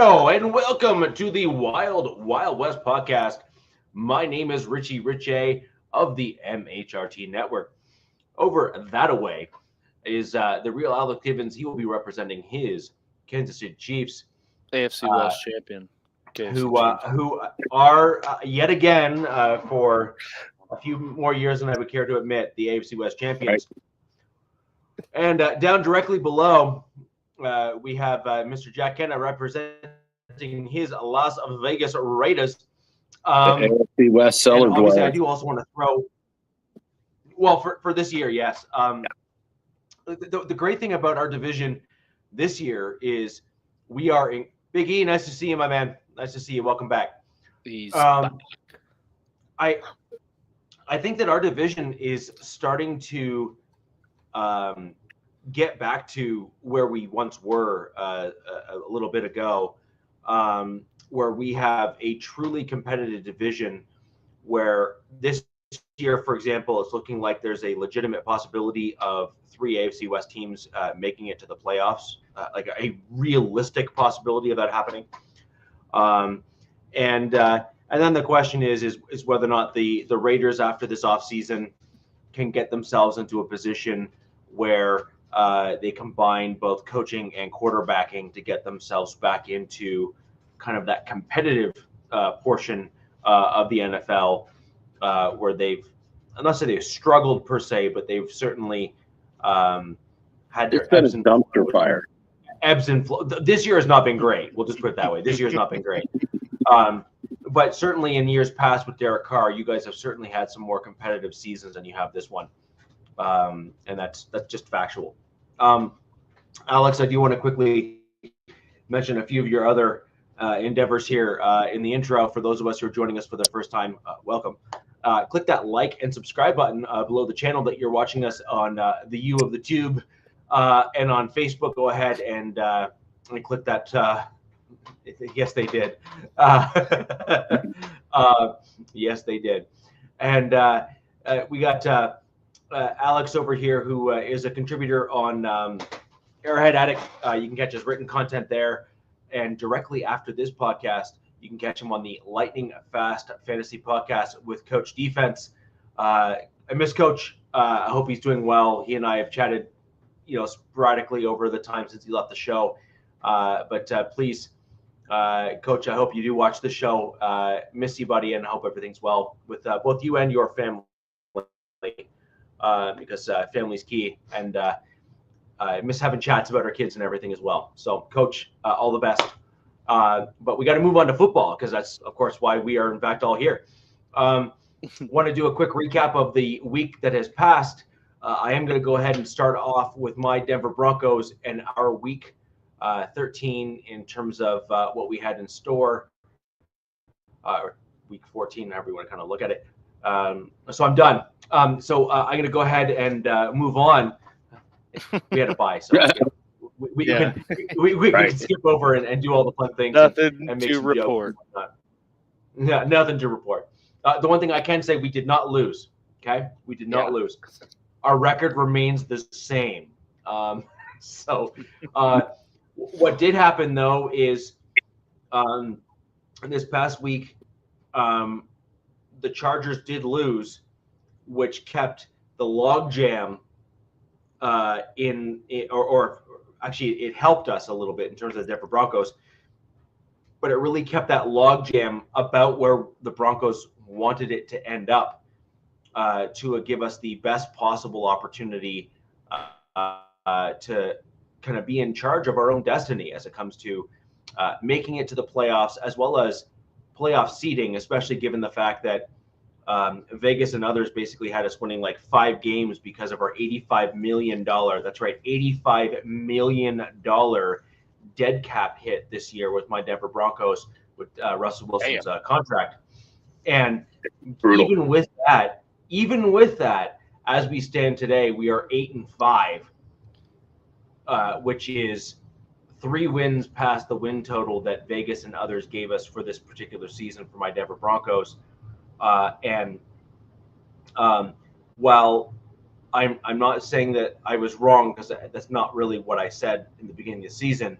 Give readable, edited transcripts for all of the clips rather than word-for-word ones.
Hello and welcome to the Wild Wild West podcast. My name is Richie Richey of the MHRT Network. Over that away is the real Alec Gibbons. He will be representing his Kansas City Chiefs, AFC West champion. who are yet again for a few more years than I would care to admit, the AFC West champions. Right. And down directly below, we have Mr. Jack Kenna representing his Las Vegas Raiders. AFC West cellar dweller. Obviously, I do also want to throw, well, for this year, yes. The great thing about our division this year is we are in Big E. Nice to see you, my man. Nice to see you. Welcome back. I think that our division is starting to get back to where we once were a little bit ago, where we have a truly competitive division where this year, for example, it's looking like there's a legitimate possibility of 3 AFC West teams making it to the playoffs, like a realistic possibility of that happening. And then the question is whether or not the Raiders after this offseason can get themselves into a position where they combine both coaching and quarterbacking to get themselves back into kind of that competitive portion of the NFL, where I'm not saying they've struggled per se, but they've certainly had their ebbs and dumpster fire. Ebbs and flow. This year has not been great. We'll just put it that way. This year has not been great. But certainly in years past with Derek Carr, you guys have certainly had some more competitive seasons than you have this one. And that's just factual. Alex, I do want to quickly mention a few of your other endeavors here in the intro. For those of us who are joining us for the first time, welcome. Click that like and subscribe button below the channel that you're watching us on the U of the Tube, and on Facebook. Go ahead and click that. Yes, they did. Yes, they did. And we got Alex over here, who is a contributor on Airhead Addict. You can catch his written content there. And directly after this podcast, you can catch him on the Lightning Fast Fantasy Podcast with Coach Defense. I miss Coach. I hope he's doing well. He and I have chatted, sporadically over the time since he left the show. But please, Coach, I hope you do watch the show. Miss you, buddy, and I hope everything's well with both you and your family, because family's key. And I miss having chats about our kids and everything as well. So, Coach, all the best. But we got to move on to football, because that's, of course, why we are, in fact, all here. Want to do a quick recap of the week that has passed. I am going to go ahead and start off with my Denver Broncos and our week 13 in terms of what we had in store, or week 14, however you want to kind of look at it. So I'm done. So I'm going to go ahead and move on. We had a bye, so we can skip over and do all the fun things. Nothing and make to report. Yeah, nothing to report. The one thing I can say, we did not lose. Okay, we did not lose. Our record remains the same. So what did happen though is this past week, the Chargers did lose, which kept the logjam or actually it helped us a little bit in terms of the Denver Broncos, but it really kept that logjam about where the Broncos wanted it to end up, to give us the best possible opportunity to kind of be in charge of our own destiny as it comes to making it to the playoffs, as well as playoff seeding, especially given the fact that Vegas and others basically had us winning like 5 games because of our $85 million. That's right, $85 million dead cap hit this year with my Denver Broncos with Russell Wilson's contract. And even with that, as we stand today, we are 8-5, which is 3 wins past the win total that Vegas and others gave us for this particular season for my Denver Broncos. While I'm not saying that I was wrong, because that's not really what I said in the beginning of the season,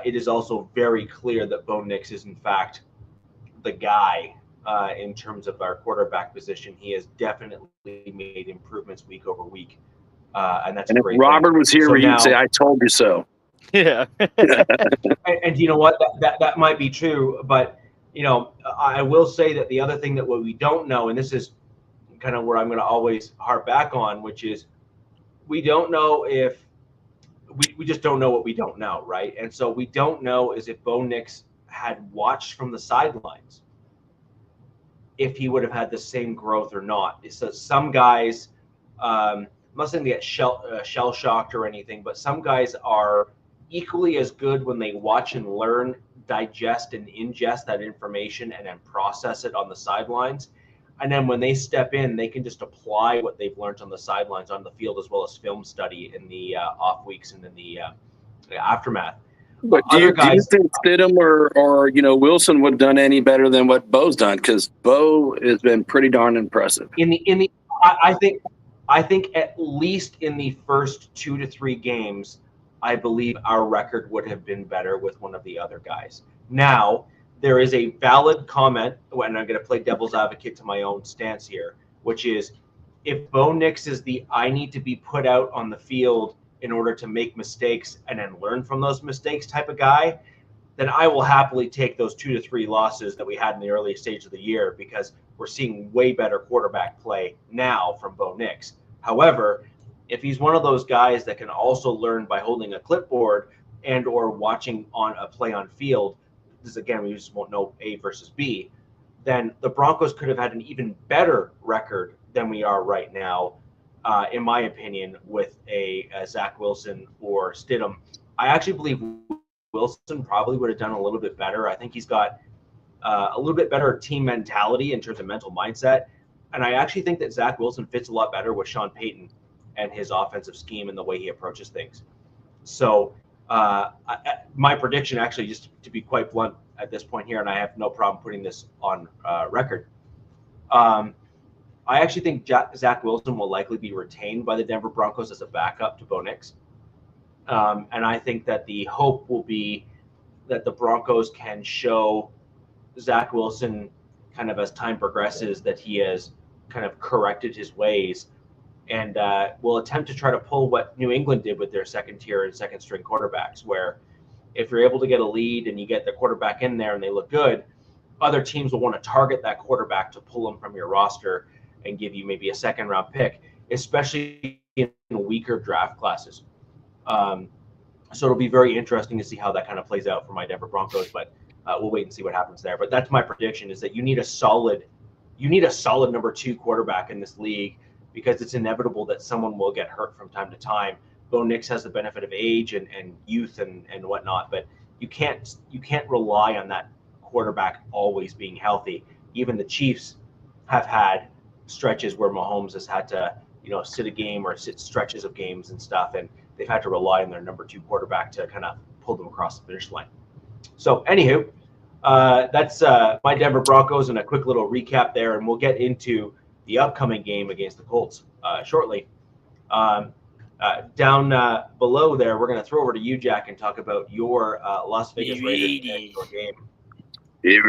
it is also very clear that Bo Nix is in fact the guy in terms of our quarterback position. He has definitely made improvements week over week, and that's And a if great Robert thing. was here, So he'd now, say, "I told you so." Yeah. and you know what? That might be true, but you know, I will say that the other thing that what we don't know, and this is kind of where I'm going to always harp back on, which is we don't know if we just don't know what we don't know, right? And so we don't know is if Bo Nix had watched from the sidelines, if he would have had the same growth or not. So some guys, I'm not saying they get shell shocked or anything, but some guys are equally as good when they watch and learn, digest and ingest that information and then process it on the sidelines. And then when they step in, they can just apply what they've learned on the sidelines on the field, as well as film study in the off weeks and in the aftermath. But do you think Stidham or Wilson would have done any better than what Bo's done? Because Bo has been pretty darn impressive. I think at least in the first 2 to 3 games, I believe our record would have been better with one of the other guys. Now, there is a valid comment, and I'm going to play devil's advocate to my own stance here, which is if Bo Nix is the I need to be put out on the field in order to make mistakes and then learn from those mistakes type of guy, then I will happily take those 2 to 3 losses that we had in the early stage of the year, because we're seeing way better quarterback play now from Bo Nix. However, if he's one of those guys that can also learn by holding a clipboard and or watching on a play on field, this again, we just won't know A versus B, then the Broncos could have had an even better record than we are right now, in my opinion, with a Zach Wilson or Stidham. I actually believe Wilson probably would have done a little bit better. I think he's got a little bit better team mentality in terms of mental mindset. And I actually think that Zach Wilson fits a lot better with Sean Payton and his offensive scheme and the way he approaches things. So my prediction, actually, just to be quite blunt at this point here, and I have no problem putting this on record, I actually think Zach Wilson will likely be retained by the Denver Broncos as a backup to Bo Nix. And I think that the hope will be that the Broncos can show Zach Wilson kind of as time progresses that he has kind of corrected his ways, and will attempt to try to pull what New England did with their second tier and second string quarterbacks, where if you're able to get a lead and you get the quarterback in there and they look good, other teams will want to target that quarterback to pull them from your roster and give you maybe a second round pick, especially in weaker draft classes. So it'll be very interesting to see how that kind of plays out for my Denver Broncos, but we'll wait and see what happens there. But that's my prediction, is that you need a solid number 2 quarterback in this league, because it's inevitable that someone will get hurt from time to time. Bo Nix has the benefit of age and youth and whatnot, but you can't rely on that quarterback always being healthy. Even the Chiefs have had stretches where Mahomes has had to, sit a game or sit stretches of games and stuff, and they've had to rely on their number 2 quarterback to kind of pull them across the finish line. So anywho, that's my Denver Broncos and a quick little recap there, and we'll get into the upcoming game against the Colts shortly. Down below there, we're going to throw over to you, Jack, and talk about your Las Vegas Raiders game. The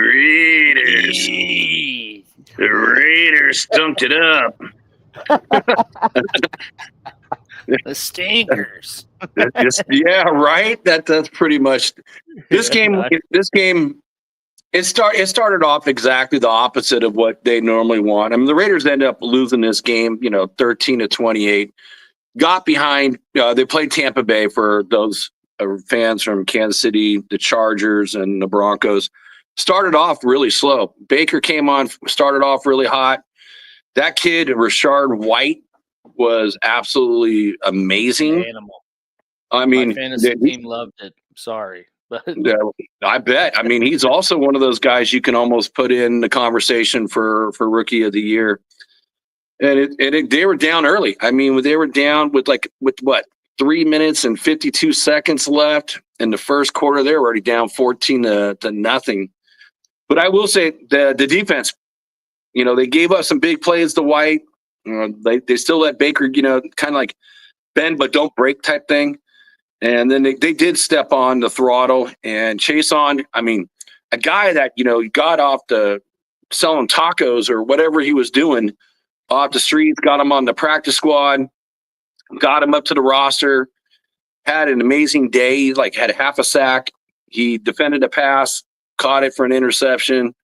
Raiders stumped it up. The stinkers. Yeah, right. That's pretty much this game. It started off exactly the opposite of what they normally want. I mean, the Raiders ended up losing this game, 13-28. Got behind. They played Tampa Bay, for those fans from Kansas City, the Chargers, and the Broncos. Started off really slow. Baker came on, started off really hot. That kid, Rashard White, was absolutely amazing. Animal. I mean, my fantasy team loved it. Sorry, but I bet. I mean, he's also one of those guys you can almost put in the conversation for Rookie of the Year. And they were down early. I mean, they were down with 3 minutes and 52 seconds left in the first quarter. They were already down 14-0. But I will say the defense, they gave up some big plays to White. They still let Baker, kind of like bend but don't break type thing. And then they did step on the throttle and chase on. I mean, a guy that, got off the selling tacos or whatever he was doing off the streets, got him on the practice squad, got him up to the roster, had an amazing day. He had half a sack. He defended a pass, caught it for an interception.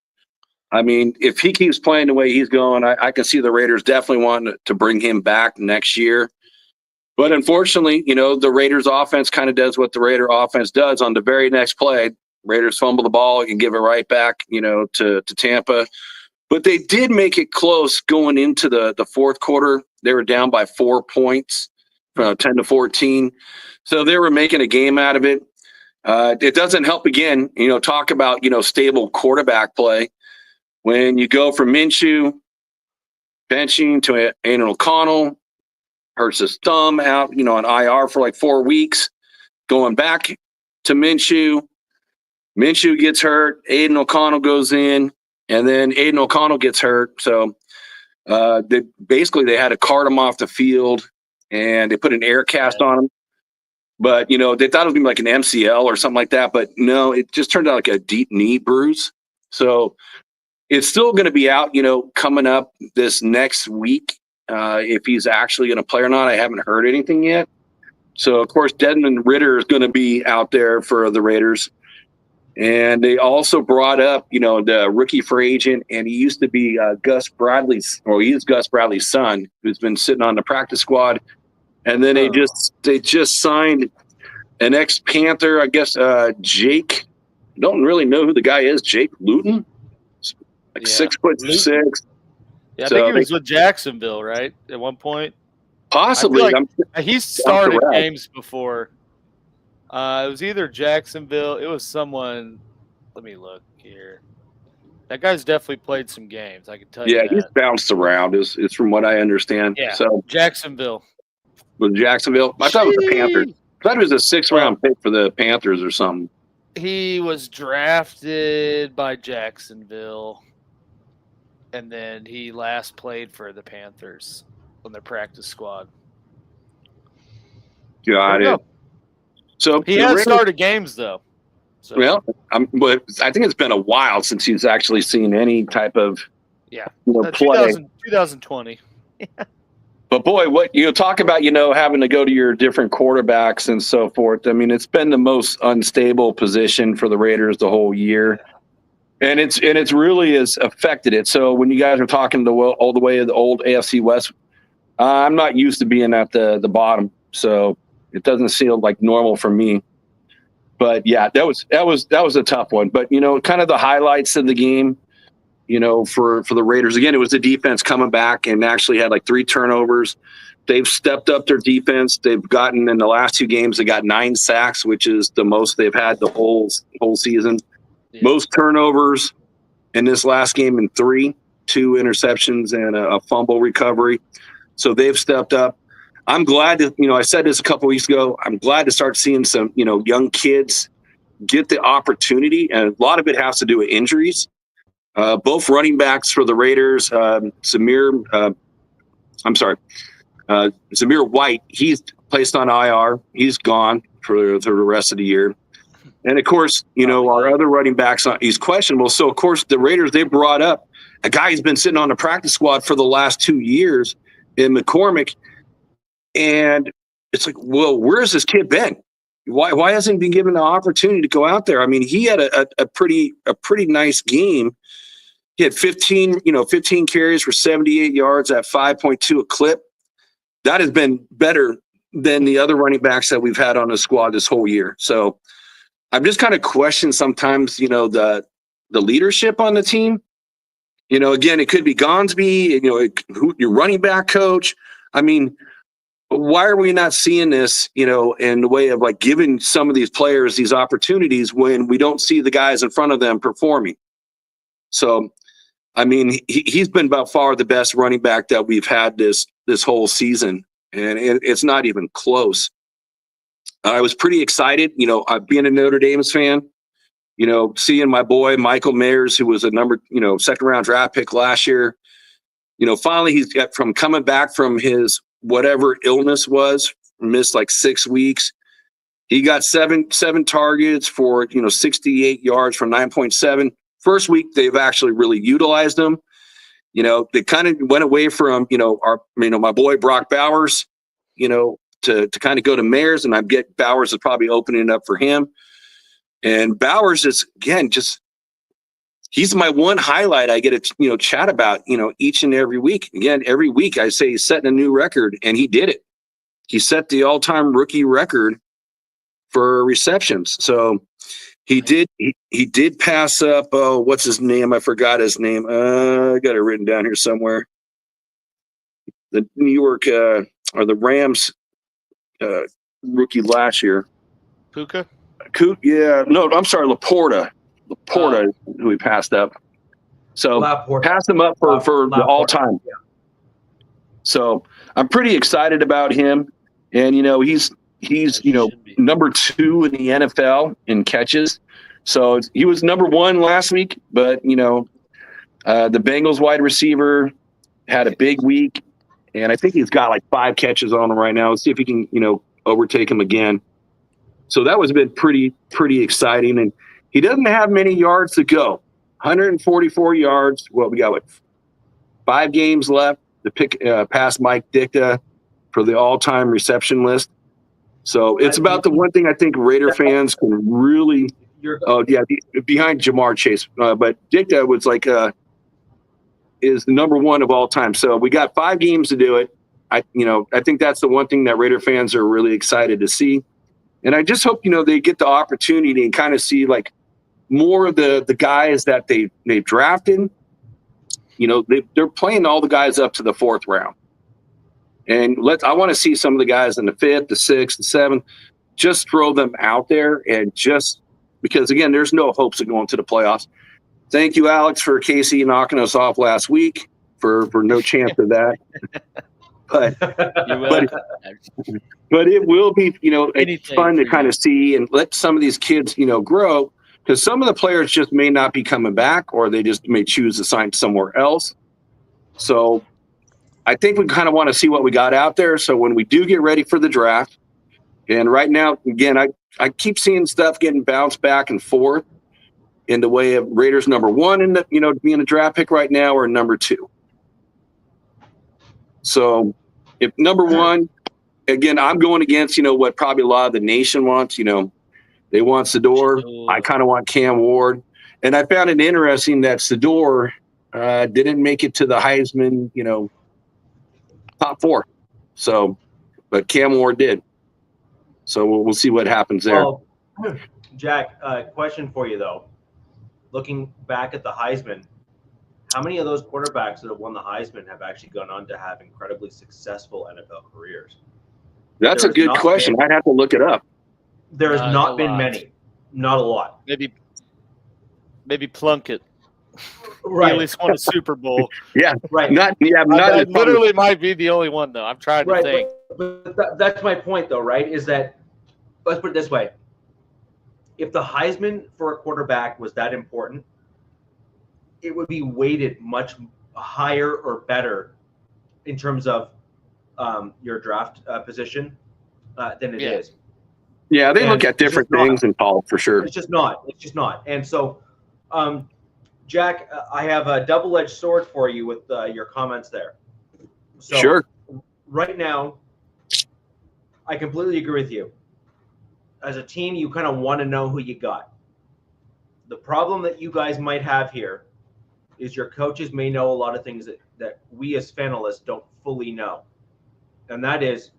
I mean, if he keeps playing the way he's going, I can see the Raiders definitely wanting to bring him back next year. But unfortunately, the Raiders offense kind of does what the Raider offense does on the very next play. Raiders fumble the ball and give it right back, to Tampa. But they did make it close going into the fourth quarter. They were down by 4 points, 10-14. So they were making a game out of it. It doesn't help again, talk about, stable quarterback play. When you go from Minshew benching to Aiden O'Connell, hurts his thumb out, on IR for 4 weeks, going back to Minshew. Minshew gets hurt. Aiden O'Connell goes in, and then Aiden O'Connell gets hurt. So they had to cart him off the field, and they put an air cast on him. But, they thought it was going to be like an MCL or something like that. But no, it just turned out like a deep knee bruise. So it's still going to be out, coming up this next week. If he's actually going to play or not, I haven't heard anything yet. So, of course, Desmond Ridder is going to be out there for the Raiders. And they also brought up, the rookie free agent, and he used to be Gus Bradley's, or he is Gus Bradley's son, who's been sitting on the practice squad. And then they just signed an ex-Panther, I guess, Jake. I don't really know who the guy is, Jake Luton, 6'6". Yeah, I think he was with Jacksonville, right? At one point, possibly. He started games before. It was either Jacksonville. It was someone. Let me look here. That guy's definitely played some games. I can tell you. Yeah, he's bounced around. Is from what I understand. Yeah. So Jacksonville. With Jacksonville, I thought it was the Panthers. I thought it was a 6th-round pick for the Panthers or something. He was drafted by Jacksonville. And then he last played for the Panthers on their practice squad. Got it. So he has started games though. So. Well, but I think it's been a while since he's actually seen any type of play. 2020. But boy, what talk about having to go to your different quarterbacks and so forth. I mean, it's been the most unstable position for the Raiders the whole year. And it's really has affected it. So when you guys are talking all the way to the old AFC West, I'm not used to being at the bottom, so it doesn't feel like normal for me. But yeah, that was a tough one. But kind of the highlights of the game, for the Raiders again, it was the defense coming back and actually had 3 turnovers. They've stepped up their defense. They've gotten in the last 2 games, they got 9 sacks, which is the most they've had the whole season. Yeah. Most turnovers in this last game in 3, 2 interceptions and a fumble recovery. So they've stepped up. I'm glad to, I said this a couple weeks ago, I'm glad to start seeing some, young kids get the opportunity. And a lot of it has to do with injuries. Both running backs for the Raiders, Zamir White, he's placed on IR. He's gone for the rest of the year. And, of course, our other running backs, he's questionable. So, of course, the Raiders, they brought up a guy who's been sitting on the practice squad for the last 2 years in McCormick. And it's like, well, where's this kid been? Why hasn't he been given the opportunity to go out there? I mean, he had a pretty nice game. He had 15 carries for 78 yards at 5.2 a clip. That has been better than the other running backs that we've had on the squad this whole year. So I'm just kind of questioning sometimes, the leadership on the team. Again, it could be Gonsby, your running back coach. I mean, why are we not seeing this, in the way of giving some of these players these opportunities when we don't see the guys in front of them performing? So, I mean, he's been by far the best running back that we've had this whole season, and it's not even close. I was pretty excited, being a Notre Dame's fan, seeing my boy Michael Mayers, who was a second-round draft pick last year. Finally he's got from coming back from his whatever illness was, missed 6 weeks. He got seven targets for 68 yards from 9.7. First week they've actually really utilized him. They kind of went away from my boy Brock Bowers, to kind of go to Mayers, and I get Bowers is probably opening it up for him. And Bowers is again he's my one highlight I get to chat about each and every week. Again, every week I say he's setting a new record, and he did it. He set the all-time rookie record for receptions. So he did pass up, what's his name? I forgot his name. I got it written down here somewhere. The New York or the Rams rookie last year. Puka? Yeah, no, I'm sorry, Laporta, who he passed up. So passed him up for the all-time. Yeah. So I'm pretty excited about him. And, he's number 2 in the NFL in catches. So he was number 1 last week, but, the Bengals wide receiver had a big week, and I think he's got like 5 catches on him right now. Let's see if he can, overtake him again. So that was been pretty exciting. And he doesn't have many yards to go. 144 yards. Well, we got 5 games left to pick past Mike Ditka for the all-time reception list. So it's about the one thing I think Raider fans can really behind Jamar Chase. But Ditka was is the number 1 of all time. So we got 5 games to do it. I think that's the one thing that Raider fans are really excited to see. And I just hope, they get the opportunity and kind of see more of the guys that they've drafted. They're playing all the guys up to the 4th round. And I want to see some of the guys in the 5th, the 6th, the 7th, just throw them out there, and just because, again, there's no hopes of going to the playoffs. Thank you, Alex, for Casey knocking us off last week for no chance of that. But it will be, fun to kind of see and let some of these kids, grow, because some of the players just may not be coming back, or they just may choose to sign somewhere else. So I think we kind of want to see what we got out there. So when we do get ready for the draft, and right now, again, I keep seeing stuff getting bounced back and forth in the way of Raiders number 1 in the, being a draft pick right now, or number 2. So if number 1, again, I'm going against, what probably a lot of the nation wants, they want Sedor. I kind of want Cam Ward. And I found it interesting that Sedor didn't make it to the Heisman, top 4. So, but Cam Ward did. So we'll see what happens there. Well, Jack, question for you though. Looking back at the Heisman, how many of those quarterbacks that have won the Heisman have actually gone on to have incredibly successful NFL careers? That's a good question. I'd have to look it up. There has not been many. Not a lot. Maybe Plunkett. Right. He at least won a Super Bowl. Yeah. Right. Not literally might be the only one, though. I'm trying to think. But that's my point, though, right? Is that, let's put it this way. If the Heisman for a quarterback was that important, it would be weighted much higher or better in terms of your draft position than it is. Yeah, they look at different things in college for sure. It's just not. And so, Jack, I have a double-edged sword for you with your comments there. So, sure. Right now, I completely agree with you. As a team, you kind of want to know who you got. The problem that you guys might have here is your coaches may know a lot of things that we as finalists don't fully know. And that is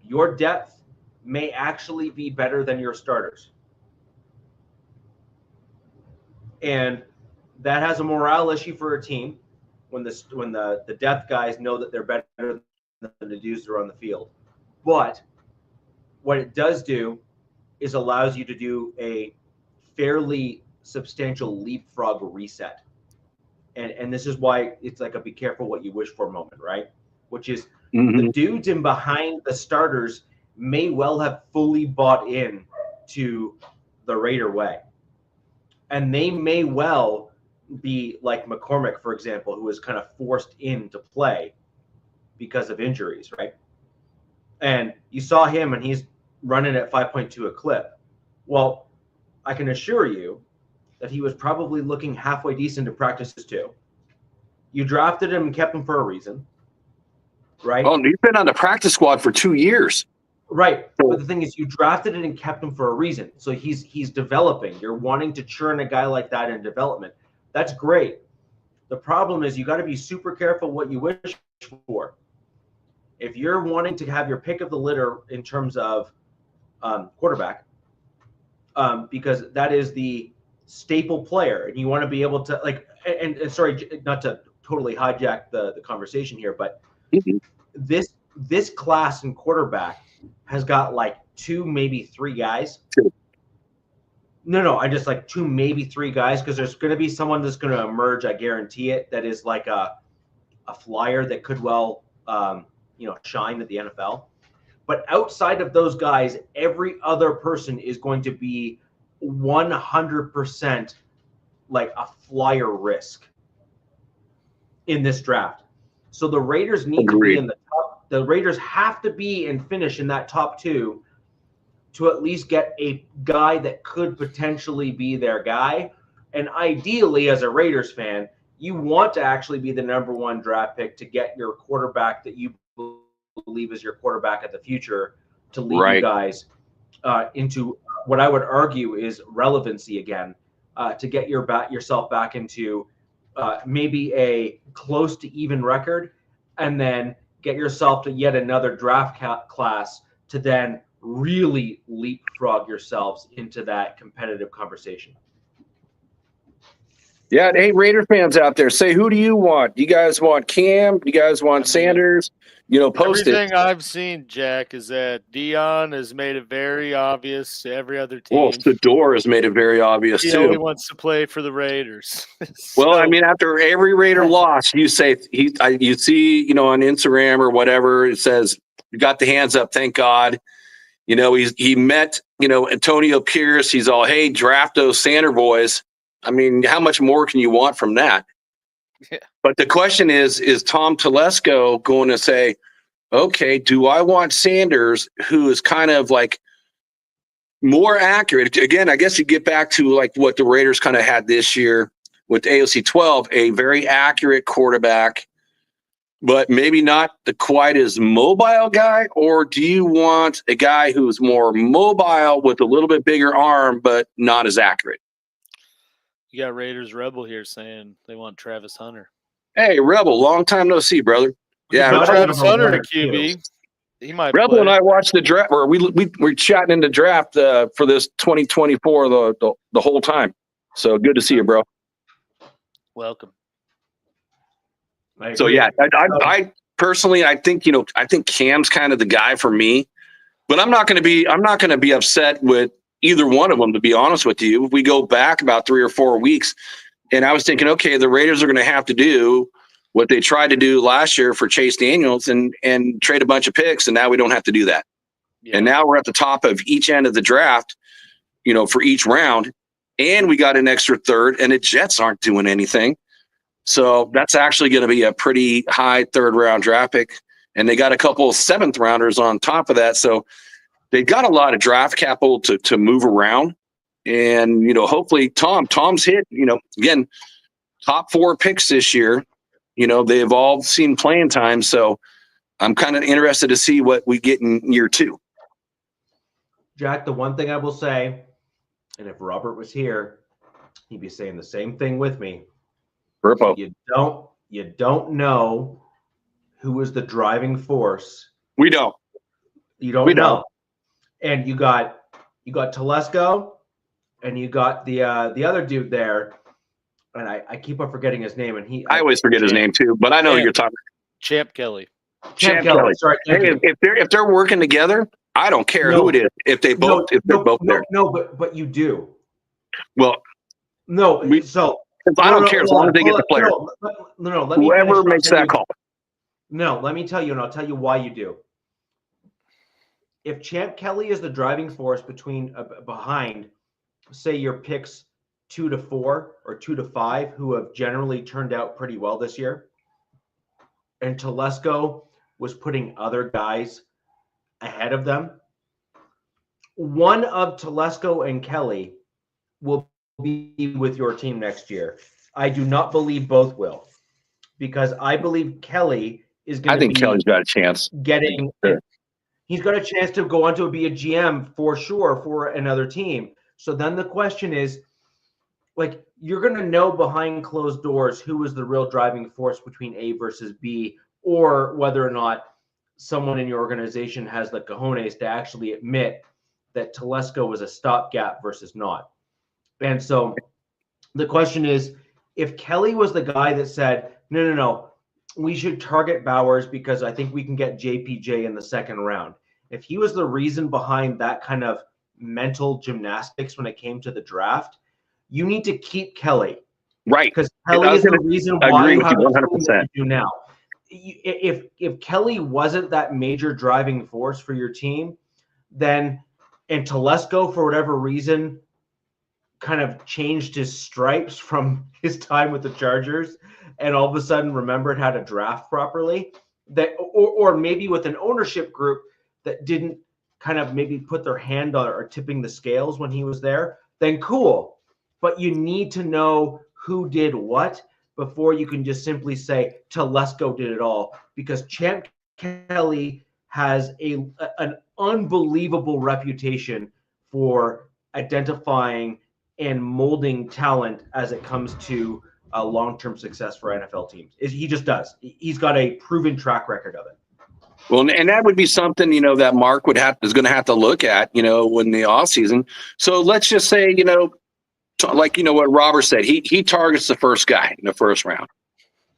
your depth may actually be better than your starters. And that has a morale issue for a team when the depth guys know that they're better than the dudes that are on the field. But what it does do is allows you to do a fairly substantial leapfrog reset. And this is why it's like a be careful what you wish for moment, right? Which is the dudes in behind the starters may well have fully bought in to the Raider way. And they may well be like McCormick, for example, who was kind of forced into play because of injuries, right? And you saw him, and he's running at 5.2 a clip. Well, I can assure you that he was probably looking halfway decent in practices too. You drafted him and kept him for a reason, right? Oh, he's been on the practice squad for 2 years. Right. But the thing is, you drafted it and kept him for a reason. So he's developing. You're wanting to churn a guy like that in development. That's great. The problem is you got to be super careful what you wish for. If you're wanting to have your pick of the litter in terms of quarterback, because that is the staple player, and you want to be able to and sorry, not to totally hijack the conversation here, but this class in quarterback has got like 2, maybe 3 guys. No, I just like 2, maybe 3 guys, because there's going to be someone that's going to emerge, I guarantee it, that is like a flyer that could well shine at the NFL. But outside of those guys, every other person is going to be 100% like a flyer risk in this draft. So the Raiders need to be in the top. The Raiders have to be and finish in that top 2 to at least get a guy that could potentially be their guy. And ideally, as a Raiders fan, you want to actually be the number 1 draft pick to get your quarterback that you believe is your quarterback of the future, to lead you guys into what I would argue is relevancy again, to get yourself back into maybe a close to even record, and then get yourself to yet another draft class to then really leapfrog yourselves into that competitive conversation. Yeah, hey, Raider fans out there, say, who do you want? You guys want Cam? You guys want Sanders? Post Everything I've seen, Jack, is that Dion has made it very obvious to every other team. Well, Fedor has made it very obvious, he too. He only wants to play for the Raiders. Well, I mean, after every Raider loss, you say you see, on Instagram or whatever, it says, you got the hands up, thank God. He met, Antonio Pierce. He's all, hey, draft those Sander boys. I mean, how much more can you want from that? Yeah. But the question is Tom Telesco going to say, okay, do I want Sanders, who is kind of like more accurate? Again, I guess you get back to like what the Raiders kind of had this year with AFC 12, a very accurate quarterback, but maybe not the quite as mobile guy? Or do you want a guy who's more mobile with a little bit bigger arm, but not as accurate? You got Raiders Rebel here saying they want Travis Hunter. Hey, Rebel, long time no see, brother. Yeah, Travis Hunter to QB. He might. Rebel play. And I watched the draft, or we're chatting in the draft for this 2024 the whole time. So good to see you, bro. Welcome. So yeah, I personally, I think Cam's kind of the guy for me, but I'm not going to be upset with either one of them, to be honest with you. If we go back about 3 or 4 weeks, and I was thinking, okay, the Raiders are going to have to do what they tried to do last year for Chase Daniels and trade a bunch of picks, and now we don't have to do that. Yeah. And now we're at the top of each end of the draft, for each round, and we got an extra third, and the Jets aren't doing anything. So that's actually going to be a pretty high 3rd round draft pick, and they got a couple of 7th rounders on top of that. So they've got a lot of draft capital to move around, and hopefully Tom's hit. Again, top 4 picks this year. They've all seen playing time, so I'm kind of interested to see what we get in year 2. Jack, the one thing I will say, and if Robert was here, he'd be saying the same thing with me. Burpo. You don't know who is the driving force. We don't. You don't know. And you got Telesco, and you got the other dude there, and I keep on forgetting his name, and I always forget his name too, but I know who you're talking. Champ Kelly. Champ Kelly. Sorry. Hey, if they're working together, I don't care who it is. If they're both there. No, but you do. Well, no. I don't care as long as they get the player. No. Whoever makes that call. No, let me tell you, and I'll tell you why you do. If Champ Kelly is the driving force behind, say, your picks 2 to 4 or 2 to 5, who have generally turned out pretty well this year, and Telesco was putting other guys ahead of them, one of Telesco and Kelly will be with your team next year. I do not believe both will, because I believe Kelly is going to be. I think Kelly's got a chance. Getting. Sure. He's got a chance to go on to be a GM for sure for another team. So then the question is, like, you're going to know behind closed doors who is the real driving force between A versus B, or whether or not someone in your organization has the cojones to actually admit that Telesco was a stopgap versus not. And so the question is, if Kelly was the guy that said, no, we should target Bowers because I think we can get JPJ in the second round. If he was the reason behind that kind of mental gymnastics when it came to the draft, you need to keep Kelly. Right. Because Kelly is the reason why you have 100%. You now. If Kelly wasn't that major driving force for your team, then, and Telesco, for whatever reason, kind of changed his stripes from his time with the Chargers and all of a sudden remembered how to draft properly, that or maybe with an ownership group that didn't kind of maybe put their hand on it or tipping the scales when he was there, then cool. But you need to know who did what before you can just simply say Telesco did it all, because Champ Kelly has an unbelievable reputation for identifying and molding talent as it comes to long-term success for NFL teams. He just does. He's got a proven track record of it. Well, and that would be something, that Mark is going to have to look at, in the offseason. So let's just say, like, what Robert said, he targets the first guy in the first round.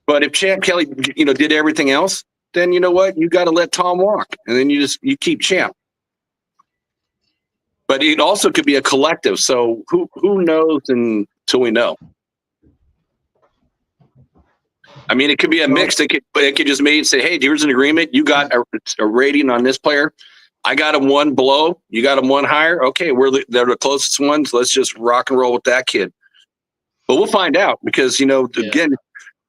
But if Champ Kelly, did everything else, then you know what? You got to let Tom walk. And then you keep Champ. But it also could be a collective. So who knows until we know? I mean, it could be a mix. It could just maybe say, hey, here's an agreement. You got a rating on this player. I got him one below. You got him one higher. Okay, they're the closest ones. Let's just rock and roll with that kid. But we'll find out because, again,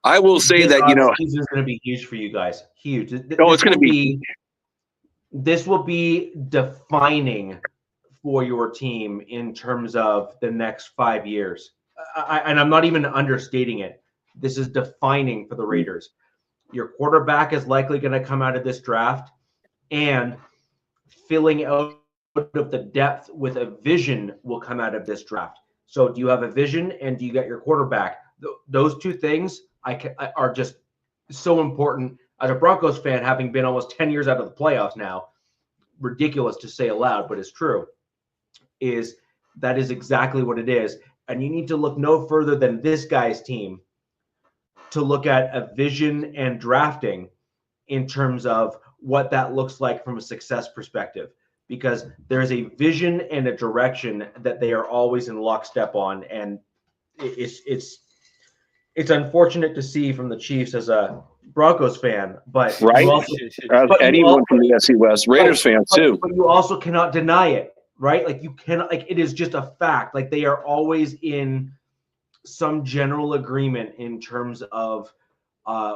I will say that, this is going to be huge for you guys. Huge. It's going to be. This will be defining for your team in terms of the next 5 years. And I'm not even understating it. This is defining for the Raiders. Your quarterback is likely going to come out of this draft, and filling out of the depth with a vision will come out of this draft. So do you have a vision and do you get your quarterback? Those two things are just so important. As a Broncos fan, having been almost 10 years out of the playoffs now, ridiculous to say aloud, but it's true, that is exactly what it is. And you need to look no further than this guy's team to look at a vision and drafting in terms of what that looks like from a success perspective, because there's a vision and a direction that they are always in lockstep on. And it's unfortunate to see from the Chiefs as a Broncos fan, but right. Anyone from the AFC West, Raiders fans too. But you also cannot deny it, right? Like you cannot, like it is just a fact. Like they are always in some general agreement in terms of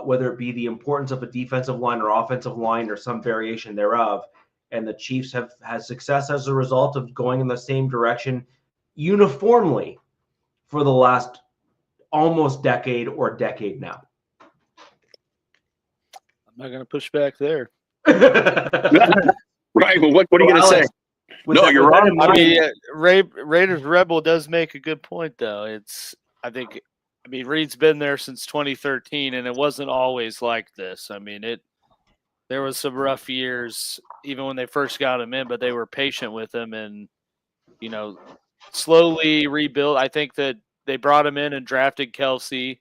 whether it be the importance of a defensive line or offensive line or some variation thereof. And the Chiefs have had success as a result of going in the same direction uniformly for the last almost decade or decade now. I'm not going to push back there. Right. Well, what are you going to say? No, you're wrong. I mean, Raiders Rebel does make a good point, though. I mean, Reed's been there since 2013, and it wasn't always like this. I mean, there was some rough years, even when they first got him in, but they were patient with him and, slowly rebuilt. I think that they brought him in and drafted Kelsey,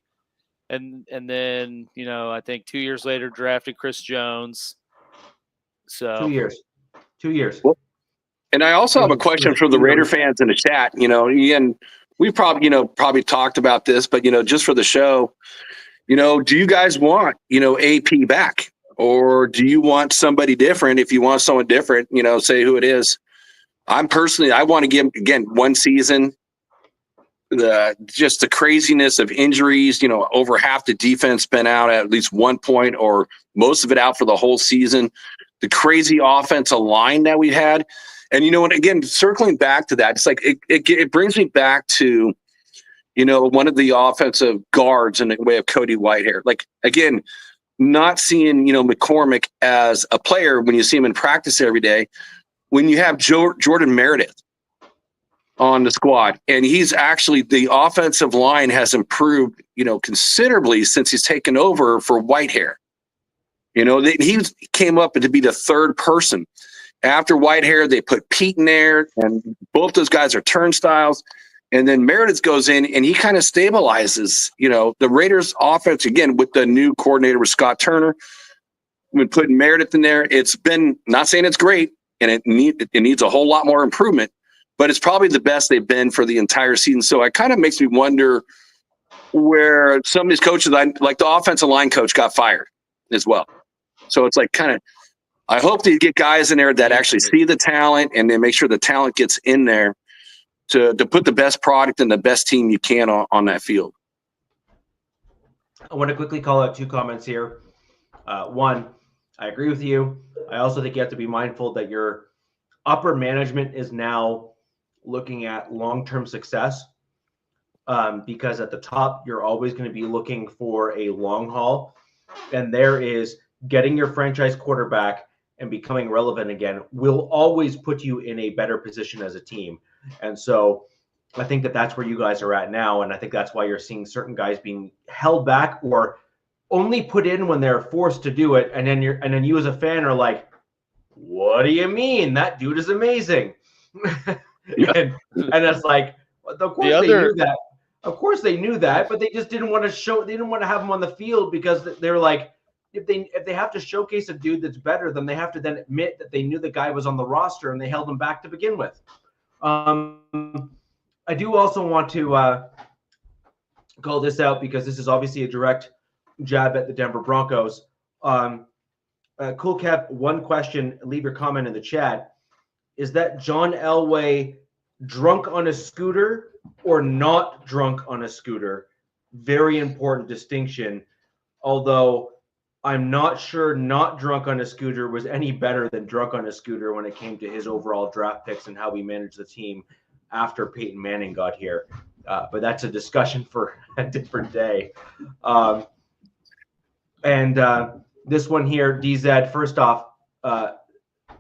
and then, I think 2 years later drafted Chris Jones. So 2 years. Well, and I also have a question for the Raider fans in the chat. Again, we probably talked about this, but, just for the show, do you guys want, AP back, or do you want somebody different? If you want someone different, say who it is. I want to give, again, one season, just the craziness of injuries, over half the defense been out at least one point or most of it out for the whole season. The crazy offensive line that we had. And, and again, circling back to that, it's like it brings me back to, one of the offensive guards in the way of Cody Whitehair. Like, again, not seeing, McCormick as a player when you see him in practice every day, when you have Jordan Meredith on the squad, and he's actually, the offensive line has improved, considerably since he's taken over for Whitehair. He came up to be the third person. After Whitehair, they put Pete in there, and both those guys are turnstiles. And then Meredith goes in, and he kind of stabilizes, the Raiders' offense, again, with the new coordinator with Scott Turner. When putting Meredith in there, it's been, not saying it's great, and it needs a whole lot more improvement, but it's probably the best they've been for the entire season. So it kind of makes me wonder where some of these coaches, like the offensive line coach, got fired as well. So it's like I hope they get guys in there that actually see the talent, and then make sure the talent gets in there to put the best product and the best team you can on that field. I want to quickly call out 2 comments here. One, I agree with you. I also think you have to be mindful that your upper management is now looking at long-term success, because at the top, you're always going to be looking for a long haul. And there is getting your franchise quarterback and becoming relevant again will always put you in a better position as a team. And so I think that that's where you guys are at now. And I think that's why you're seeing certain guys being held back or only put in when they're forced to do it. And then you as a fan are like, what do you mean? That dude is amazing. and it's like, of course they knew that. Of course they knew that, but they just didn't want to have him on the field, because they're like, if they have to showcase a dude that's better, then they have to then admit that they knew the guy was on the roster and they held him back to begin with. I do also want to call this out, because this is obviously a direct jab at the Denver Broncos. Cool Kev, one question, leave your comment in the chat. Is that John Elway drunk on a scooter or not drunk on a scooter? Very important distinction. Although I'm not sure not drunk on a scooter was any better than drunk on a scooter when it came to his overall draft picks and how we managed the team after Peyton Manning got here. But that's a discussion for a different day. This one here, DZ, first off,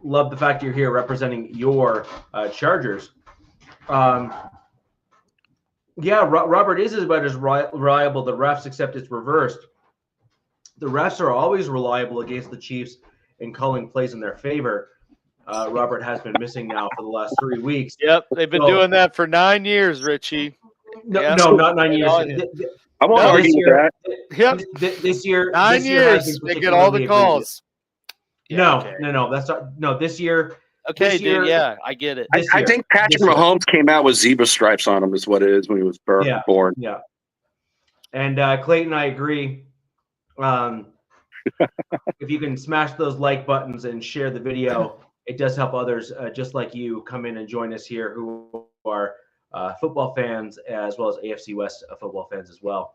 love the fact you're here representing your Chargers. Robert is about as reliable the refs, except it's reversed. The refs are always reliable against the Chiefs in calling plays in their favor. Robert has been missing now for the last 3 weeks. Yep, they've been doing that for 9 years, Richie. No, not 9 years. I won't argue with that. Yep. This year, 9 years, they get all the calls. No, that's not. No, this year. Okay, this year, dude, yeah, I get it. I think Patrick Mahomes came out with zebra stripes on him, is what it is, when he was born. Yeah. And Clayton, I agree. If you can smash those like buttons and share the video, it does help others just like you come in and join us here who are football fans as well as AFC West football fans as well.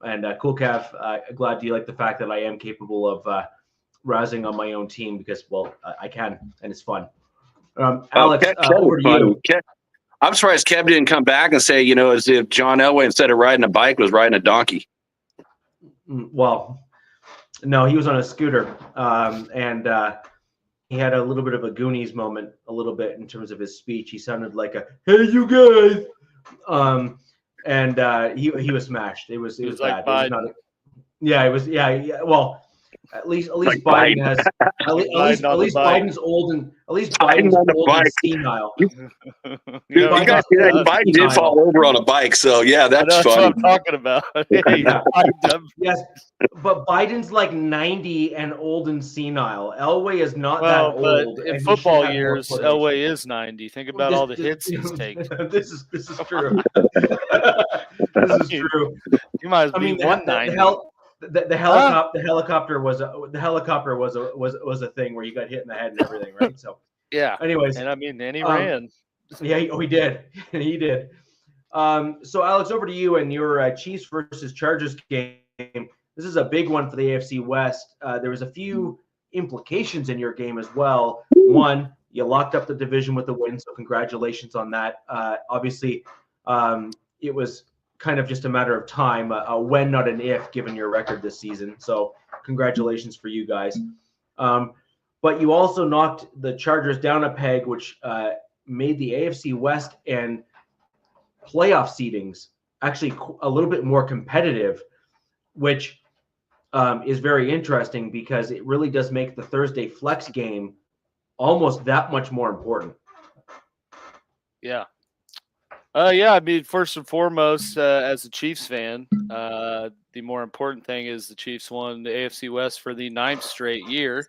And Cool Cav, glad you like the fact that I am capable of rousing on my own team, because, well, I can, and it's fun. Alex, over to you. I'm surprised Kev didn't come back and say, as if John Elway, instead of riding a bike, was riding a donkey. Well, no, he was on a scooter, and he had a little bit of a Goonies moment, a little bit in terms of his speech. He sounded like a "Hey, you guys," and he was smashed. It was like bad. It was yeah. Well, at least like Biden has at least Biden's old and Biden's old and senile. Biden did fall over on a bike, so yeah, that's funny. What I'm talking about. Yes, but Biden's like 90 and old and senile. Elway is not that old. But in football years, Elway is 90. Think about all the hits he's taken. This is true. This is true. You might as well be 190. The helicopter was a thing where you got hit in the head and everything, right? So yeah. Anyways, and he ran. Yeah, he did. He did. So Alex, over to you and your Chiefs versus Chargers game. This is a big one for the AFC West. There was a few implications in your game as well. One, You locked up the division with a win, so congratulations on that. Obviously, it was kind of just a matter of time, a when, not an if, given your record this season. So congratulations for you guys. But you also knocked the Chargers down a peg, which made the AFC West and playoff seedings actually a little bit more competitive, which is very interesting because it really does make the Thursday flex game almost that much more important. Yeah. I mean, first and foremost, as a Chiefs fan, the more important thing is the Chiefs won the AFC West for the 9th straight year.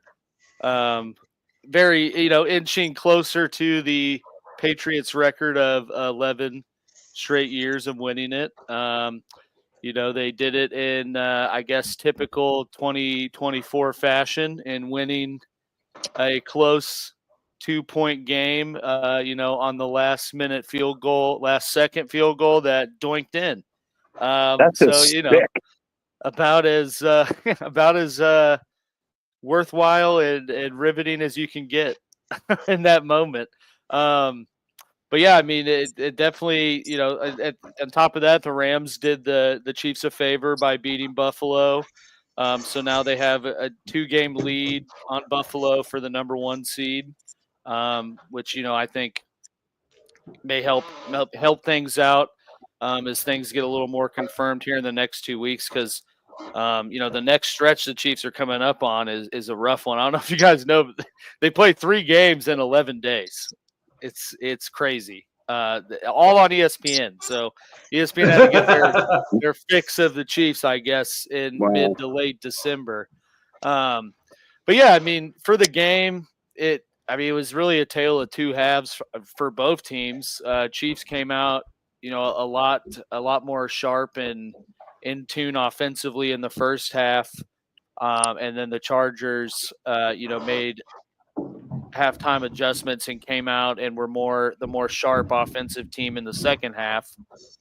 Very, inching closer to the Patriots record of 11 straight years of winning it. They did it in, I guess, typical 2024 fashion in winning a close 2-point game, on the last second field goal that doinked in. That's about as worthwhile and riveting as you can get in that moment. But yeah, I mean, it definitely, on top of that, the Rams did the Chiefs a favor by beating Buffalo. So now they have a 2-game lead on Buffalo for the number 1 seed, which, I think may help things out as things get a little more confirmed here in the next 2 weeks. Because, the next stretch the Chiefs are coming up on is a rough one. I don't know if you guys know, but they play 3 games in 11 days. It's crazy. All on ESPN. So ESPN had to get their fix of the Chiefs, I guess, in mid to late December. But yeah, I mean, for the game, it was really a tale of 2 halves for both teams. Chiefs came out, a lot more sharp and in tune offensively in the first half, and then the Chargers, made halftime adjustments and came out and were the more sharp offensive team in the second half,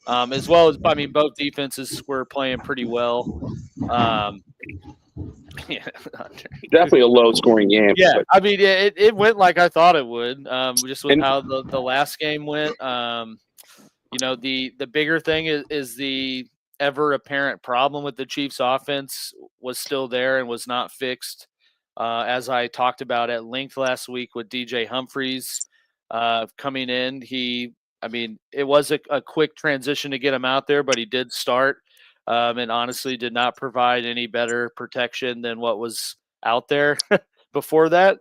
as well as, both defenses were playing pretty well. Yeah, definitely a low scoring game. Yeah, but it went like I thought it would, just with how the last game went. The bigger thing is the ever apparent problem with the Chiefs offense was still there and was not fixed. As I talked about at length last week with DJ Humphries coming in, it was a quick transition to get him out there, but he did start and honestly did not provide any better protection than what was out there before that.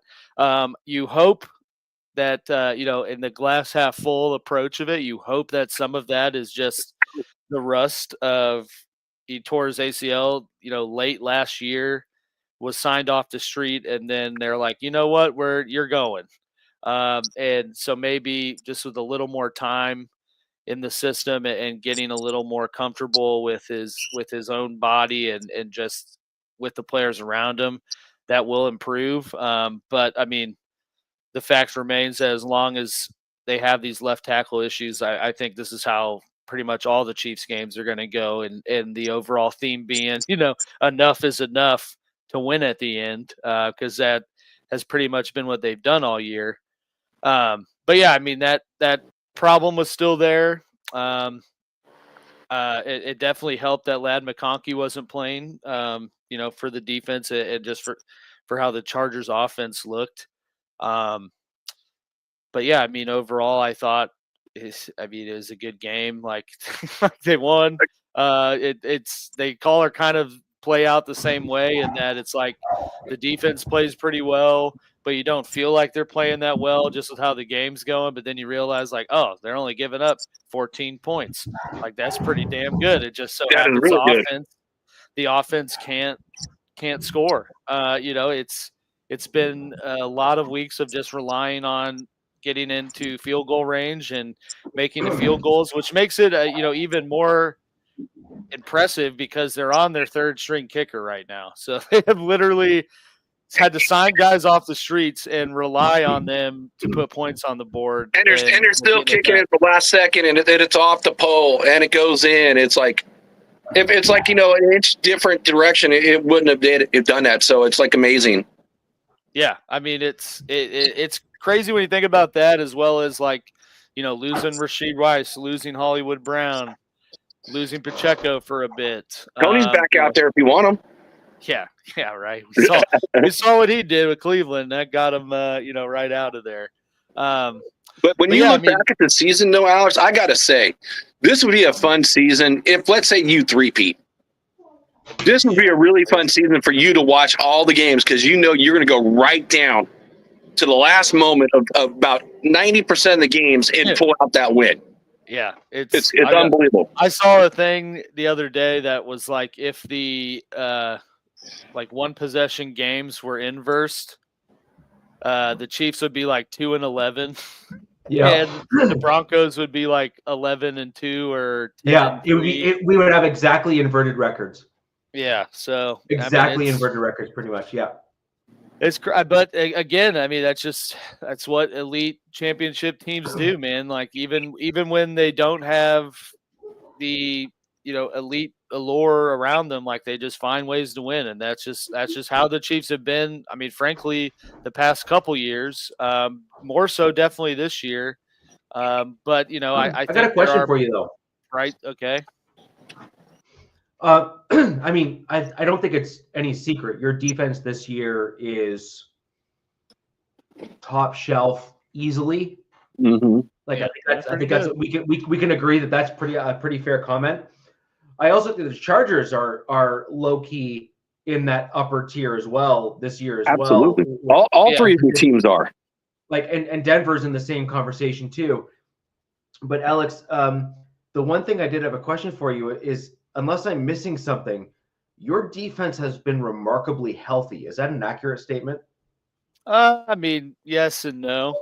You hope that, in the glass half full approach of it, you hope that some of that is just the rust of he tore his ACL, late last year, was signed off the street, and then they're like, you know what, you're going. And so maybe just with a little more time in the system and getting a little more comfortable with his own body and just with the players around him, that will improve. But the fact remains that as long as they have these left tackle issues, I think this is how pretty much all the Chiefs games are going to go. And the overall theme being, enough is enough to win at the end, because that has pretty much been what they've done all year. But yeah, that problem was still there. It definitely helped that Ladd McConkey wasn't playing, for the defense and just for how the Chargers offense looked. But yeah, overall, I thought it was a good game. Like they won. They call her kind of play out the same way, in that it's like the defense plays pretty well, but you don't feel like they're playing that well just with how the game's going. But then you realize, like, oh, they're only giving up 14 points. Like, that's pretty damn good. It just so happens the offense can't score. It's been a lot of weeks of just relying on getting into field goal range and making the field goals, which makes it even more impressive because they're on their 3rd string kicker right now. So they have literally had to sign guys off the streets and rely on them to put points on the board. And they're still kicking it the last second, and it's off the pole and it goes in. It's like, if it's like, an inch different direction, it wouldn't have done that. So it's like amazing. Yeah. It's crazy when you think about that, as well as like, losing Rashid Rice, losing Hollywood Brown, losing Pacheco for a bit. Tony's back out there if you want him. Yeah, right. We saw what he did with Cleveland. That got him, right out of there. But when you look back at the season, though, Alex, I got to say, this would be a fun season if, let's say, you three-peat. This would be a really fun season for you to watch all the games because you're going to go right down to the last moment of about 90% of the games and pull out that win. Yeah, it's unbelievable. I saw a thing the other day that was like if the one possession games were inversed, the Chiefs would be like 2-11. Yeah, and the Broncos would be like 11-2 or 10-3. Yeah, we would have exactly inverted records. Yeah, so exactly inverted records, pretty much. Yeah, but again, that's what elite championship teams do, man. Like even when they don't have the elite allure around them, like they just find ways to win, and that's just how the Chiefs have been. I mean, frankly, the past couple years, more so definitely this year. But I got a question for you though. Right? Okay. I mean, I don't think it's any secret. Your defense this year is top shelf easily. Mm-hmm. Like I think that's we can agree that that's pretty fair comment. I also think the Chargers are low key in that upper tier as well this year as Absolutely. well. All three of your teams are. Like and Denver's in the same conversation too. But Alex, the one thing I did have a question for you is, unless I'm missing something, your defense has been remarkably healthy. Is that an accurate statement? I mean, yes and no.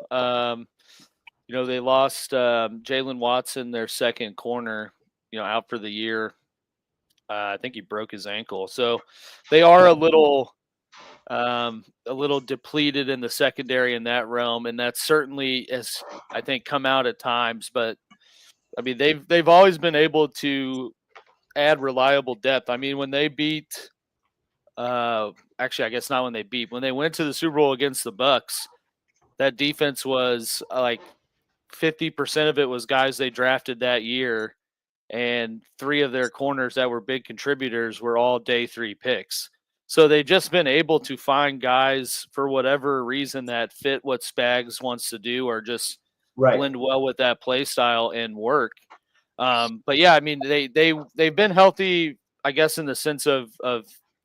They lost Jalen Watson, their second corner, out for the year. I think he broke his ankle. So they are a little depleted in the secondary in that realm, and that certainly has, I think, come out at times. But I mean, they've always been able to add reliable depth. I mean, when they beat, actually, I guess not when they beat, when they went to the Super Bowl against the Bucks, that defense was like 50% of it was guys they drafted that year, and 3 of their corners that were big contributors were all day 3 picks. So they've just been able to find guys for whatever reason that fit what Spags wants to do, or just blend well with that play style and work. But yeah, I mean, they've been healthy, I guess, in the sense of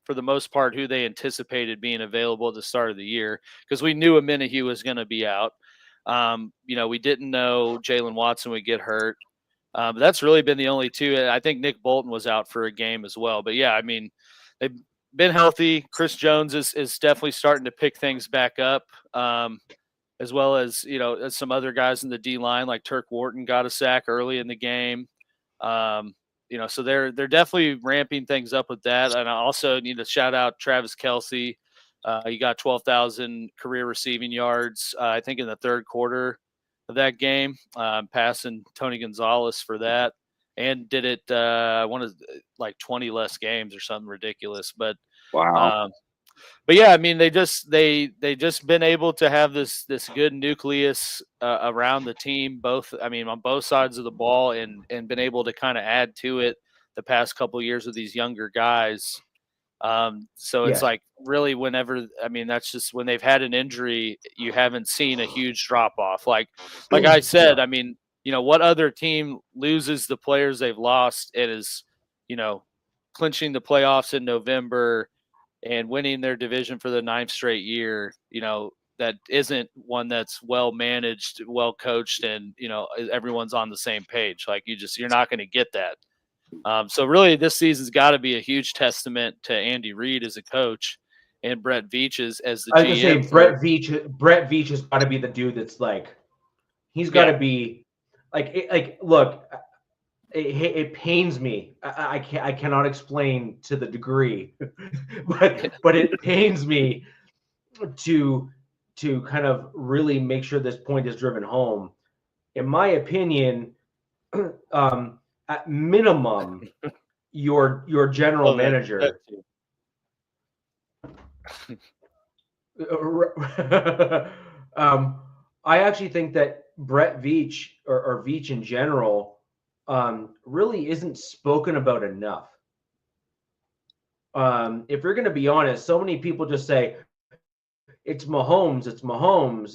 for the most part who they anticipated being available at the start of the year, because we knew Amenahue was going to be out. We didn't know Jalen Watson would get hurt. But that's really been the only 2. I think Nick Bolton was out for a game as well. But yeah, I mean, they've been healthy. Chris Jones is definitely starting to pick things back up, as well as, some other guys in the D line, like Turk Wharton got a sack early in the game. So they're definitely ramping things up with that. And I also need to shout out Travis Kelce. He got 12,000 career receiving yards, I think, in the third quarter of that game, passing Tony Gonzalez for that, and did it, I wanted like 20 less games or something ridiculous. But wow. But yeah, I mean, they just been able to have this good nucleus around the team, on both sides of the ball, and been able to kind of add to it the past couple of years with these younger guys. So it's like really that's just when they've had an injury, you haven't seen a huge drop off. Like I said, I mean, what other team loses the players they've lost? It is, clinching the playoffs in November and winning their division for the 9th straight year, that isn't one that's well managed, well coached, and, everyone's on the same page. Like you're not going to get that. So really this season's got to be a huge testament to Andy Reid as a coach and Brett Veach as the GM. I was going to say Brett Veach has got to be the dude that's like, he's got to be like, look, it pains me. I cannot explain to the degree, but it pains me to kind of really make sure this point is driven home. In my opinion, at minimum, your general manager I actually think that Brett Veach or Veach in general really isn't spoken about enough. If you're going to be honest, so many people just say it's Mahomes,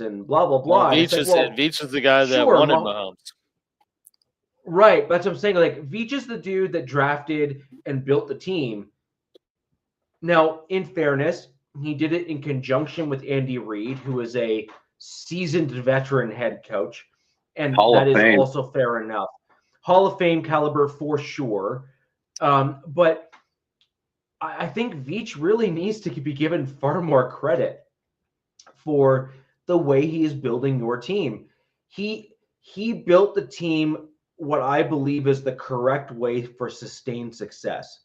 and blah blah blah. Well, Veach is the guy that wanted Mahomes. Right, that's what I'm saying. Like Veach is the dude that drafted and built the team. Now, in fairness, he did it in conjunction with Andy Reid, who is a seasoned veteran head coach, and that is also fair enough. Hall of Fame caliber for sure. But I think Veach really needs to be given far more credit for the way he is building your team. He built the team what I believe is the correct way for sustained success.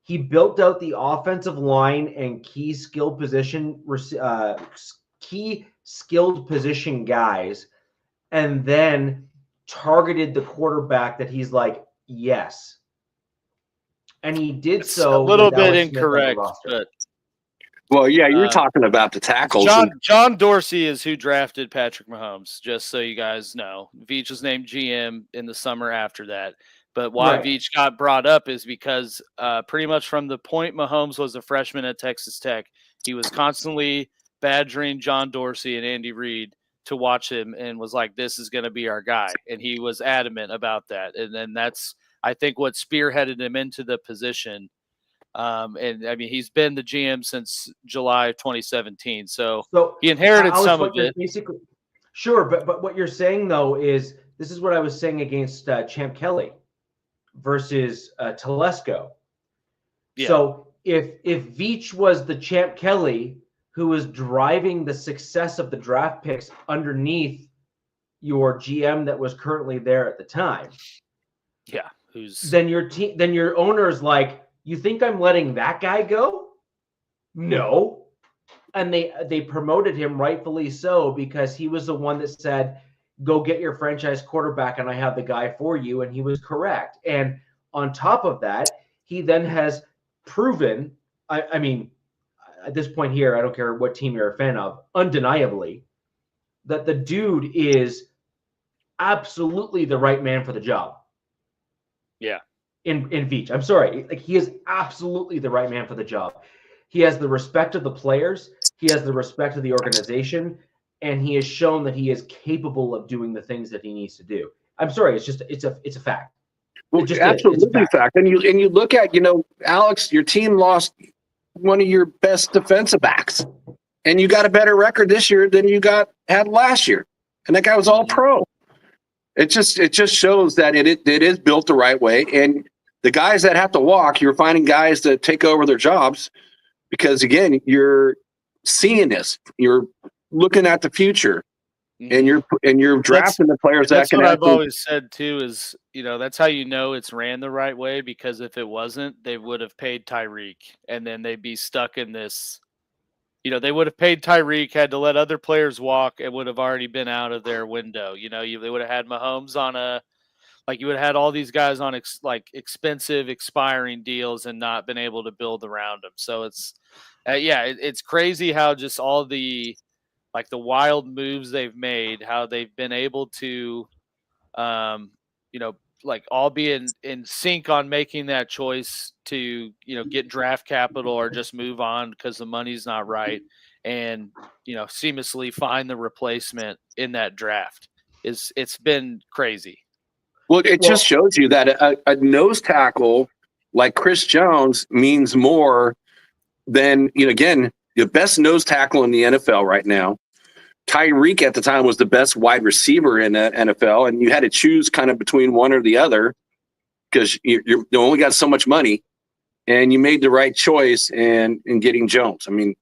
He built out the offensive line and key skilled position guys, and then targeted the quarterback that he's like, yes. And he did so a little bit incorrect, but well, yeah, you're talking about the tackles. John Dorsey is who drafted Patrick Mahomes, just so you guys know. Veach was named GM in the summer after that. But why Veach got brought up is because pretty much from the point Mahomes was a freshman at Texas Tech, he was constantly badgering John Dorsey and Andy Reid to watch him and was like, this is going to be our guy. And he was adamant about that. And then that's, I think, what spearheaded him into the position. And I mean, he's been the GM since July of 2017. So he inherited some of it. Basically, sure. But what you're saying, though, is this is what I was saying against Champ Kelly versus Telesco. Yeah. So if Veach was the Champ Kelly who was driving the success of the draft picks underneath your GM that was currently there at the time. Yeah. Then your owner's like, you think I'm letting that guy go? No. And they promoted him, rightfully so, because he was the one that said, go get your franchise quarterback and I have the guy for you. And he was correct. And on top of that, he then has proven, I mean, at this point here, I don't care what team you're a fan of, undeniably, that the dude is absolutely the right man for the job. Yeah. In Veach. I'm sorry. Like, he is absolutely the right man for the job. He has the respect of the players. He has the respect of the organization. And he has shown that he is capable of doing the things that he needs to do. I'm sorry. It's a fact. Well, absolutely fact. And you look at, Alex, your team lost one of your best defensive backs, and you got a better record this year than you had last year. And that guy was all pro. It just shows that it is built the right way. And the guys that have to walk, you're finding guys that take over their jobs because, again, you're seeing this. You're looking at the future, and you're drafting the players that can. That's what I've always said too. Is that's how you know it's ran the right way, because if it wasn't, they would have paid Tyreek, and then they'd be stuck in this. They would have paid Tyreek, had to let other players walk, and would have already been out of their window. They would have had Mahomes on you would have had all these guys on expensive expiring deals and not been able to build around them. So it's, it's crazy how just all the wild moves they've made, how they've been able to, all be in sync on making that choice to, get draft capital or just move on because the money's not right, and, seamlessly find the replacement in that draft. It's been crazy. Well, it just shows you that a nose tackle like Chris Jones means more than, again, the best nose tackle in the NFL right now. Tyreek at the time was the best wide receiver in the NFL, and you had to choose kind of between one or the other because you only got so much money, and you made the right choice in getting Jones. I mean,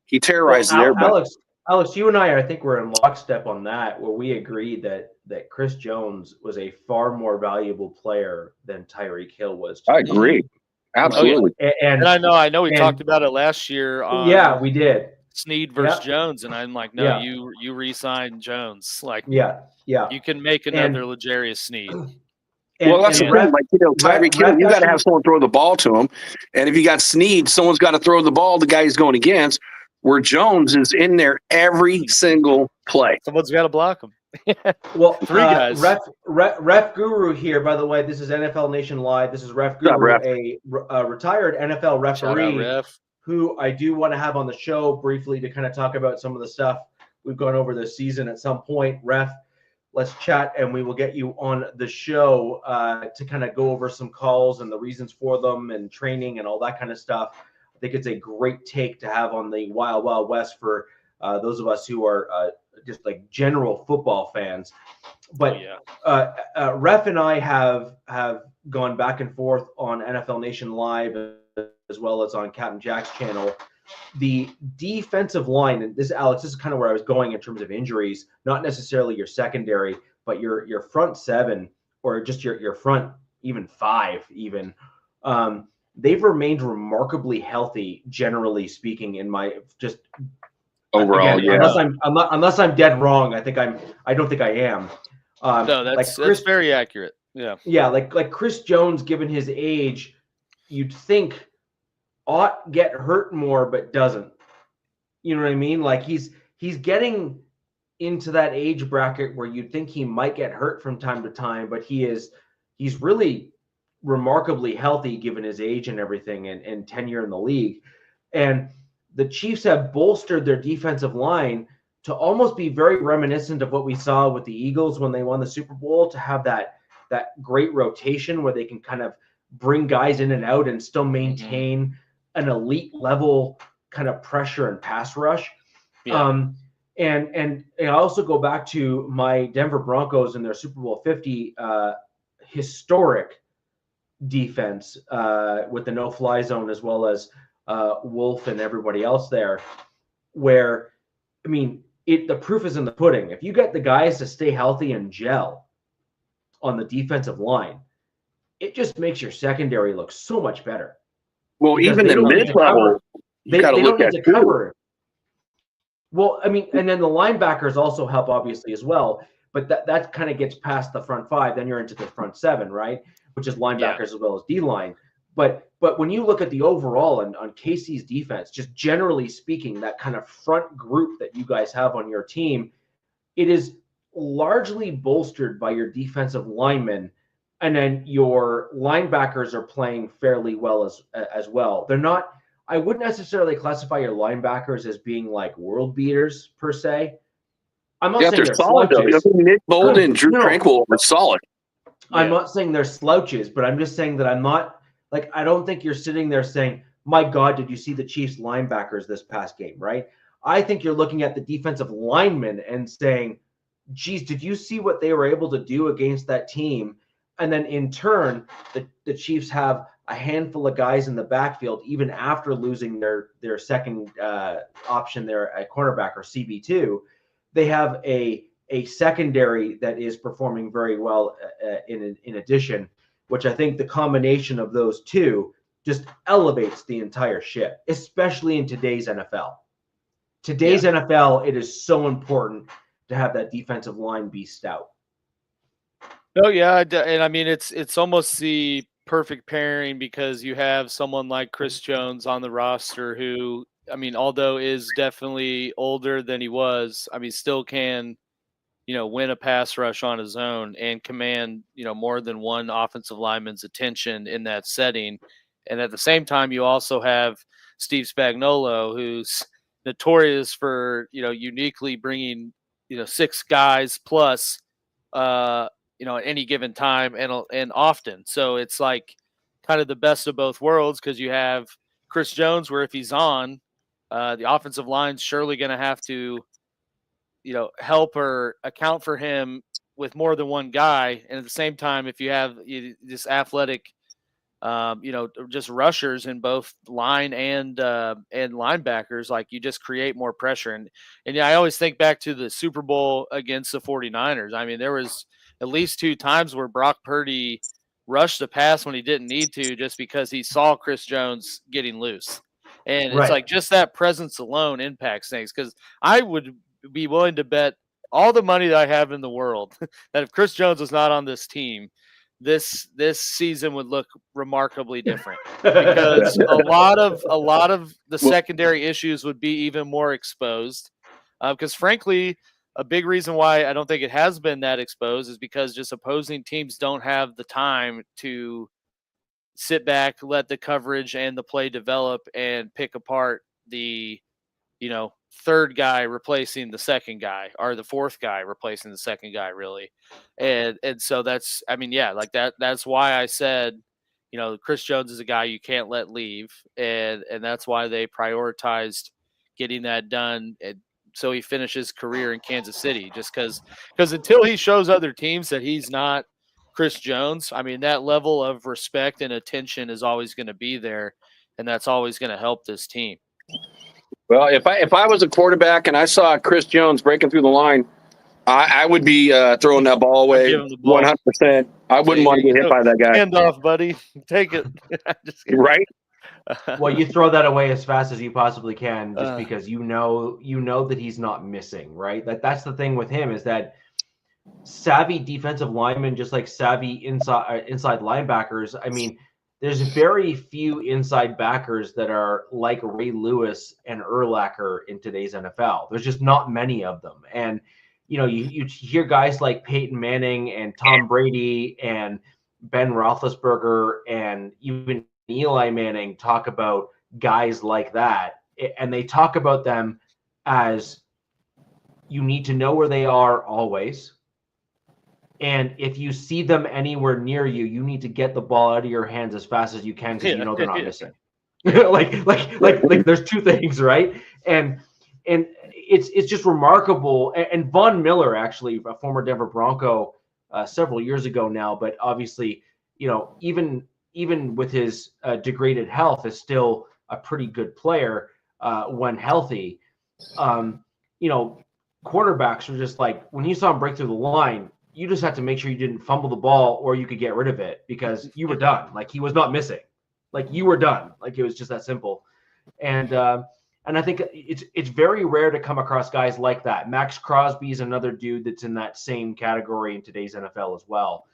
he terrorized everybody. Alex, you and I think we're in lockstep on that, where we agreed that Chris Jones was a far more valuable player than Tyreek Hill was. I agree. Absolutely. And I know we talked about it last year. Yeah, we did. Snead versus Jones, and I'm like, no, you re-sign Jones. You can make another L'Jarius Sneed. That's the thing. Tyreek Hill, you got to have someone throw the ball to him, and if you got Snead, someone's got to throw the ball to the guy he's going against. where Jones is in there every single play. Someone's got to block him. Well, 3 guys. Ref Guru here, by the way. This is NFL Nation Live. This is Ref Guru, Ref? a retired NFL referee Ref. who I do want to have on the show briefly to kind of talk about some of the stuff we've gone over this season at some point. Ref, let's chat, and we will get you on the show to kind of go over some calls and the reasons for them and training and all that kind of stuff. I think it's a great take to have on the Wild Wild West for those of us who are just like general football fans. But Ref and I have gone back and forth on NFL Nation Live as well as on Captain Jack's channel. The defensive line, and this, Alex, this is kind of where I was going in terms of injuries, not necessarily your secondary, but your front seven or just your front even five even. They've remained remarkably healthy, generally speaking, in my just overall. Again, unless I'm dead wrong. I don't think I am. No, that's very accurate. Yeah. Yeah, like Chris Jones, given his age, you'd think ought get hurt more, but doesn't. You know what I mean? Like he's getting into that age bracket where you'd think he might get hurt from time to time, but he's really remarkably healthy given his age and everything and tenure in the league. And the Chiefs have bolstered their defensive line to almost be very reminiscent of what we saw with the Eagles when they won the Super Bowl, to have that great rotation where they can kind of bring guys in and out and still maintain an elite level kind of pressure and pass rush. Yeah. And I also go back to my Denver Broncos and their Super Bowl 50 historic defense with the no-fly zone, as well as Wolf and everybody else there, where, I mean, the proof is in the pudding. If you get the guys to stay healthy and gel on the defensive line, it just makes your secondary look so much better. Well, even the mid-level, you got to look at cover. Well, I mean, and then the linebackers also help, obviously, as well. But that kind of gets past the front five. Then you're into the front seven, right? Which is linebackers as well as D-line. But when you look at the overall on KC's defense, just generally speaking, that kind of front group that you guys have on your team, it is largely bolstered by your defensive linemen. And then your linebackers are playing fairly well as well. They're not, I wouldn't necessarily classify your linebackers as being like world beaters per se. I'm not saying they're solid slouches. though. Nick Bolden, Drew Tranquil are solid. I'm not saying they're slouches, but I'm just saying that I'm not, like, I don't think you're sitting there saying, my God, did you see the Chiefs linebackers this past game, right? I think you're looking at the defensive linemen and saying, geez, did you see what they were able to do against that team? And then in turn, the Chiefs have a handful of guys in the backfield, even after losing their second option there at cornerback, or CB2. They have a secondary that is performing very well in addition, which I think the combination of those two just elevates the entire ship, especially in today's NFL. Today's NFL, it is so important to have that defensive line be stout. Oh yeah, and I mean it's almost the perfect pairing, because you have someone like Chris Jones on the roster who, I mean, although is definitely older than he was, I mean, still can, win a pass rush on his own and command, more than one offensive lineman's attention in that setting. And at the same time, you also have Steve Spagnuolo, who's notorious for, uniquely bringing, 6 guys plus, at any given time and often. So it's like kind of the best of both worlds, because you have Chris Jones, where if he's on, the offensive line's surely going to have to, help or account for him with more than one guy. And at the same time, if you have this athletic, just rushers in both line and linebackers, like, you just create more pressure. And I always think back to the Super Bowl against the 49ers. I mean, there was at least 2 times where Brock Purdy rushed the pass when he didn't need to, just because he saw Chris Jones getting loose. And it's like just that presence alone impacts things, because I would be willing to bet all the money that I have in the world that if Chris Jones was not on this team, this season would look remarkably different because a lot of the secondary issues would be even more exposed. Because frankly, a big reason why I don't think it has been that exposed is because just opposing teams don't have the time to sit back, let the coverage and the play develop, and pick apart the, third guy replacing the second guy or the fourth guy replacing the second guy, really. And so that's, that's why I said, Chris Jones is a guy you can't let leave. And that's why they prioritized getting that done. So he finishes his career in Kansas City, just because until he shows other teams that he's not Chris Jones, that level of respect and attention is always going to be there, and that's always going to help this team. Well, if I was a quarterback and I saw Chris Jones breaking through the line, I would be throwing that ball away 100%. I wouldn't want to get hit by that guy. Hand off, buddy. Take it. Right? Well, you throw that away as fast as you possibly can, just because you know that he's not missing, right? That's the thing with him, is that savvy defensive linemen, just like savvy inside linebackers. There's very few inside backers that are like Ray Lewis and Urlacher in today's NFL. There's just not many of them. And you hear guys like Peyton Manning and Tom Brady and Ben Roethlisberger and even Eli Manning talk about guys like that, and they talk about them as you need to know where they are always, and if you see them anywhere near you, you need to get the ball out of your hands as fast as you can, because they're not missing. like there's two things, right? And it's just remarkable. And Von Miller, actually a former Denver Bronco several years ago now, but obviously even with his degraded health, is still a pretty good player when healthy. Quarterbacks are just like, when you saw him break through the line, you just had to make sure you didn't fumble the ball or you could get rid of it, because you were done. Like, he was not missing. Like, you were done. Like, it was just that simple. And I think it's very rare to come across guys like that. Max Crosby is another dude that's in that same category in today's NFL as well.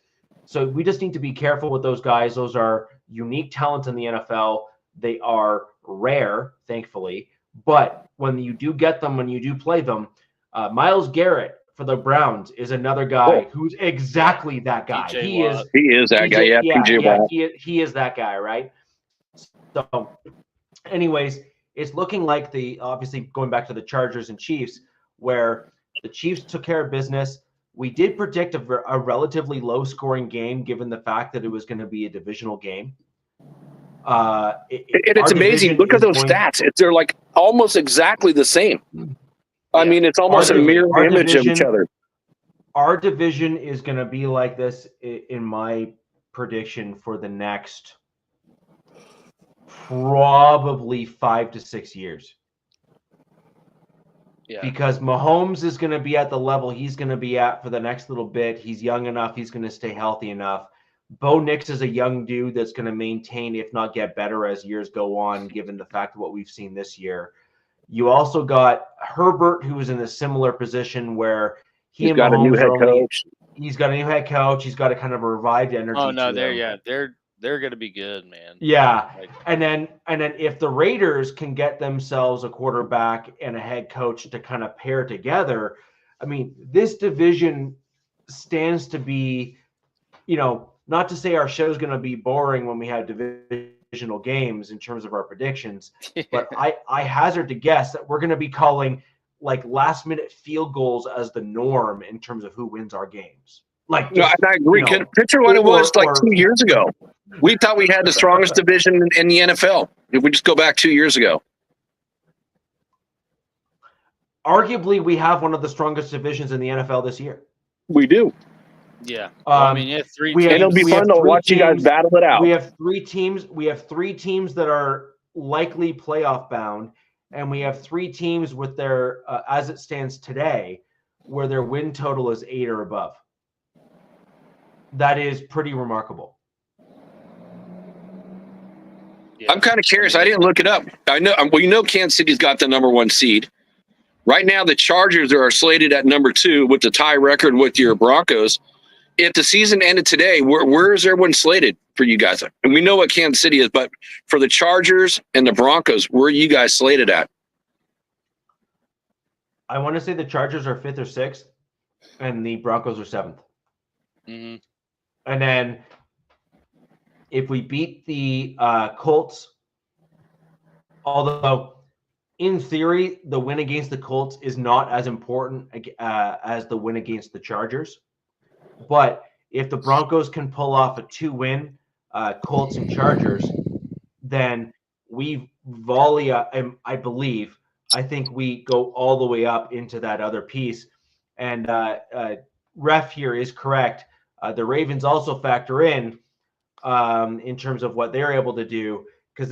So we just need to be careful with those guys. Those are unique talents in the NFL. They are rare, thankfully. But when you do get them, when you do play them, Myles Garrett for the Browns is another guy who's exactly that guy. He is that guy. Yeah, PJ Watt. He is that guy, right? So, anyways, it's looking like obviously going back to the Chargers and Chiefs, where the Chiefs took care of business. We did predict a relatively low-scoring game, given the fact that it was going to be a divisional game. It's amazing. Look at those stats. They're like almost exactly the same. Yeah. It's almost a mirror image of each other. Our division is going to be like this, in my prediction, for the next probably 5 to 6 years. Yeah. Because Mahomes is going to be at the level he's going to be at for the next little bit. He's young enough. He's going to stay healthy enough. Bo Nix is a young dude that's going to maintain, if not get better, as years go on, given the fact of what we've seen this year. You also got Herbert, who is in a similar position where he's got a new head coach. He's got a new head coach. He's got a kind of a revived energy. Oh no, they're going to be good, man. Yeah. And then if the Raiders can get themselves a quarterback and a head coach to kind of pair together, this division stands to be, not to say our show is going to be boring when we have divisional games in terms of our predictions, but I hazard to guess that we're going to be calling like last minute field goals as the norm in terms of who wins our games. I agree. Picture what it was like 2 years ago. We thought we had the strongest division in the NFL. If we just go back 2 years ago. Arguably, we have one of the strongest divisions in the NFL this year. We do. Yeah. You have 3 teams. It'll be fun to watch you guys battle it out. We have 3 teams. We have 3 teams that are likely playoff bound, and we have 3 teams with their, as it stands today, where their win total is 8 or above. That is pretty remarkable. I'm kind of curious. I didn't look it up. I know Kansas City's got the number 1 seed. Right now, the Chargers are slated at number 2 with the tie record with your Broncos. if the season ended today, where is everyone slated for you guys? And we know what Kansas City is, but for the Chargers and the Broncos, where are you guys slated at? I want to say the Chargers are 5th or 6th, and the Broncos are 7th. Mm-hmm. And then if we beat the Colts, although in theory the win against the Colts is not as important as the win against the Chargers, but if the Broncos can pull off a 2-win Colts and Chargers, then we volley up, I believe. I think we go all the way up into that other piece. And Ref here is correct. The Ravens also factor in terms of what they're able to do, because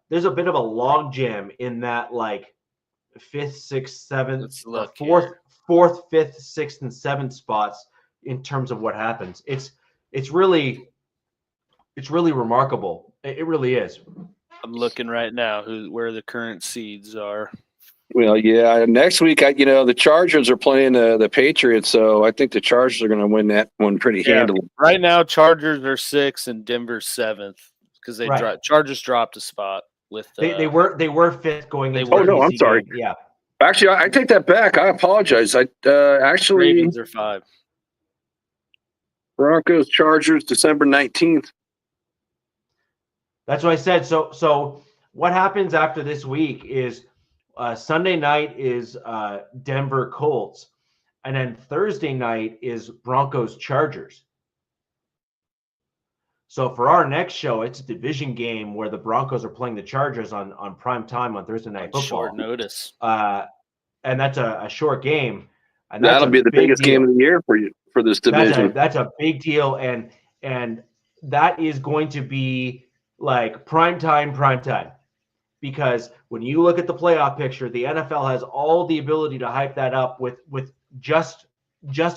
there's a bit of a logjam in that, like 5th, 6th, 7th, 4th, 5th, 6th, and 7th spots in terms of what happens. It's really remarkable. It really is. I'm looking right now where the current seeds are. Well, yeah. Next week, the Chargers are playing the Patriots, so I think the Chargers are going to win that one pretty handily. Right now, Chargers are 6th and Denver's 7th because Chargers dropped a spot with. They were 5th going into. Oh no, I'm sorry. Game. Yeah. Actually, I take that back. I apologize. Actually, Ravens are 5. Broncos, Chargers, December 19th. That's what I said. So what happens after this week is Sunday night is Denver Colts, and then Thursday night is Broncos Chargers. So for our next show, it's a division game where the Broncos are playing the Chargers on prime time on Thursday night football. Short notice. And that's a short game. And that'll be the biggest game of the year for you for this division. That's a big deal, and that is going to be like prime time. Because when you look at the playoff picture, the NFL has all the ability to hype that up with just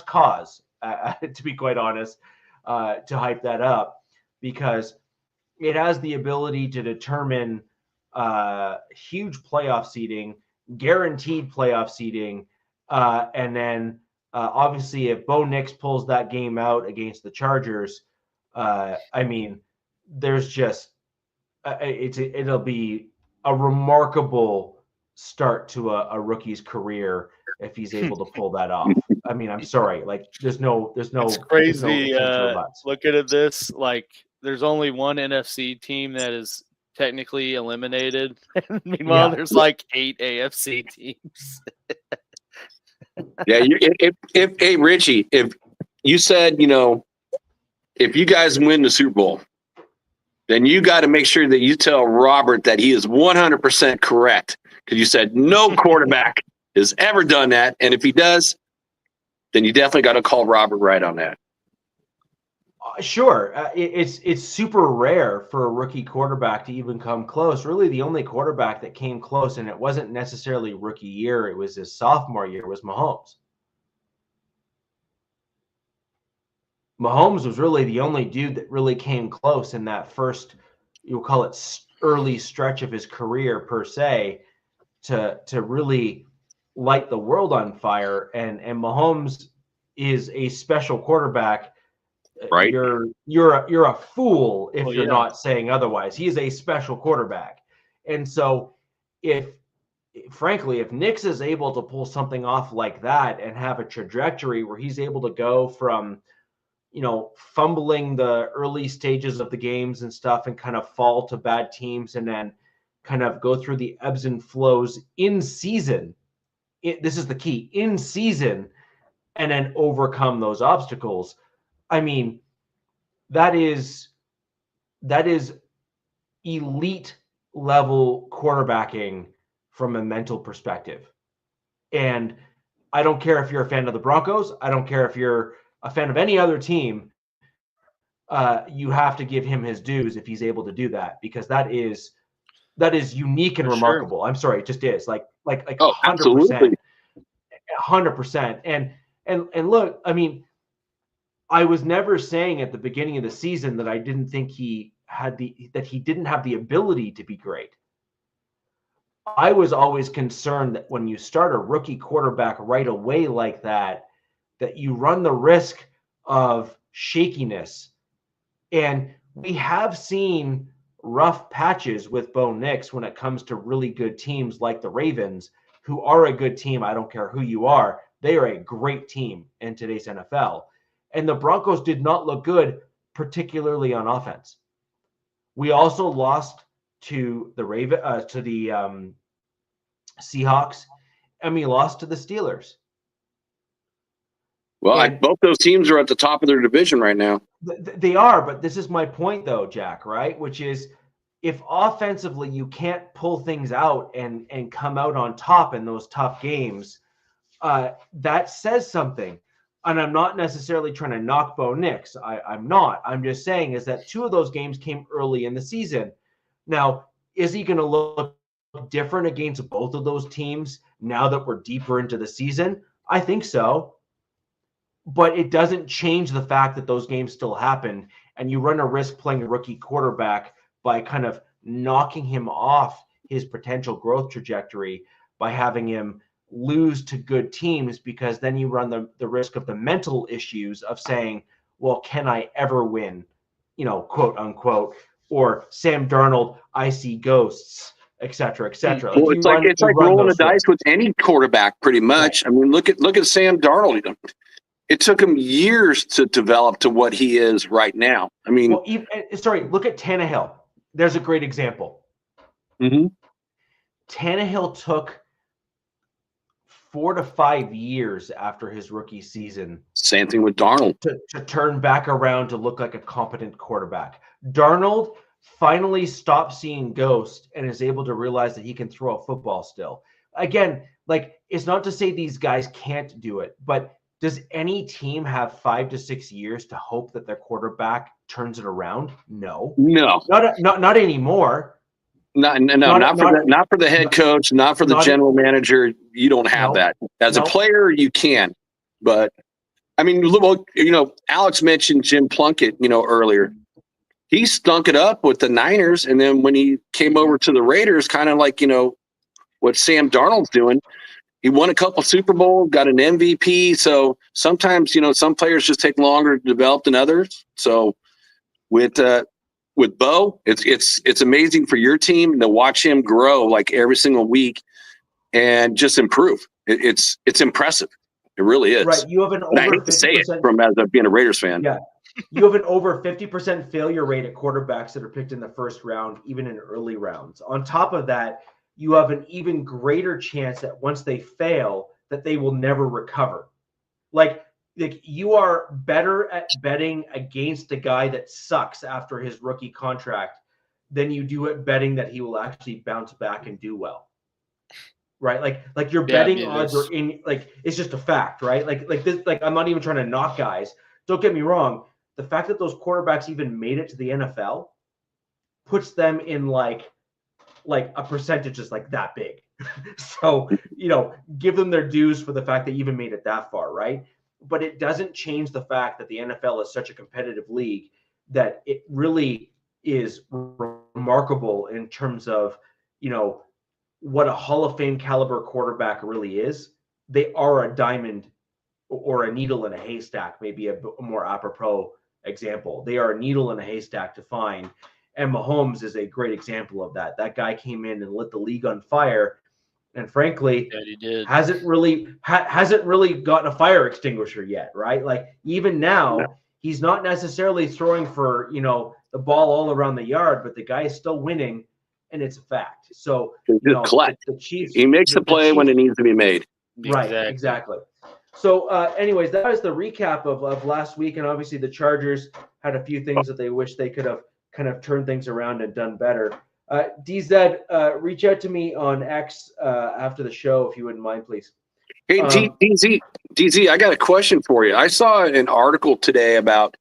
cause, to be quite honest, to hype that up, because it has the ability to determine huge playoff seeding, guaranteed playoff seeding, and then obviously if Bo Nix pulls that game out against the Chargers, there's just it'll be a remarkable start to a rookie's career if he's able to pull that off. I'm sorry, like there's no. It's crazy. Looking at this, like there's only one NFC team that is technically eliminated. Meanwhile, there's like 8 AFC teams. Yeah, if Richie, if you said if you guys win the Super Bowl, then you got to make sure that you tell Robert that he is 100% correct, because you said no quarterback has ever done that. And if he does, then you definitely got to call Robert right on that. Sure. It's super rare for a rookie quarterback to even come close. Really, the only quarterback that came close, and it wasn't necessarily rookie year, it was his sophomore year, was Mahomes. Mahomes was really the only dude that really came close in that first, you'll call it early stretch of his career per se, to really light the world on fire. And Mahomes is a special quarterback. Right. You're a fool if you're not saying otherwise. He is a special quarterback. And so if Nix is able to pull something off like that and have a trajectory where he's able to go from fumbling the early stages of the games and stuff and kind of fall to bad teams and then kind of go through the ebbs and flows in season. This is the key, in season, and then overcome those obstacles. That is elite level quarterbacking from a mental perspective. And I don't care if you're a fan of the Broncos. I don't care if you're a fan of any other team, you have to give him his dues if he's able to do that, because that is unique and remarkable. Sure. I'm sorry, it just is like 100%, 100%. And look, I was never saying at the beginning of the season that I didn't think he didn't have the ability to be great. I was always concerned that when you start a rookie quarterback right away like that you run the risk of shakiness. And we have seen rough patches with Bo Nix when it comes to really good teams like the Ravens, who are a good team. I don't care who you are. They are a great team in today's NFL. And the Broncos did not look good, particularly on offense. We also lost to the Seahawks, and we lost to the Steelers. Well, both those teams are at the top of their division right now. They are, but this is my point, though, Jack, right? Which is, if offensively you can't pull things out and come out on top in those tough games, that says something. And I'm not necessarily trying to knock Bo Nix. I'm not. I'm just saying is that 2 of those games came early in the season. Now, is he going to look different against both of those teams now that we're deeper into the season? I think so. But it doesn't change the fact that those games still happen, and you run a risk playing a rookie quarterback by kind of knocking him off his potential growth trajectory by having him lose to good teams, because then you run the risk of the mental issues of saying, well, can I ever win, quote unquote, or Sam Darnold, I see ghosts, et cetera, et cetera. Well, it's like rolling the dice with any quarterback pretty much. Right. I mean, look at Sam Darnold. It took him years to develop to what he is right now. I mean, look at Tannehill. There's a great example. Mm-hmm. Tannehill took 4 to 5 years after his rookie season. Same thing with Darnold. To turn back around to look like a competent quarterback. Darnold finally stopped seeing ghosts and is able to realize that he can throw a football still. Again, it's not to say these guys can't do it, but does any team have 5 to 6 years to hope that their quarterback turns it around? No. Not anymore. Not for the head coach, not for the general manager. You don't have that. As a player, you can. But I mean, Alex mentioned Jim Plunkett, earlier. He stunk it up with the Niners, and then when he came over to the Raiders, kind of like what Sam Darnold's doing. He won a couple Super Bowls, got an MVP. So sometimes, some players just take longer to develop than others. So with Bo, it's amazing for your team to watch him grow like every single week and just improve. It's impressive. It really is. Right. You have an over 50%. I hate to say it as being a Raiders fan. Yeah. You have an over 50% failure rate at quarterbacks that are picked in the first round, even in early rounds. On top of that, you have an even greater chance that once they fail, that they will never recover. Like you are better at betting against a guy that sucks after his rookie contract than you do at betting that he will actually bounce back and do well. Right? Like your betting odds are in, it's just a fact, right? Like this, I'm not even trying to knock guys. Don't get me wrong. The fact that those quarterbacks even made it to the NFL puts them in like a percentage is that big. So, give them their dues for the fact they even made it that far, right? But it doesn't change the fact that the NFL is such a competitive league that it really is remarkable in terms of, what a Hall of Fame caliber quarterback really is. They are a diamond or a needle in a haystack, maybe a more apropos example. They are a needle in a haystack to find. And Mahomes is a great example of that. That guy came in and lit the league on fire, and frankly, he did. hasn't really gotten a fire extinguisher yet, right? Even now, he's not necessarily throwing for the ball all around the yard, but the guy is still winning, and it's a fact. So the Chiefs, he makes the play when it needs to be made. Right, exactly. So, anyways, that was the recap of last week, and obviously the Chargers had a few things that they wish they could have kind of turned things around and done better. DZ, reach out to me on X after the show if you wouldn't mind, please. Hey, DZ, I got a question for you. I saw an article today about,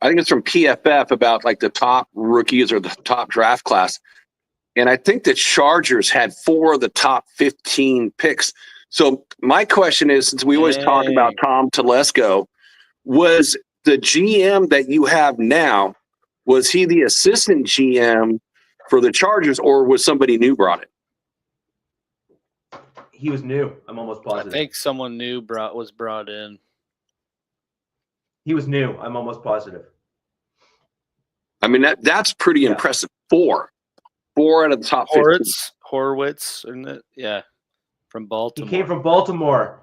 I think it's from PFF, about the top rookies or the top draft class. And I think the Chargers had 4 of the top 15 picks. So my question is, since we always talk about Tom Telesco, was the GM that you have now, was he the assistant GM for the Chargers, or was somebody new brought it? He was new. I'm almost positive. I think someone new was brought in. He was new. I'm almost positive. I mean, that's pretty impressive. Four out of the top 15. Horowitz, isn't it? Yeah, from Baltimore. He came from Baltimore.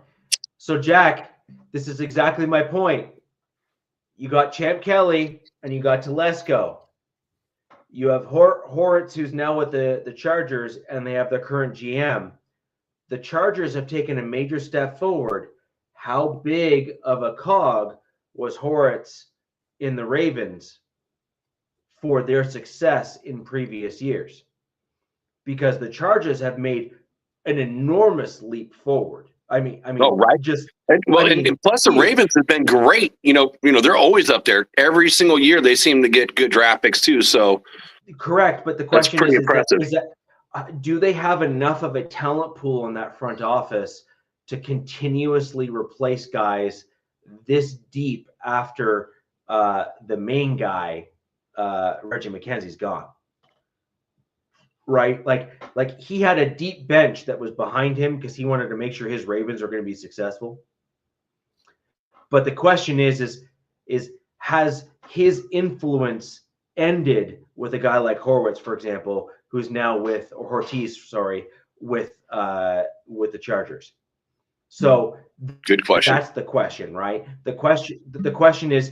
So, Jack, this is exactly my point. You got Champ Kelly and you got Telesco. You have Horowitz, who's now with the Chargers, and they have their current GM. The Chargers have taken a major step forward. How big of a cog was Horowitz in the Ravens for their success in previous years? Because the Chargers have made an enormous leap forward. I mean, right. And plus the Ravens have been great. You know, they're always up there. Every single year they seem to get good draft picks too. So correct, but the question is that do they have enough of a talent pool in that front office to continuously replace guys this deep after the main guy, Reggie McKenzie's gone? Right, like he had a deep bench that was behind him because he wanted to make sure his Ravens are going to be successful. But the question is has his influence ended with a guy like Horowitz, for example, who's now with with the Chargers? So good question. That's the question, right? The question is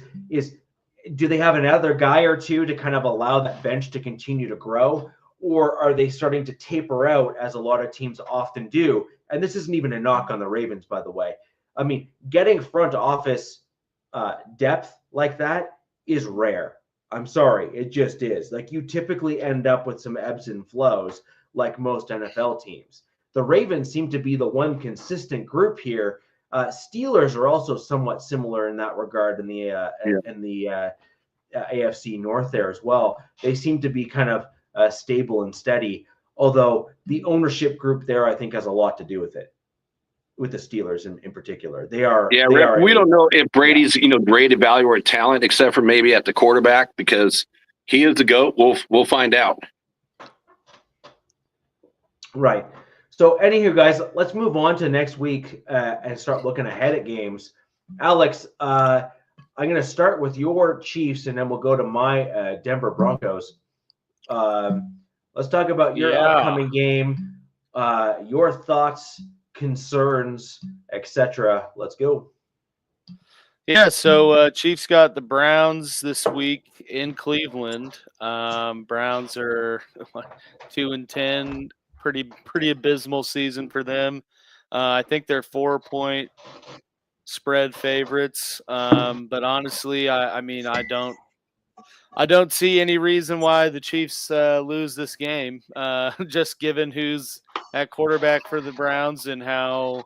do they have another guy or two to kind of allow that bench to continue to grow? Or are they starting to taper out, as a lot of teams often do? And this isn't even a knock on the Ravens, by the way. I mean, getting front office depth like that is rare. I'm sorry, it just is. Like, you typically end up with some ebbs and flows like most NFL teams. The Ravens seem to be the one consistent group here. Steelers are also somewhat similar in that regard in the AFC North there as well. They seem to be kind of stable and steady, although the ownership group there, I think, has a lot to do with it, with the Steelers in particular. We don't know if Brady's great evaluator talent, except for maybe at the quarterback, because he is the GOAT. We'll find out. Right. So anywho, guys, let's move on to next week and start looking ahead at games. Alex, I'm going to start with your Chiefs, and then we'll go to my Denver Broncos. Let's talk about your upcoming game, your thoughts, concerns, etc. Let's go. Yeah, so Chiefs got the Browns this week in Cleveland. Browns are 2-10, pretty abysmal season for them. I think they're 4-point spread favorites, but honestly, I don't see any reason why the Chiefs lose this game, just given who's at quarterback for the Browns and how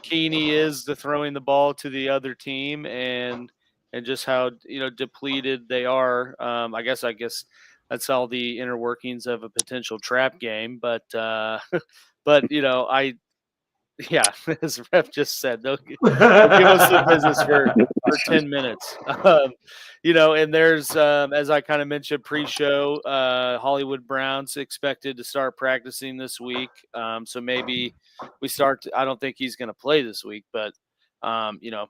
keen he is to throwing the ball to the other team, and just how depleted they are. I guess that's all the inner workings of a potential trap game, but as Ref just said, they'll give us the business for 10 minutes. And there's, as I kind of mentioned pre-show, Hollywood Browns expected to start practicing this week. So maybe we start I don't think he's going to play this week, but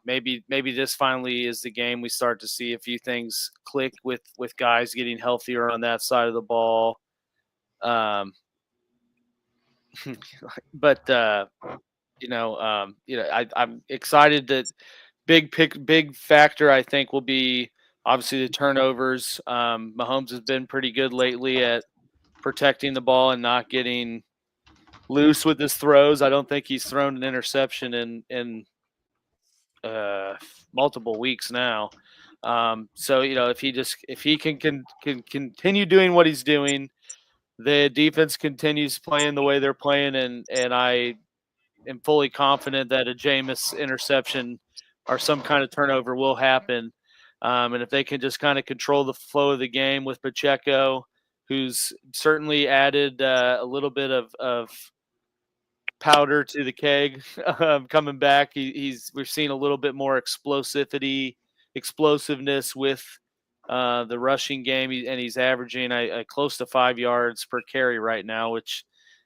maybe this finally is the game we start to see a few things click with guys getting healthier on that side of the ball. I'm excited that big factor I think will be obviously the turnovers. Mahomes has been pretty good lately at protecting the ball and not getting loose with his throws. I don't think he's thrown an interception in multiple weeks now. So if he can continue doing what he's doing, the defense continues playing the way they're playing, and I am fully confident that a Jameis interception or some kind of turnover will happen. And if they can just kind of control the flow of the game with Pacheco, who's certainly added a little bit of powder to the keg coming back. We've seen a little bit more explosiveness with the rushing game, and he's averaging close to 5 yards per carry right now, which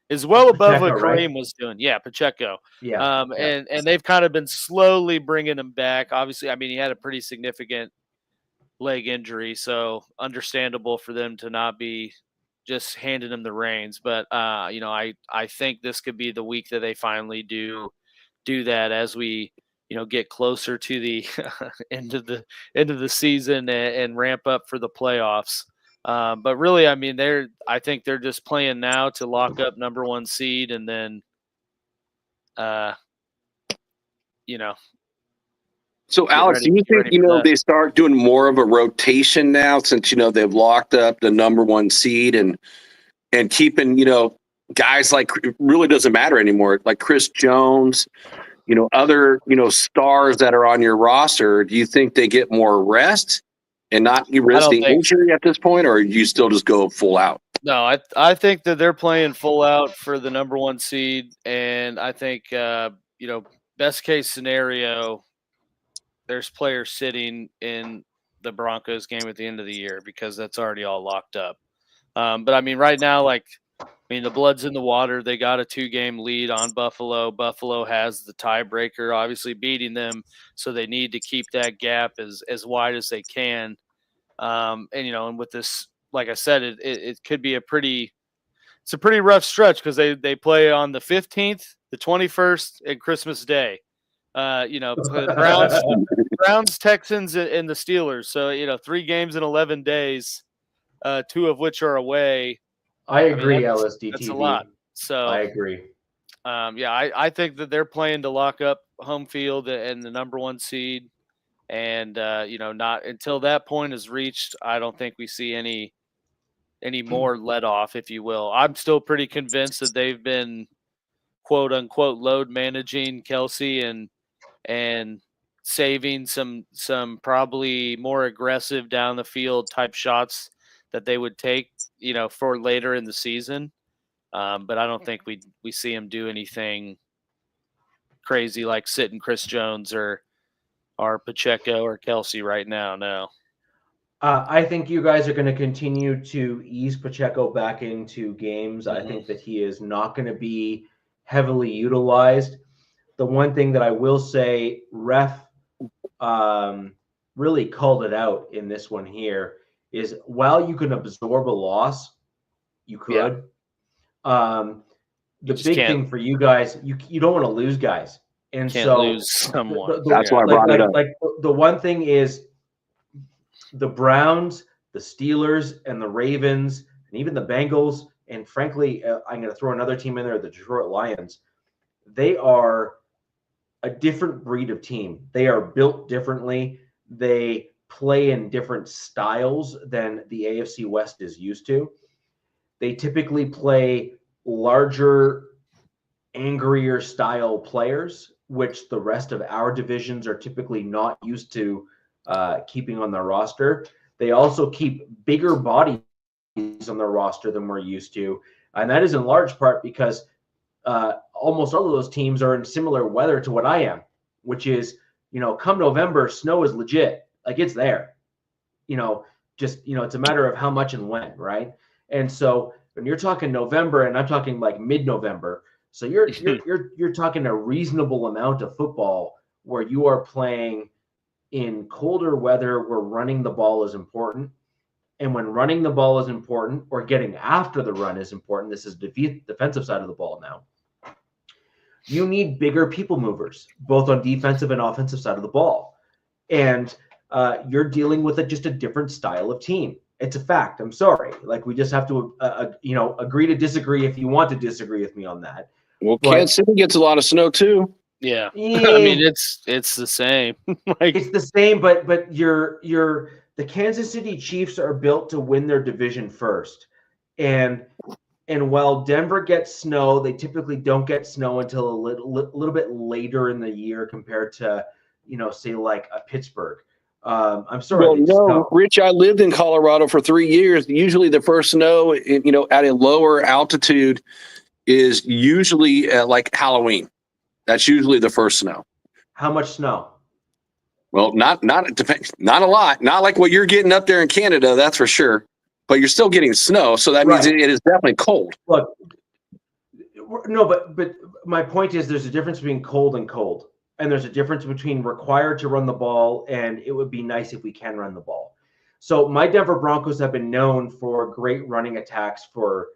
is well above Pacheco, what Kareem right? was doing. Yeah, Pacheco. Yeah. And they've kind of been slowly bringing him back. Obviously, I mean, he had a pretty significant leg injury, so understandable for them to not be just handing him the reins. But I think this could be the week that they finally do that as we get closer to the end of the season and ramp up for the playoffs. But really, I mean, I think they're just playing now to lock up number 1 seed, and then So, Alex, do you think they start doing more of a rotation now since they've locked up the number 1 seed and keeping guys like, it really doesn't matter anymore, like Chris Jones, other stars that are on your roster? Do you think they get more rest and not risk the injury at this point, or you still just go full out? No, I think that they're playing full out for the number 1 seed, and I think best case scenario, there's players sitting in the Broncos game at the end of the year because that's already all locked up. But I mean, right now, the blood's in the water. They got a 2-game lead on Buffalo. Buffalo has the tiebreaker, obviously beating them, so they need to keep that gap as wide as they can. And with this, like I said, it could be a pretty rough stretch because they play on the 15th, the 21st, and Christmas Day. Browns, Texans, and the Steelers. So 3 games in 11 days, 2 of which are away. I agree, LSDTV. That's a lot. So I agree. I think that they're playing to lock up home field and the number 1 seed, and not until that point is reached, I don't think we see any more let off, if you will. I'm still pretty convinced that they've been quote unquote load managing Kelsey and saving some probably more aggressive down the field type shots that they would take, for later in the season. But I don't think we see him do anything crazy like sitting Chris Jones or Pacheco or Kelsey right now. No. I think you guys are going to continue to ease Pacheco back into games. Mm-hmm. I think that he is not going to be heavily utilized. The one thing that I will say, ref really called it out in this one here, is while you can absorb a loss, you could. Yeah. The big thing for you guys, you don't want to lose guys. And can't lose someone. That's why I brought it up. Like the one thing is the Browns, the Steelers, and the Ravens, and even the Bengals, and frankly, I'm going to throw another team in there, the Detroit Lions. They are a different breed of team. They are built differently. They play in different styles than the AFC West is used to. They typically play larger, angrier style players, which the rest of our divisions are typically not used to keeping on their roster. They also keep bigger bodies on their roster than we're used to. And that is in large part because almost all of those teams are in similar weather to what I am, which is, come November, snow is legit. Like it's there, it's a matter of how much and when, right? And so when you're talking November, and I'm talking like mid-November, so you're talking a reasonable amount of football where you are playing in colder weather where running the ball is important. And when running the ball is important, or getting after the run is important, this is defensive side of the ball now, you need bigger people movers, both on defensive and offensive side of the ball. And you're dealing with just a different style of team. It's a fact. I'm sorry. Like, we just have to, agree to disagree if you want to disagree with me on that. Well, Kansas City gets a lot of snow too. Yeah. I mean, it's the same. It's the same, but the Kansas City Chiefs are built to win their division first. And while Denver gets snow, they typically don't get snow until a little bit later in the year compared to, say like a Pittsburgh. I'm sorry. Well, no, Rich, I lived in Colorado for 3 years. Usually the first snow, at a lower altitude is usually like Halloween. That's usually the first snow. How much snow? Well, not a lot. Not like what you're getting up there in Canada, that's for sure. But you're still getting snow, so that means it is definitely cold. Look, No, but my point is there's a difference between cold and cold. And there's a difference between required to run the ball and it would be nice if we can run the ball. So my Denver Broncos have been known for great running attacks for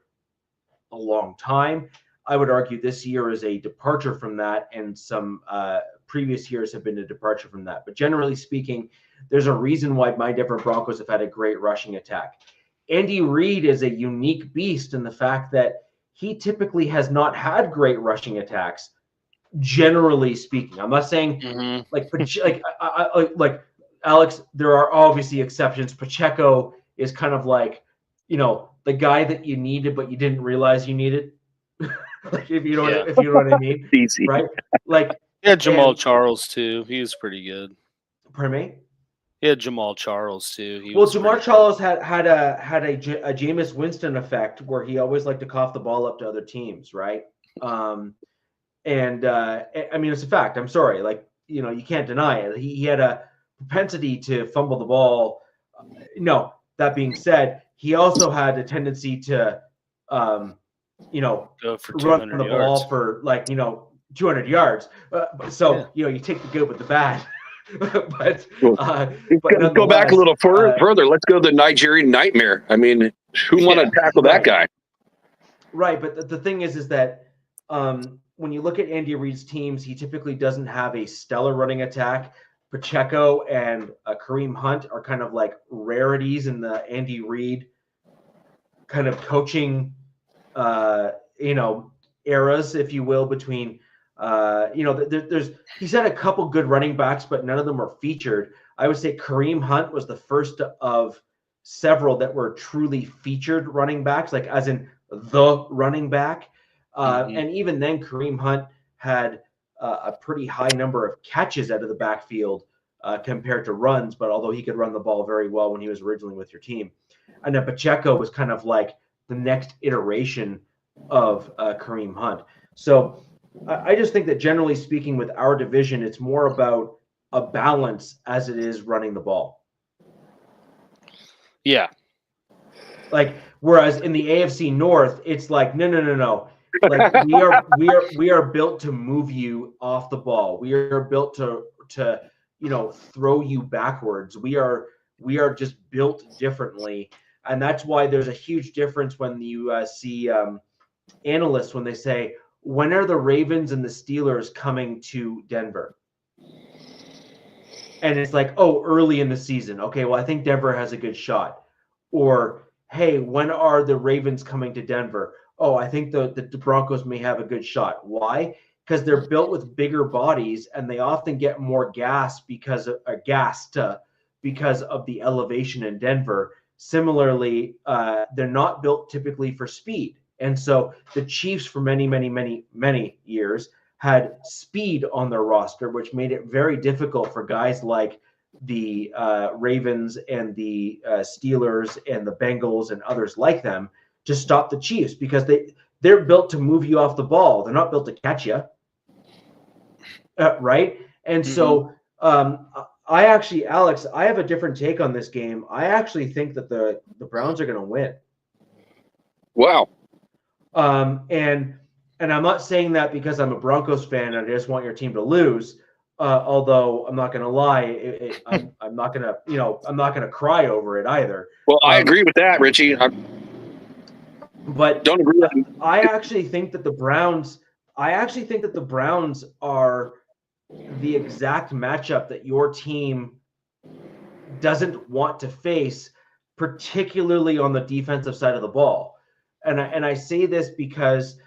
a long time. I would argue this year is a departure from that, and some previous years have been a departure from that. But generally speaking, there's a reason why my Denver Broncos have had a great rushing attack. Andy Reid is a unique beast in the fact that he typically has not had great rushing attacks. Generally speaking, I'm not saying like Alex. There are obviously exceptions. Pacheco is kind of like, the guy that you needed but you didn't realize you needed. Like if you know what I mean, Easy. right? Like Jamal Charles too. He was pretty good. Pardon me? He had Jamal Charles too. Jamal Charles had a Jameis Winston effect where he always liked to cough the ball up to other teams, right? And I mean, it's a fact. I'm sorry. Like, you can't deny it. He had a propensity to fumble the ball. No, that being said, he also had a tendency to, go for run the yards. ball for 200 yards. You take the good with the bad. but go back a little further. Let's go to the Nigerian Nightmare. I mean, who want to tackle that guy? Right. But the thing is that, when you look at Andy Reid's teams, he typically doesn't have a stellar running attack. Pacheco and Kareem Hunt are kind of like rarities in the Andy Reid kind of coaching, eras, if you will, between, he's had a couple good running backs, but none of them were featured. I would say Kareem Hunt was the first of several that were truly featured running backs, like as in the running back. And even then, Kareem Hunt had a pretty high number of catches out of the backfield compared to runs. But although he could run the ball very well when he was originally with your team, and then Pacheco was kind of like the next iteration of Kareem Hunt. So I just think that generally speaking, with our division, it's more about a balance as it is running the ball. Yeah. Like whereas in the AFC North, it's like no. Like we are built to move you off the ball. We are built to throw you backwards. We are just built differently, and that's why there's a huge difference when you see analysts when they say, when are the Ravens and the Steelers coming to Denver? And it's like, oh, early in the season. Okay, well, I think Denver has a good shot. Or, hey, when are the Ravens coming to Denver? Oh, I think the Broncos may have a good shot. Why? Because they're built with bigger bodies, and they often get more gas because of the elevation in Denver. Similarly, they're not built typically for speed. And so the Chiefs for many, many, many, many years had speed on their roster, which made it very difficult for guys like the Ravens and the Steelers and the Bengals and others like them to stop the Chiefs, because they're built to move you off the ball. They're not built to catch you. Right? And so Alex, I have a different take on this game. I actually think that the Browns are going to win. Wow. And I'm not saying that because I'm a Broncos fan and I just want your team to lose. Although I'm not going to lie, I'm not going to cry over it either. Well, I agree with that, Richie. But don't agree with him. I actually think that the Browns are the exact matchup that your team doesn't want to face, particularly on the defensive side of the ball. And I say this because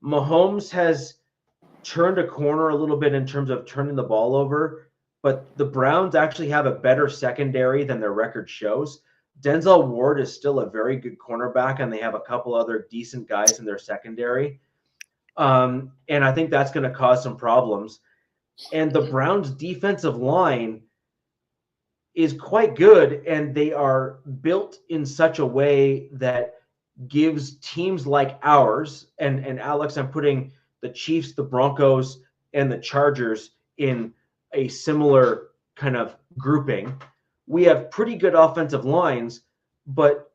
Mahomes has turned a corner a little bit in terms of turning the ball over, but the Browns actually have a better secondary than their record shows. Denzel Ward is still a very good cornerback, and they have a couple other decent guys in their secondary. And I think that's going to cause some problems. And the Browns' defensive line is quite good, and they are built in such a way that gives teams like ours, and Alex, I'm putting the Chiefs, the Broncos, and the Chargers in a similar kind of grouping. We have pretty good offensive lines, but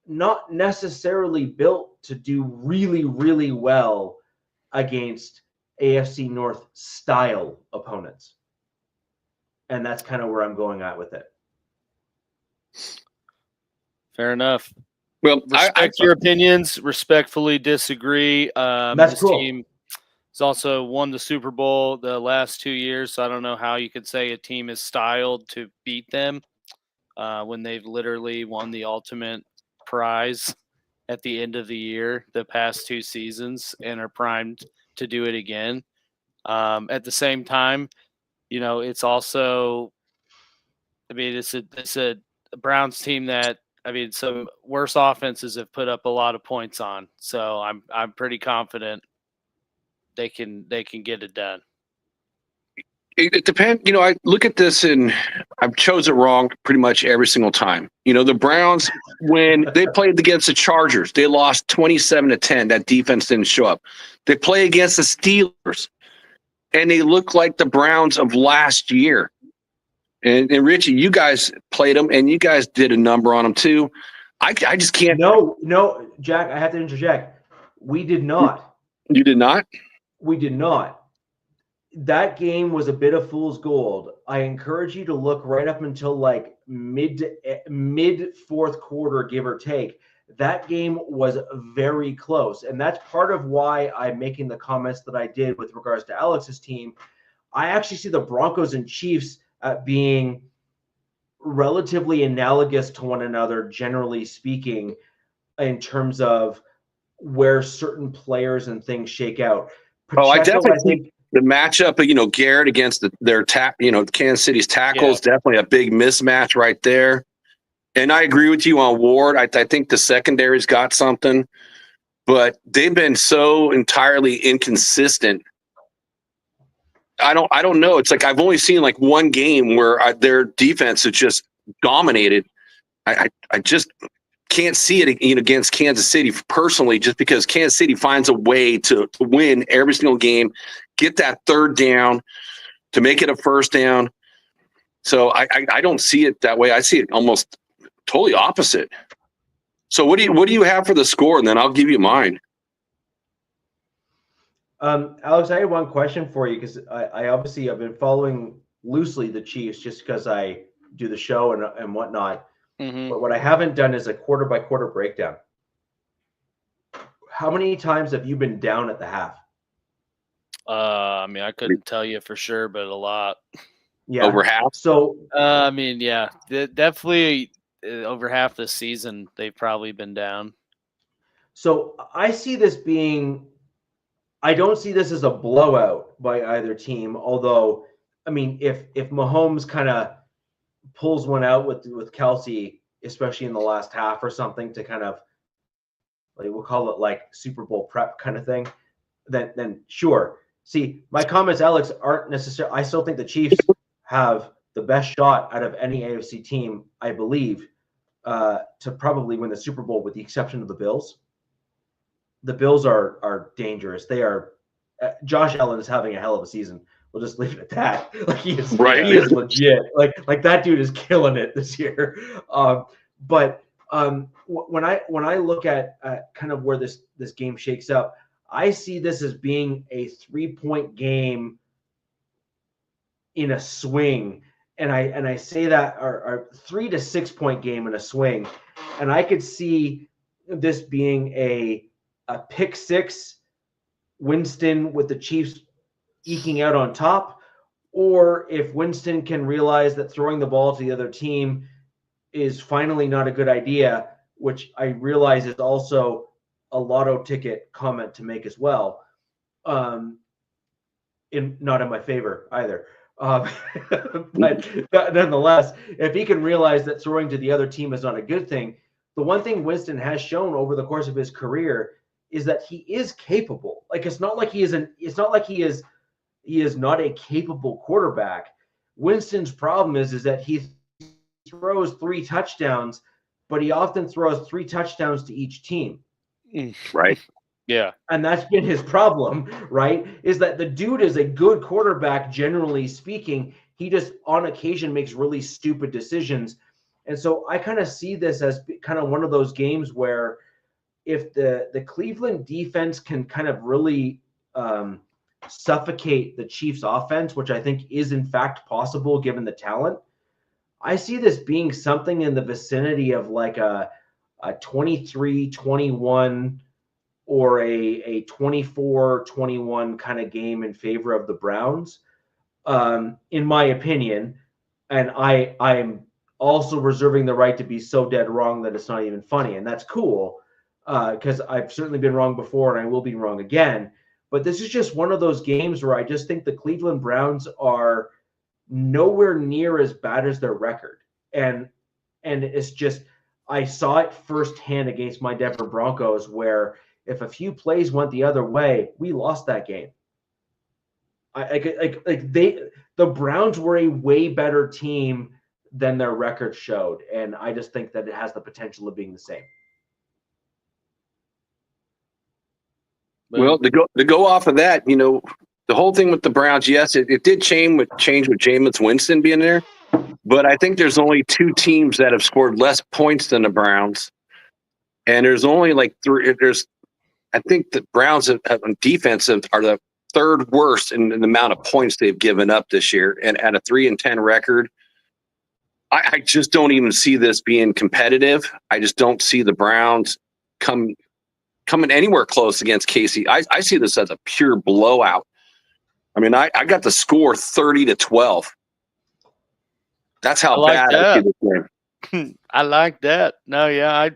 not necessarily built to do really, really well against AFC North style opponents. And that's kind of where I'm going at with it. Fair enough. Well, respect your opinions. Respectfully disagree. That's cool. Team has also won the Super Bowl the last 2 years, so I don't know how you could say a team is styled to beat them when they've literally won the ultimate prize at the end of the year the past 2 seasons and are primed to do it again. At the same time, it's also, it's a Browns team that, some worse offenses have put up a lot of points on. So I'm pretty confident they can get it done. It depends. I look at this and I've chose it wrong pretty much every single time. The Browns, when they played against the Chargers, they lost 27-10. That defense didn't show up. They play against the Steelers, and they look like the Browns of last year. And Richie, you guys played them, and you guys did a number on them too. I just can't. No, Jack, I have to interject. We did not. You did not? We did not. That game was a bit of fool's gold. I encourage you to look right up until like mid fourth quarter, give or take. That game was very close. And that's part of why I'm making the comments that I did with regards to Alex's team. I actually see the Broncos and Chiefs being relatively analogous to one another, generally speaking, in terms of where certain players and things shake out. Pacheco, I definitely think the matchup of Garrett against their Kansas City's tackles, definitely a big mismatch right there. And I agree with you on Ward. I think the secondary's got something, but they've been so entirely inconsistent. I don't know. It's like I've only seen like one game where their defense is just dominated. I just can't see it against Kansas City personally, just because Kansas City finds a way to win every single game, get that third down, to make it a first down. So I don't see it that way. I see it almost totally opposite. So what do you have for the score, and then I'll give you mine. Alex, I have one question for you, because I obviously have been following loosely the Chiefs just because I do the show and whatnot. Mm-hmm. But what I haven't done is a quarter by quarter breakdown. How many times have you been down at the half? I couldn't tell you for sure, but a lot. Yeah, over half. So definitely over half the season they've probably been down. So I see this being. I don't see this as a blowout by either team, although, if Mahomes kind of pulls one out with Kelsey, especially in the last half or something, to kind of, like, we'll call it like Super Bowl prep kind of thing, then sure. See, my comments, Alex, aren't necessarily – I still think the Chiefs have the best shot out of any AFC team, I believe, to probably win the Super Bowl, with the exception of the Bills. The Bills are dangerous. They are. Josh Allen is having a hell of a season. We'll just leave it at that. Like, he is legit. Like that dude is killing it this year. But when I look at kind of where this game shakes up, I see this as being a 3-point game in a swing, and I say that or 3 to 6 point game in a swing, and I could see this being a pick six, Winston with the Chiefs eking out on top, or if Winston can realize that throwing the ball to the other team is finally not a good idea, which I realize is also a lotto ticket comment to make as well. Not in my favor either. But nonetheless, if he can realize that throwing to the other team is not a good thing, the one thing Winston has shown over the course of his career is that he is capable. Like, it's not like he is not a capable quarterback. Winston's problem is that he throws 3 touchdowns, but he often throws 3 touchdowns to each team. Right. Yeah. And that's been his problem, right? Is that the dude is a good quarterback, generally speaking. He just on occasion makes really stupid decisions. And so I kind of see this as kind of one of those games where if the Cleveland defense can kind of really suffocate the Chiefs offense, which I think is in fact possible given the talent. I see this being something in the vicinity of like a 23-21 or a 24-21 kind of game in favor of the Browns, in my opinion. And I am also reserving the right to be so dead wrong that it's not even funny. And that's cool, because I've certainly been wrong before and I will be wrong again. But this is just one of those games where I just think the Cleveland Browns are nowhere near as bad as their record. And it's just, I saw it firsthand against my Denver Broncos, where if a few plays went the other way, we lost that game. The Browns were a way better team than their record showed, and I just think that it has the potential of being the same. Well, to go off of that, the whole thing with the Browns, yes, it did change with Jameis Winston being there, but I think there's only two teams that have scored less points than the Browns, and there's only like three. I think the Browns on defense are the third worst in the amount of points they've given up this year, and at a 3-10 record, I just don't even see this being competitive. I just don't see the Browns coming anywhere close against KC. I see this as a pure blowout. I mean, I got the score 30-12. That's how bad I see this game. I like that. No, yeah,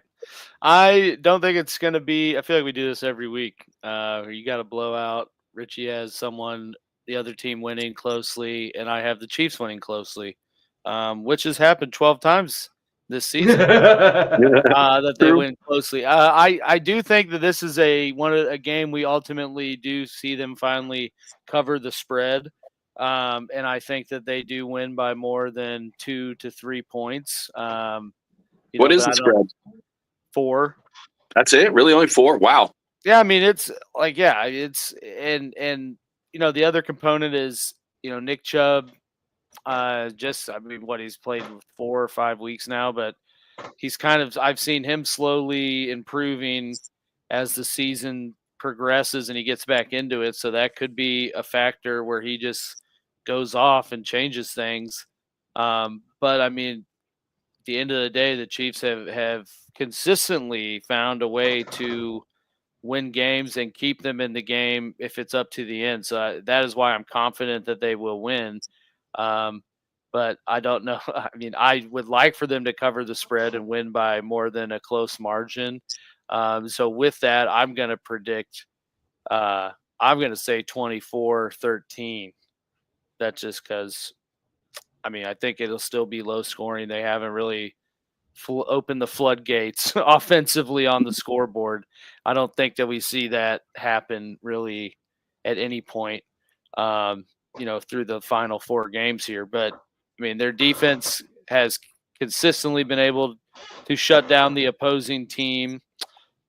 I don't think it's going to be. I feel like we do this every week. You got to blow out. Richie has the other team winning closely, and I have the Chiefs winning closely, which has happened 12 times this season that they win closely. I do think that this is a game we ultimately do see them finally cover the spread, and I think that they do win by more than 2 to 3 points. What is the spread? 4. That's it? Really, only 4? Wow. Yeah, I mean, it's like, yeah, it's and the other component is Nick Chubb. He's played 4 or 5 weeks now, but he's I've seen him slowly improving as the season progresses and he gets back into it. So that could be a factor where he just goes off and changes things. But I mean, at the end of the day, the Chiefs have consistently found a way to win games and keep them in the game if it's up to the end. So that is why I'm confident that they will win. But I don't know. I mean, I would like for them to cover the spread and win by more than a close margin. So with that, I'm going to predict, I'm going to say 24-13. That's just because, I mean, I think it'll still be low scoring. They haven't really opened the floodgates offensively on the scoreboard. I don't think that we see that happen really at any point, through the final 4 games here. But I mean, their defense has consistently been able to shut down the opposing team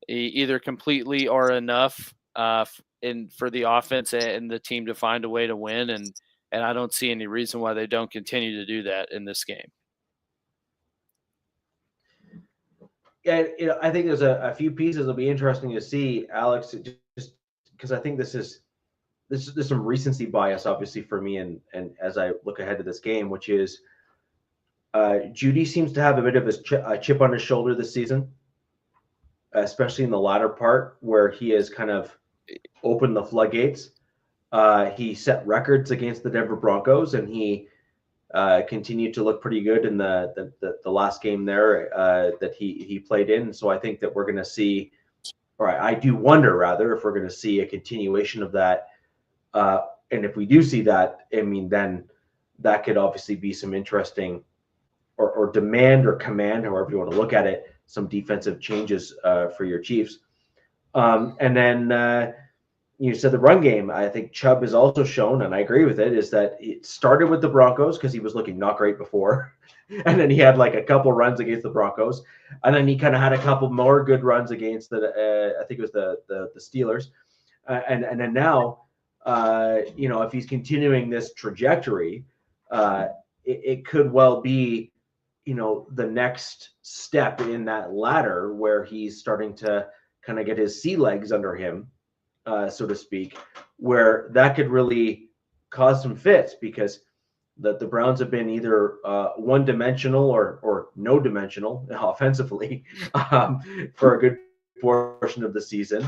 either completely or enough for the offense and the team to find a way to win. And I don't see any reason why they don't continue to do that in this game. Yeah, I think there's a few pieces that'll be interesting to see, Alex, just because I think there's some recency bias, obviously, for me, and as I look ahead to this game, which is Judy seems to have a bit of a chip on his shoulder this season, especially in the latter part where he has kind of opened the floodgates. He set records against the Denver Broncos, and he continued to look pretty good in the last game there that he played in. So I think that we're going to see, or I do wonder rather, if we're going to see a continuation of that. And if we do see that, I mean, then that could obviously be some interesting or demand or command, however you want to look at it, some defensive changes for your Chiefs. And then you said the run game. I think Chubb has also shown, and I agree with it, is that it started with the Broncos because he was looking not great before. And then he had like a couple runs against the Broncos. And then he kind of had a couple more good runs against I think it was the Steelers. And then now, if he's continuing this trajectory, it could well be, the next step in that ladder where he's starting to kind of get his sea legs under him. so to speak, where that could really cause some fits because the Browns have been either one-dimensional or no-dimensional offensively for a good portion of the season.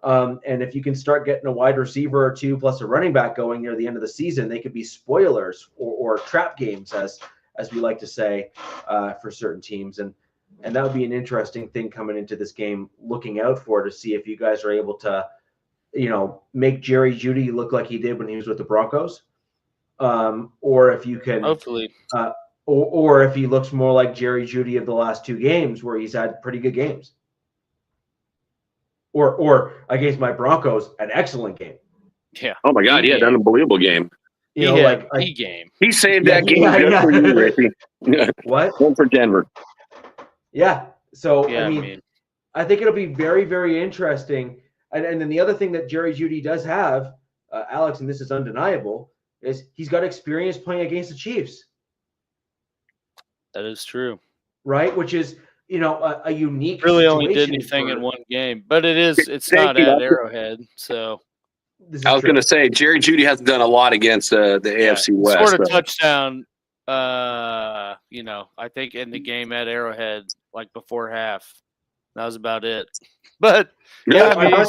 And if you can start getting a wide receiver or two plus a running back going near the end of the season, they could be spoilers or trap games, as we like to say, for certain teams. And that would be an interesting thing coming into this game, looking out for to see if you guys are able to, make Jerry Jeudy look like he did when he was with the Broncos, or if you can hopefully, or if he looks more like Jerry Jeudy of the last two games where he's had pretty good games, or against my Broncos, an excellent game. Yeah. Oh my God, he had an unbelievable game. He game. He saved that game just for you, Ricky. What? One for Denver. Yeah. So Yeah, I think it'll be very, very interesting. And then the other thing that Jerry Jeudy does have, Alex, and this is undeniable, is he's got experience playing against the Chiefs. That is true. Right? Which is, a unique really only did anything in one game, but it's not at Arrowhead. So I was going to say, Jerry Jeudy hasn't done a lot against the AFC West. Scored a touchdown, I think in the game at Arrowhead, like before half. That was about it. But I'm not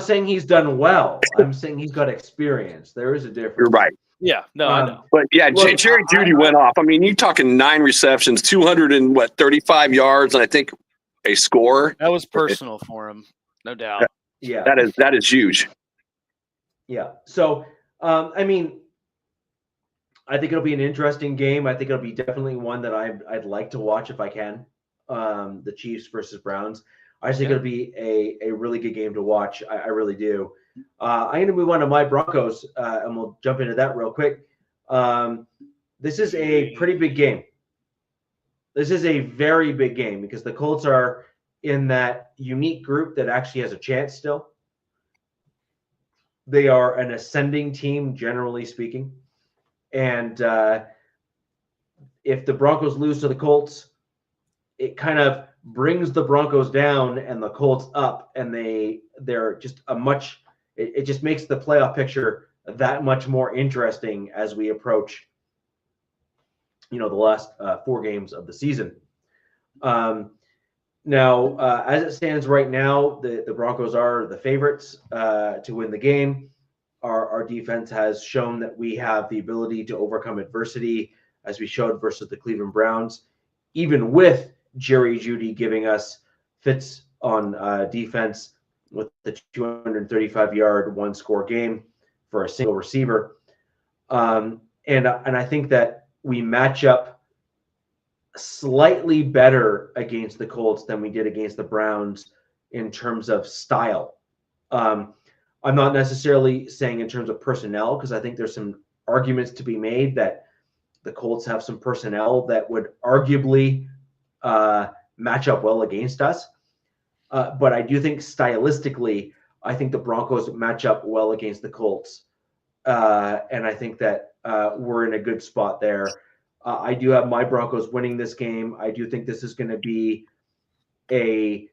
saying he's done well. I'm saying he's got experience. There is a difference. You're right. Yeah, no, I know. But yeah, Jerry Jeudy went off. I mean, you're talking 9 receptions, 235 yards, and I think a score. That was personal for him, no doubt. Yeah, that is huge. Yeah. So, I think it'll be an interesting game. I think it'll be definitely one that I'd like to watch if I can. The Chiefs versus Browns. I think it'll be a really good game to watch. I really do. I'm going to move on to my Broncos, and we'll jump into that real quick. This is a pretty big game. This is a very big game because the Colts are in that unique group that actually has a chance still. They are an ascending team, generally speaking. And if the Broncos lose to the Colts, it kind of brings the Broncos down and the Colts up, and they're just it just makes the playoff picture that much more interesting as we approach, the last 4 games of the season. Now, as it stands right now, the Broncos are the favorites to win the game. Our defense has shown that we have the ability to overcome adversity, as we showed versus the Cleveland Browns, even with Jerry Jeudy giving us fits on defense with the 235-yard one-score game for a single receiver. And I think that we match up slightly better against the Colts than we did against the Browns in terms of style. I'm not necessarily saying in terms of personnel, because I think there's some arguments to be made that the Colts have some personnel that would arguably match up well against us. But I do think stylistically, I think the Broncos match up well against the Colts. And I think that we're in a good spot there. I do have my Broncos winning this game. I do think this is going to be a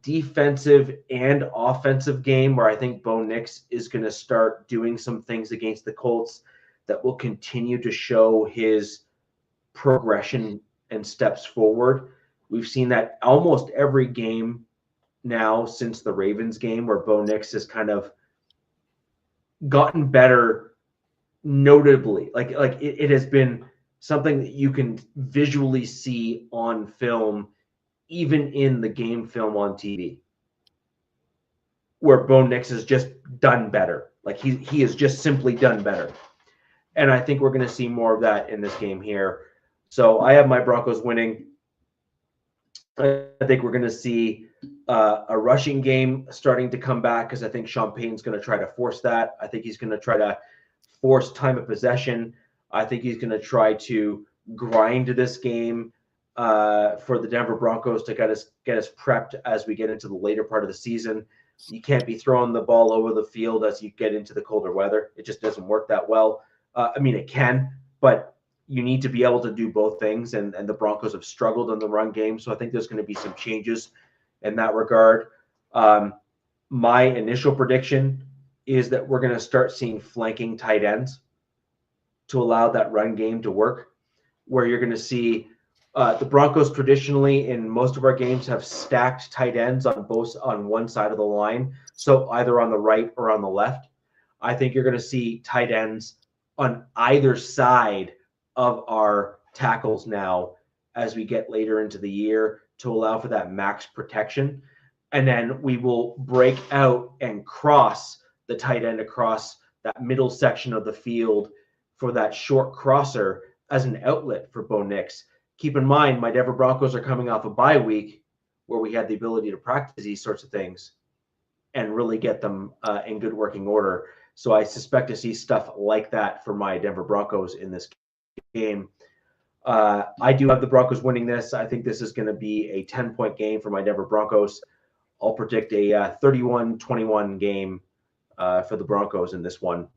defensive and offensive game where I think Bo Nix is going to start doing some things against the Colts that will continue to show his progression and steps forward. We've seen that almost every game now since the Ravens game, where Bo Nix has kind of gotten better notably. Like it has been something that you can visually see on film, even in the game film on TV, where Bo Nix has just done better. Like he has just simply done better. And I think we're going to see more of that in this game here. So I have my Broncos winning. I think we're going to see a rushing game starting to come back, because I think Sean Payton's going to try to force that. I think he's going to try to force time of possession. I think he's going to try to grind this game for the Denver Broncos to get us prepped as we get into the later part of the season. You can't be throwing the ball over the field as you get into the colder weather. It just doesn't work that well. It can, but you need to be able to do both things, and the Broncos have struggled in the run game, so I think there's going to be some changes in that regard. my initial prediction is that we're going to start seeing flanking tight ends to allow that run game to work, where you're going to see the Broncos traditionally in most of our games have stacked tight ends on one side of the line, so either on the right or on the left. I think you're going to see tight ends on either side of our tackles now as we get later into the year to allow for that max protection. And then we will break out and cross the tight end across that middle section of the field for that short crosser as an outlet for Bo Nix. Keep in mind, my Denver Broncos are coming off a bye week where we had the ability to practice these sorts of things and really get them in good working order. So I suspect to see stuff like that for my Denver Broncos in this game. I do have the Broncos winning this. I think this is going to be a 10-point game for my Denver Broncos. I'll predict a 31-21 game for the Broncos in this one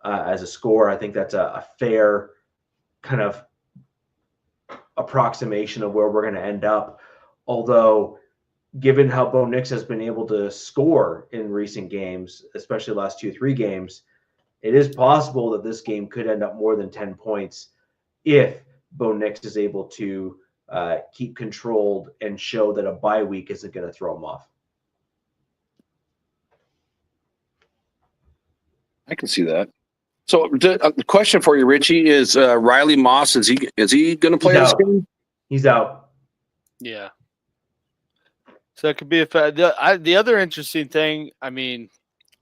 as a score. I think that's a fair kind of approximation of where we're going to end up. Although, given how Bo Nix has been able to score in recent games, especially the last 2-3 games, it is possible that this game could end up more than 10 points if Bo Nix is able to keep controlled and show that a bye week isn't going to throw him off. I can see that. So the question for you, Richie, is Riley Moss, is he going to play this game? He's out. Yeah. So it could be the other interesting thing, I mean,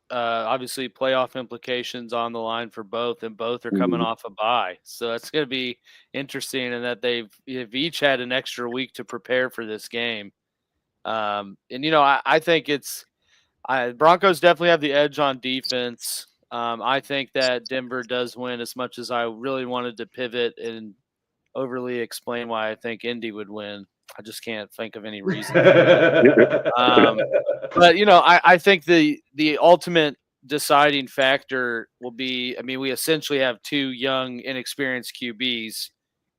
obviously playoff implications on the line for both, and both are coming off a bye. So that's going to be interesting in that they've each had an extra week to prepare for this game. And, I think Broncos definitely have the edge on defense. I think that Denver does win, as much as I really wanted to pivot and overly explain why I think Indy would win. I just can't think of any reason. But I think the ultimate deciding factor will be, we essentially have two young, inexperienced QBs,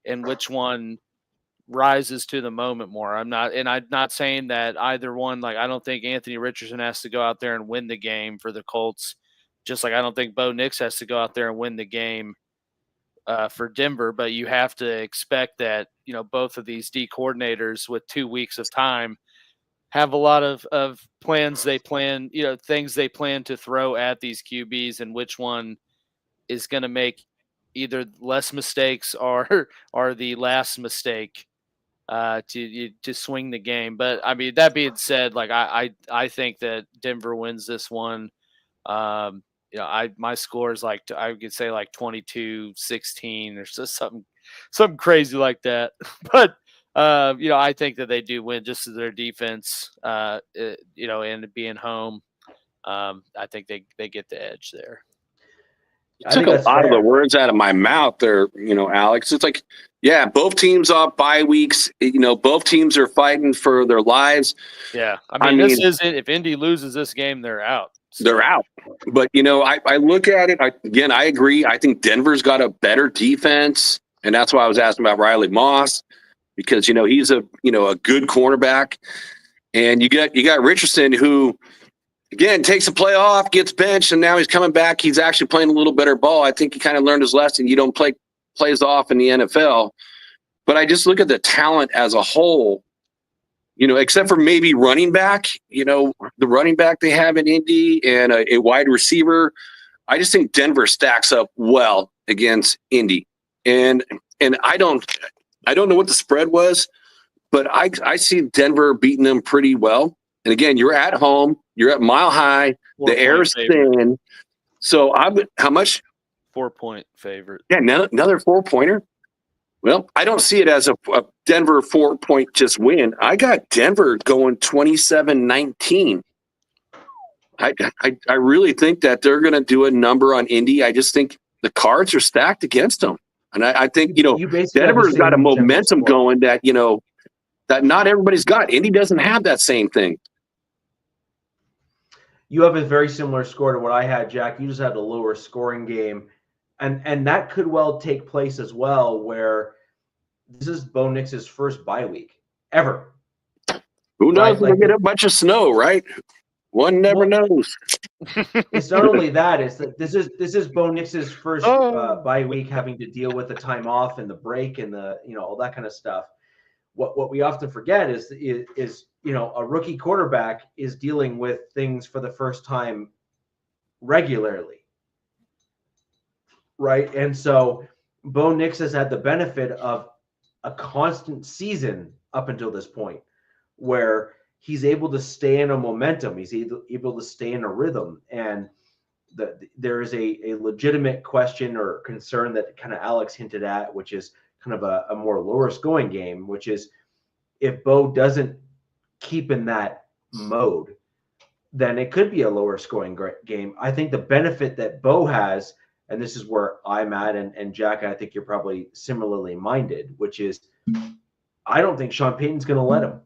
and which one rises to the moment more. I'm not saying that either one, I don't think Anthony Richardson has to go out there and win the game for the Colts, just like I don't think Bo Nix has to go out there and win the game for Denver, but you have to expect that, both of these D coordinators with 2 weeks of time have a lot of plans they plan, things they plan to throw at these QBs, and which one is going to make either less mistakes or the last mistake to swing the game. But that being said, I think that Denver wins this one. My score is I could say 22-16 or just something crazy like that. But I think that they do win just as their defense, and being home. I think they get the edge there. You took a lot of the words out of my mouth there, Alex. It's both teams off bye weeks. Both teams are fighting for their lives. Yeah, this isn't. If Indy loses this game, they're out. They're out. But, I look at it. I agree. I think Denver's got a better defense. And that's why I was asking about Riley Moss, because, he's a good cornerback. And you got Richardson, who, again, takes a play off, gets benched, and now he's coming back. He's actually playing a little better ball. I think he kind of learned his lesson. You don't play plays off in the NFL. But I just look at the talent as a whole. Except for maybe running back, the running back they have in Indy and a wide receiver. I just think Denver stacks up well against Indy. And I don't know what the spread was, but I see Denver beating them pretty well. And again, you're at home, you're at Mile High, the air's thin. So how much? 4-point favorite. Yeah, another 4-pointer. Well, I don't see it as a Denver 4-point just win. I got Denver going 27-19. I really think that they're going to do a number on Indy. I just think the cards are stacked against them. And I think, Denver's got a momentum going that, that not everybody's got. Indy doesn't have that same thing. You have a very similar score to what I had, Jack. You just had a lower scoring game. And that could well take place as well, where this is Bo Nix's first bye week ever. Who knows? We'll get a bunch of snow, right? One never knows. It's not only that; it's that this is Bo Nix's first bye week, having to deal with the time off and the break and the all that kind of stuff. What we often forget is a rookie quarterback is dealing with things for the first time regularly, right? And so Bo Nix has had the benefit of a constant season up until this point, where he's able to stay in a momentum. He's able to stay in a rhythm. And there is a legitimate question or concern that kind of Alex hinted at, which is kind of a more lower scoring game, which is if Bo doesn't keep in that mode, then it could be a lower scoring game. I think the benefit that Bo has, and this is where I'm at, and Jack, I think you're probably similarly minded, which is I don't think Sean Payton's going to let him.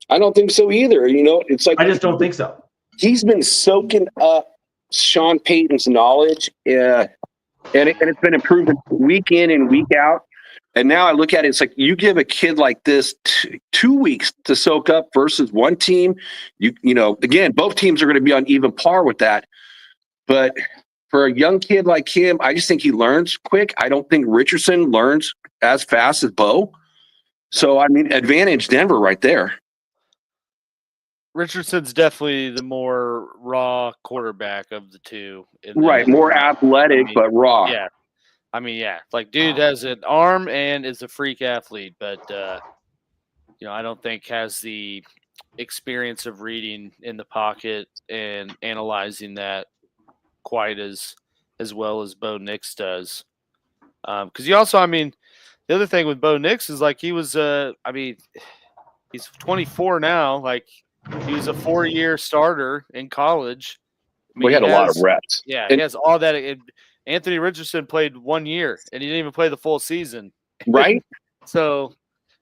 I don't think so either. It's like I just don't think so. He's been soaking up Sean Payton's knowledge, and it's been improving week in and week out. And now I look at it, it's like you give a kid like this 2 weeks to soak up versus one team. Again, both teams are going to be on even par with that. But for a young kid like him, I just think he learns quick. I don't think Richardson learns as fast as Bo. So, advantage Denver right there. Richardson's definitely the more raw quarterback of the two. Right, more athletic, but raw. Yeah. Like dude has an arm and is a freak athlete, but I don't think has the experience of reading in the pocket and analyzing that quite as well as Bo Nix does. Because you also, the other thing with Bo Nix is like he was he's 24 now, like he was a 4-year starter in college. We had a lot of reps. Yeah, he has all that. Anthony Richardson played 1 year, and he didn't even play the full season. Right. So,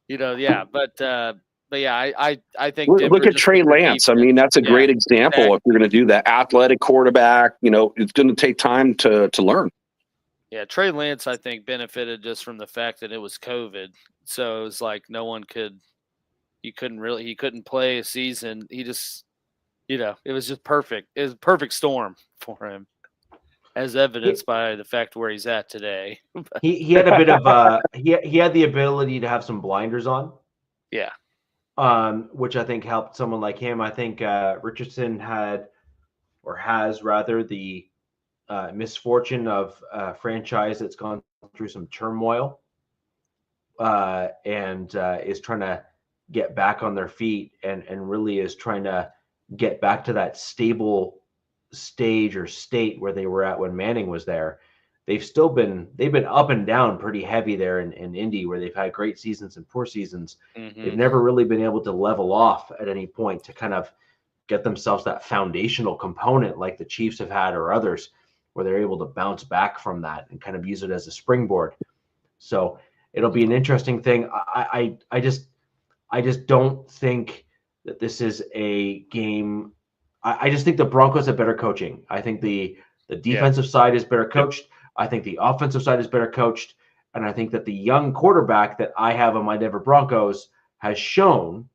but I think look at Trey Lance. That's a great example. Exactly. If you're going to do that, athletic quarterback, it's going to take time to learn. Yeah, Trey Lance, I think, benefited just from the fact that it was COVID. So it was like he couldn't play a season. He just, it was just perfect. It was a perfect storm for him, as evidenced by the fact where he's at today. he had a bit of he had the ability to have some blinders on. Yeah. Which I think helped someone like him. I think Richardson has the misfortune of a franchise that's gone through some turmoil and is trying to get back on their feet and really is trying to get back to that stable stage or state where they were at when Manning was there. They've been up and down pretty heavy there in Indy, where they've had great seasons and poor seasons. Mm-hmm. They've never really been able to level off at any point to kind of get themselves that foundational component like the Chiefs have had or others, where they're able to bounce back from that and kind of use it as a springboard. So it'll be an interesting thing. I just don't think that this is a game. I just think the Broncos have better coaching. I think the defensive side is better coached. I think the offensive side is better coached. And I think that the young quarterback that I have on my Denver Broncos has shown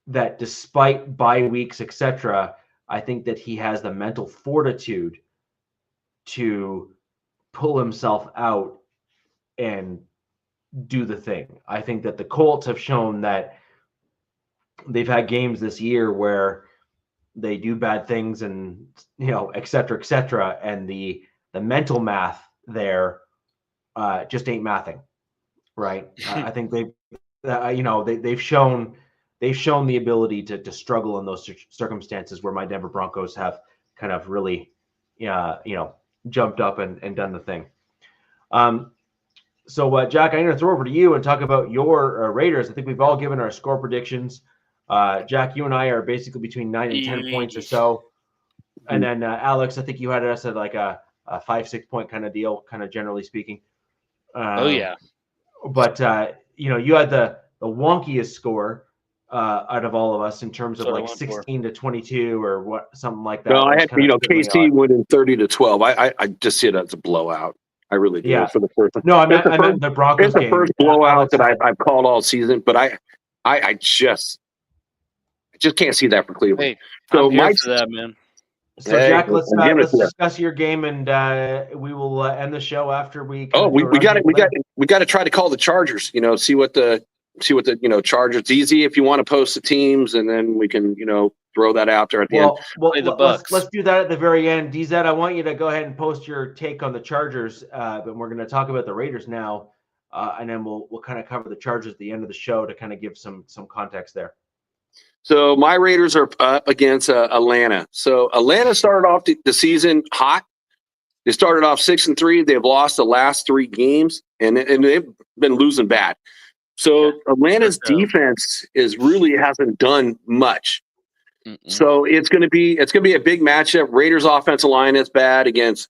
that despite bye weeks, etc., I think that he has the mental fortitude to pull himself out and do the thing. I think that the Colts have shown that they've had games this year where they do bad things and, et cetera, and the mental math there just ain't mathing, right? I think they've shown the ability to struggle in those circumstances where my Denver Broncos have kind of really, jumped up and done the thing. So, Jack, I'm going to throw over to you and talk about your Raiders. I think we've all given our score predictions. Jack, you and I are basically between 9 and 10 points or so. And then, Alex, I think you had us at like a 5-6 point kind of deal, kind of generally speaking. Yeah. But, you had the wonkiest score out of all of us in terms of like 16-22 or something like that. No, I had, KC winning 30-12. I just see it as a blowout. I really do. Yeah. For the first. No, I meant the Broncos game. It's the first blowout that I've called all season, but I just just can't see that for Cleveland. Hey, So I'm here Mike's for that, man. So Jack, let's I'm giving it to you. discuss your game, and we will end the show after we. We got to try to call the Chargers. See what the Chargers. Easy if you want to post the teams, and then we can throw that out there at the end. Well, let's do that at the very end. DZ, I want you to go ahead and post your take on the Chargers, but we're going to talk about the Raiders now, and then we'll kind of cover the Chargers at the end of the show to kind of give some context there. So my Raiders are up against Atlanta. So Atlanta started off the season hot. They started off 6-3. They've lost the last 3 games, and they've been losing bad. So Atlanta's defense hasn't done much. So it's going to be a big matchup. Raiders offensive line is bad against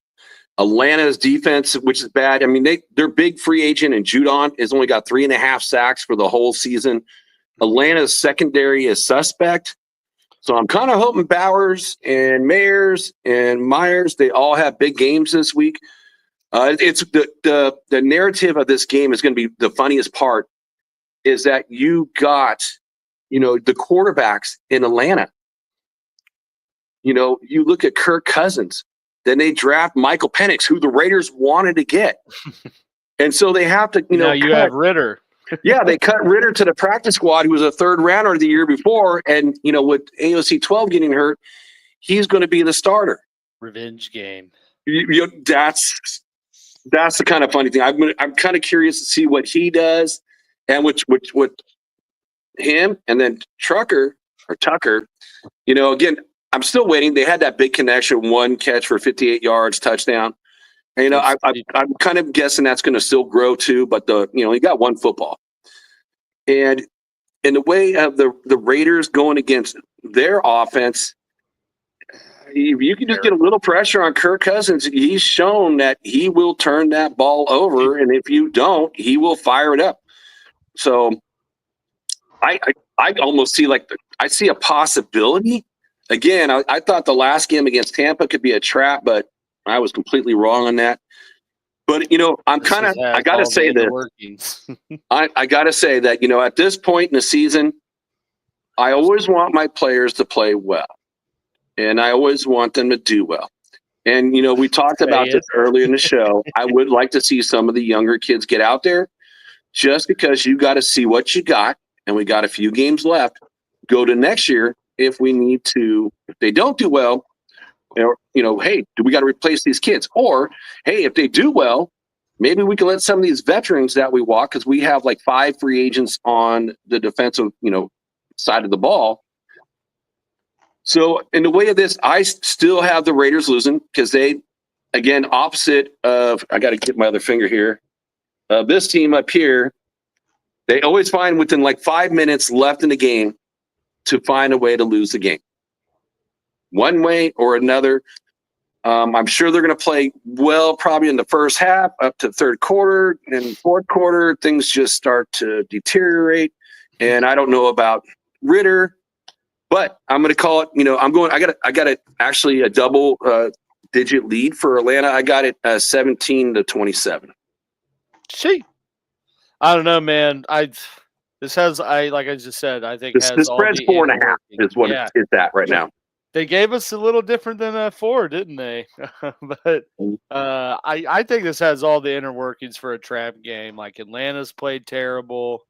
Atlanta's defense, which is bad. I mean, their big free agent and Judon has only got 3.5 sacks for the whole season. Atlanta's secondary is suspect. So I'm kind of hoping Bowers and Mayers and Myers, they all have big games this week. It's the narrative of this game is going to be the funniest part is that you got, the quarterbacks in Atlanta. You look at Kirk Cousins, then they draft Michael Penix, who the Raiders wanted to get. And so they have to, now you have Ritter. Yeah, they cut Ritter to the practice squad, who was a 3rd rounder the year before. And, with AOC 12 getting hurt, he's going to be the starter. Revenge game. That's the kind of funny thing. I'm kind of curious to see what he does and with him and then Tucker. Again, I'm still waiting. They had that big connection, 1 catch for 58 yards, touchdown. And, I'm kind of guessing that's going to still grow too, but he got 1 football. And in the way of the Raiders going against their offense, if you can just get a little pressure on Kirk Cousins, he's shown that he will turn that ball over. And if you don't, he will fire it up. So I almost see I see a possibility. Again, I thought the last game against Tampa could be a trap, but I was completely wrong on that. But, I got to say this. I got to say that, at this point in the season, I always want my players to play well. And I always want them to do well. And, we talked about this earlier in the show. I would like to see some of the younger kids get out there just because you got to see what you got. And we got a few games left. Go to next year if we need to. If they don't do well, hey, do we got to replace these kids? Or, hey, if they do well, maybe we can let some of these veterans that we walk, because we have 5 free agents on the defensive, side of the ball. So in the way of this, I still have the Raiders losing because they, again, opposite of, I got to get my other finger here, this team up here, they always find within 5 minutes left in the game to find a way to lose the game. One way or another. I'm sure they're going to play well probably in the first half up to 3rd quarter. And 4th quarter, things just start to deteriorate. And I don't know about Ritter, but I'm going to call it, I got it actually a double digit lead for Atlanta. I got it 17-27. See, I don't know, man. Like I just said, I think the spread's 4.5 is what it's at right now. They gave us a little different than a 4, didn't they? But I think this has all the inner workings for a trap game. Atlanta's played terrible.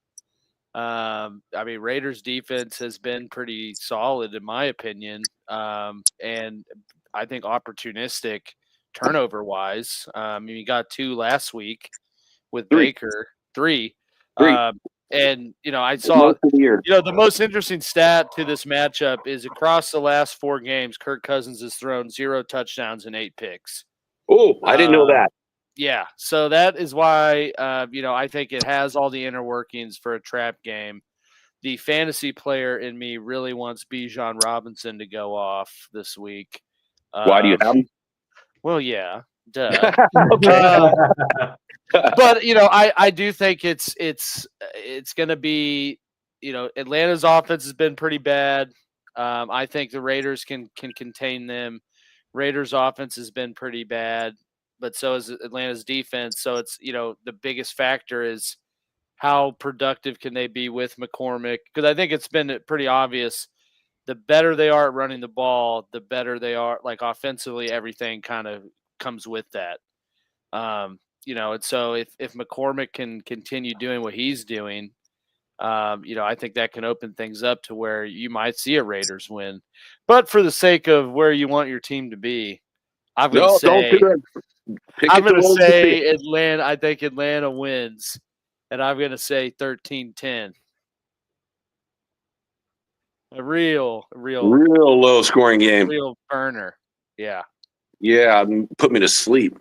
Raiders defense has been pretty solid in my opinion. And I think opportunistic turnover wise. You got 2 last week with 3. Baker, 3. And, I saw, the most interesting stat to this matchup is across the last 4 games, Kirk Cousins has thrown 0 touchdowns and 8 picks. Oh, I didn't know that. Yeah. So that is why, I think it has all the inner workings for a trap game. The fantasy player in me really wants Bijan Robinson to go off this week. Why do you have him? Well, yeah. Duh. But I do think it's going to be, Atlanta's offense has been pretty bad. I think the Raiders can contain them. Raiders offense has been pretty bad, but so is Atlanta's defense. So it's, the biggest factor is how productive can they be with McCormick? Because I think it's been pretty obvious the better they are at running the ball, the better they are. Like offensively, everything kind of comes with that. And so if McCormick can continue doing what he's doing, I think that can open things up to where you might see a Raiders win. But for the sake of where you want your team to be, I'm going to say, don't do that. I'm going to say Atlanta. I think Atlanta wins, and I'm going to say 13-10. A real low scoring game. Real burner. Yeah. Yeah, put me to sleep.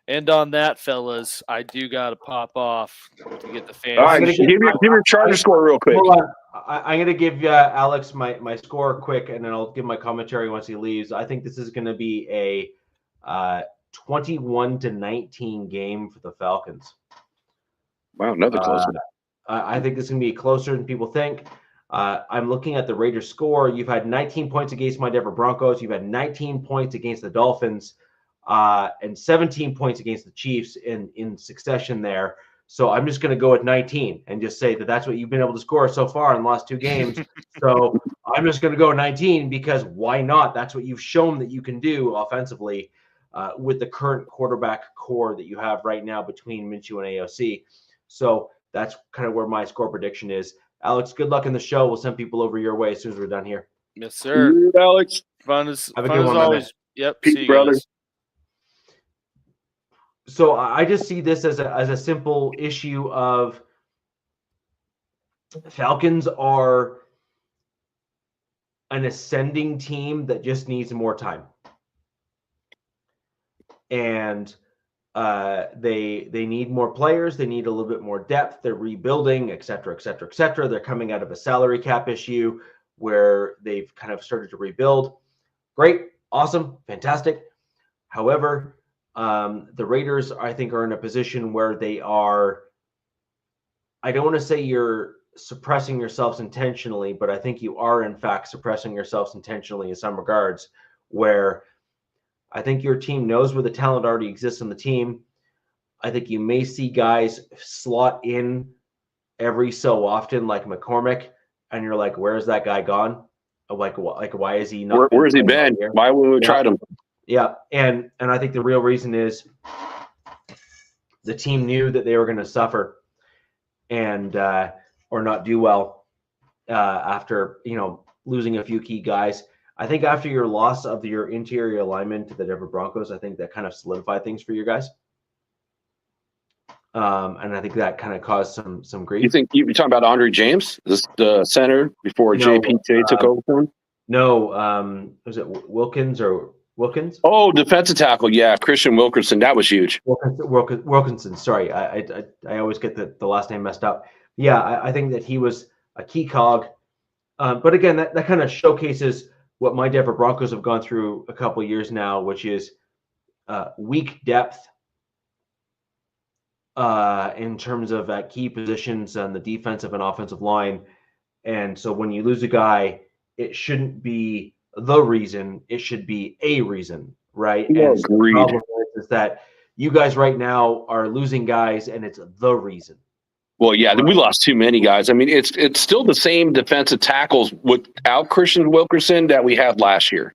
And on that, fellas, I do got to pop off to get the fans. All right, give your Charger score real quick. Hold on. I'm going to give Alex my score quick, and then I'll give my commentary once he leaves. I think this is going to be a 21-19 game for the Falcons. Wow, another close one. I think this is going to be closer than people think. I'm looking at the Raiders score. You've had 19 points against my Denver Broncos. You've had 19 points against the Dolphins, and 17 points against the Chiefs in succession there. So I'm just going to go with 19 and just say that that's what you've been able to score so far in the last 2 games. So I'm just going to go 19 because why not? That's what you've shown that you can do offensively with the current quarterback core that you have right now between Minshew and AOC. So that's kind of where my score prediction is. Alex, good luck in the show. We'll send people over your way as soon as we're done here. Yes, sir. Good, Alex. Fun as Have a good one, always. man. Yep. Peace, see you brother. guys. So I just see this as a simple issue of Falcons are an ascending team that just needs more time. And they need more players. They need a little bit more depth. They're rebuilding, et cetera, et cetera, et cetera. They're coming out of a salary cap issue where they've kind of started to rebuild. Great, awesome, fantastic. However, the Raiders, I think, are in a position where they are, I don't want to say you're suppressing yourselves intentionally, but I think you are, in fact, suppressing yourselves intentionally in some regards, where I think your team knows where the talent already exists on the team. I think you may see guys slot in every so often, like McCormick, and you're like, where's that guy gone? Like why is he not? Where's he been? Why wouldn't we try him? Yeah, and I think the real reason is the team knew that they were going to suffer and or not do well after losing a few key guys. I think after your loss of your interior alignment to the Denver Broncos, I think that kind of solidified things for you guys. And I think that kind of caused some grief. You think you're talking about Andre James, the center before JPJ took over for him? No, was it Wilkins? Oh, defensive tackle. Yeah, Christian Wilkerson. That was huge. Wilkinson. Sorry, I always get the last name messed up. Yeah, I think that he was a key cog. But again, that kind of showcases what my Denver Broncos have gone through a couple of years now, which is weak depth in terms of key positions on the defensive and offensive line. And so when you lose a guy, it shouldn't be the reason, it should be a reason, right? Yeah, and so the problem is that you guys right now are losing guys and it's the reason. Well, yeah, we lost too many guys. I mean, it's still the same defensive tackles without Christian Wilkerson that we had last year,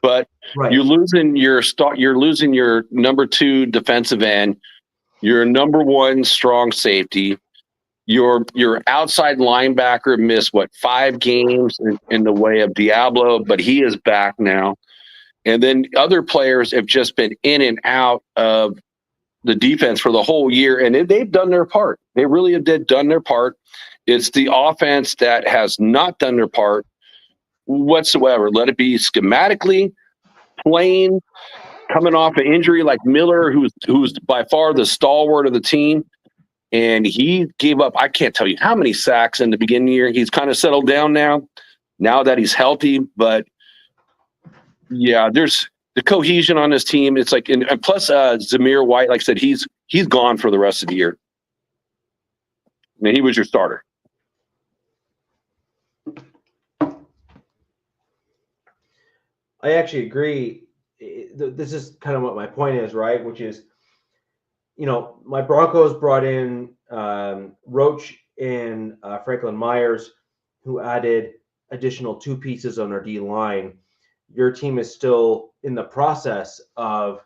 but you're losing you're losing your number 2 defensive end, your number 1 strong safety, your outside linebacker missed 5 games in the way of Diablo, but he is back now, and then other players have just been in and out of the defense for the whole year, and they've done their part. They really have done their part. It's the offense that has not done their part whatsoever. Let it be schematically, playing, coming off an injury like Miller, who's by far the stalwart of the team, and he gave up, I can't tell you how many sacks in the beginning of the year. He's kind of settled down now that he's healthy, but yeah, there's the cohesion on this team. It's like, and plus Zamir White, like I said, he's gone for the rest of the year. I mean, he was your starter. I actually agree. This is kind of what my point is, right? Which is, my Broncos brought in Roach and Franklin Myers, who added additional 2 pieces on our D line, your team is still in the process of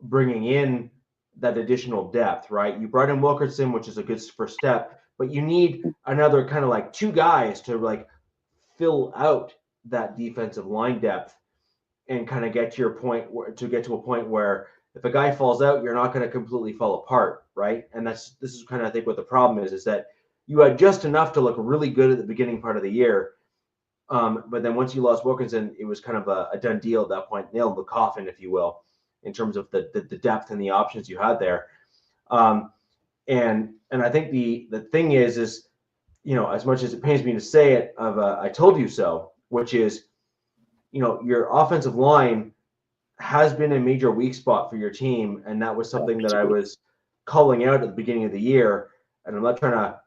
bringing in that additional depth, right? You brought in Wilkerson, which is a good first step, but you need another kind of like 2 guys to like fill out that defensive line depth and kind of get to your point to get to a point where if a guy falls out, you're not going to completely fall apart, right? And this is kind of, I think, what the problem is that you had just enough to look really good at the beginning part of the year. But then once you lost Wilkinson, it was kind of a done deal at that point, nailed the coffin, if you will, in terms of the depth and the options you had there. And I think the thing is, as much as it pains me to say it, I told you so, which is, your offensive line has been a major weak spot for your team. And that was something that I was calling out at the beginning of the year. And I'm not trying to,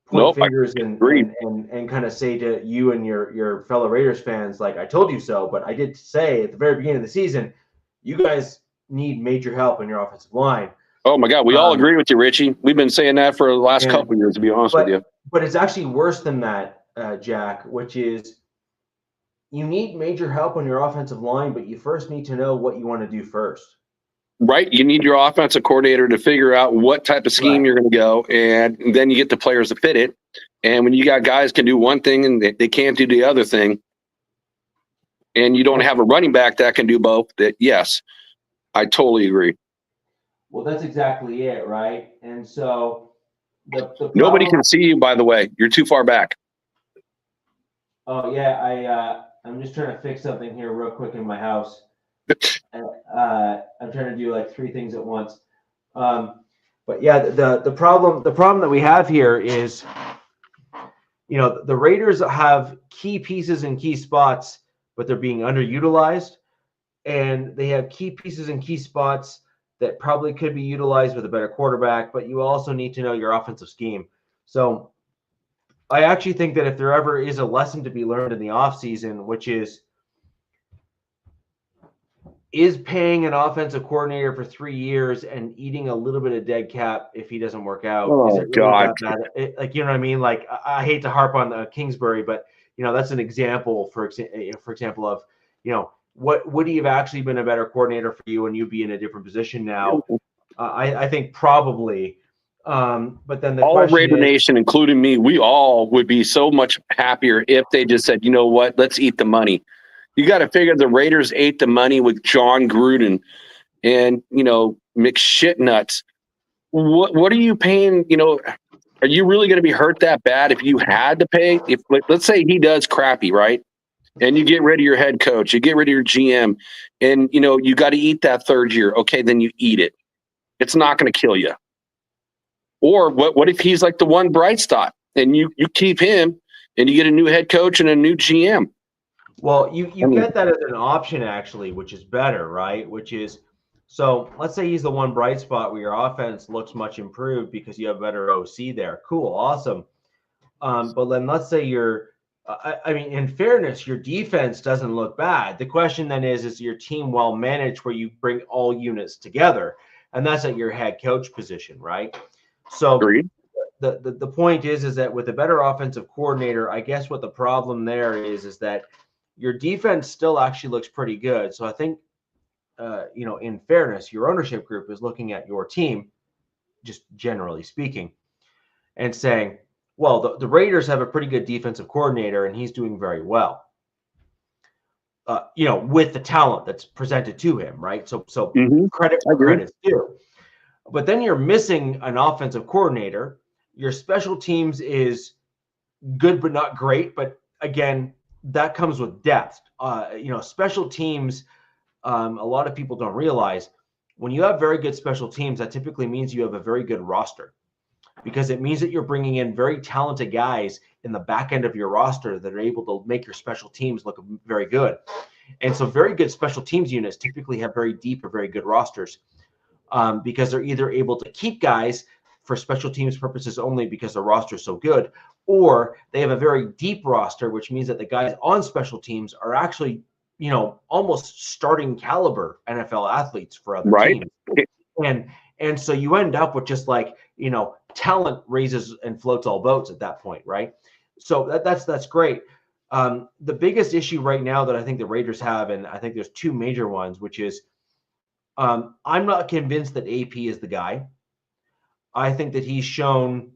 point fingers and kind of say to you and your fellow Raiders fans, like, I told you so, but I did say at the very beginning of the season, you guys need major help in your offensive line. Oh my God, we all agree with you, Richie. We've been saying that for the last couple of years, to be honest with you. But it's actually worse than that, Jack, which is you need major help on your offensive line, but you first need to know what you want to do first. Right. You need your offensive coordinator to figure out what type of scheme you're going to go, and then you get the players to fit it. And when you got guys can do one thing and they can't do the other thing, and you don't have a running back that can do both, that yes, I totally agree. Well, that's exactly it, right? And so nobody can see you, by the way. You're too far back. Oh yeah, I'm just trying to fix something here real quick in my house. I'm trying to do like 3 things at once. But yeah, the problem that we have here is, the Raiders have key pieces and key spots, but they're being underutilized, and they have key pieces and key spots that probably could be utilized with a better quarterback, but you also need to know your offensive scheme. So I actually think that if there ever is a lesson to be learned in the offseason, which is paying an offensive coordinator for 3 years and eating a little bit of dead cap if he doesn't work out. Oh, is it really God. that bad? Like, you know what I mean? Like, I hate to harp on the Kingsbury, but, that's an example, for example, of, what would he have actually been a better coordinator for you and you'd be in a different position now? I think probably. But then the all of Raider question Nation, including me, we all would be so much happier if they just said, you know what, let's eat the money. You got to figure the Raiders ate the money with John Gruden and, McShitnuts. What are you paying? Are you really going to be hurt that bad if you had to pay? If let's say he does crappy, right? And you get rid of your head coach, you get rid of your GM, and, you got to eat that 3rd year. Okay, then you eat it. It's not going to kill you. Or what if he's like the one bright spot and you keep him and you get a new head coach and a new GM? Well, you get that as an option, actually, which is better, right? Which is, so let's say he's the one bright spot where your offense looks much improved because you have better OC there. Cool, awesome. But then let's say in fairness, your defense doesn't look bad. The question then is your team well managed where you bring all units together? And that's at your head coach position, right? So Agreed. The point is that with a better offensive coordinator, I guess what the problem there is that your defense still actually looks pretty good. So I think, in fairness, your ownership group is looking at your team, just generally speaking, and saying, well, the Raiders have a pretty good defensive coordinator and he's doing very well, with the talent that's presented to him, right? So credit where credit's due. But then you're missing an offensive coordinator. Your special teams is good but not great. But again, that comes with depth. Special teams, a lot of people don't realize when you have very good special teams, that typically means you have a very good roster, because it means that you're bringing in very talented guys in the back end of your roster that are able to make your special teams look very good. And so very good special teams units typically have very deep or very good rosters. Because they're either able to keep guys for special teams purposes only because the roster is so good, or they have a very deep roster, which means that the guys on special teams are actually, almost starting caliber NFL athletes for other teams. And so you end up with just like, talent raises and floats all boats at that point, right? So that's great. The biggest issue right now that I think the Raiders have, and I think there's two major ones, which is I'm not convinced that AP is the guy. I think that he's shown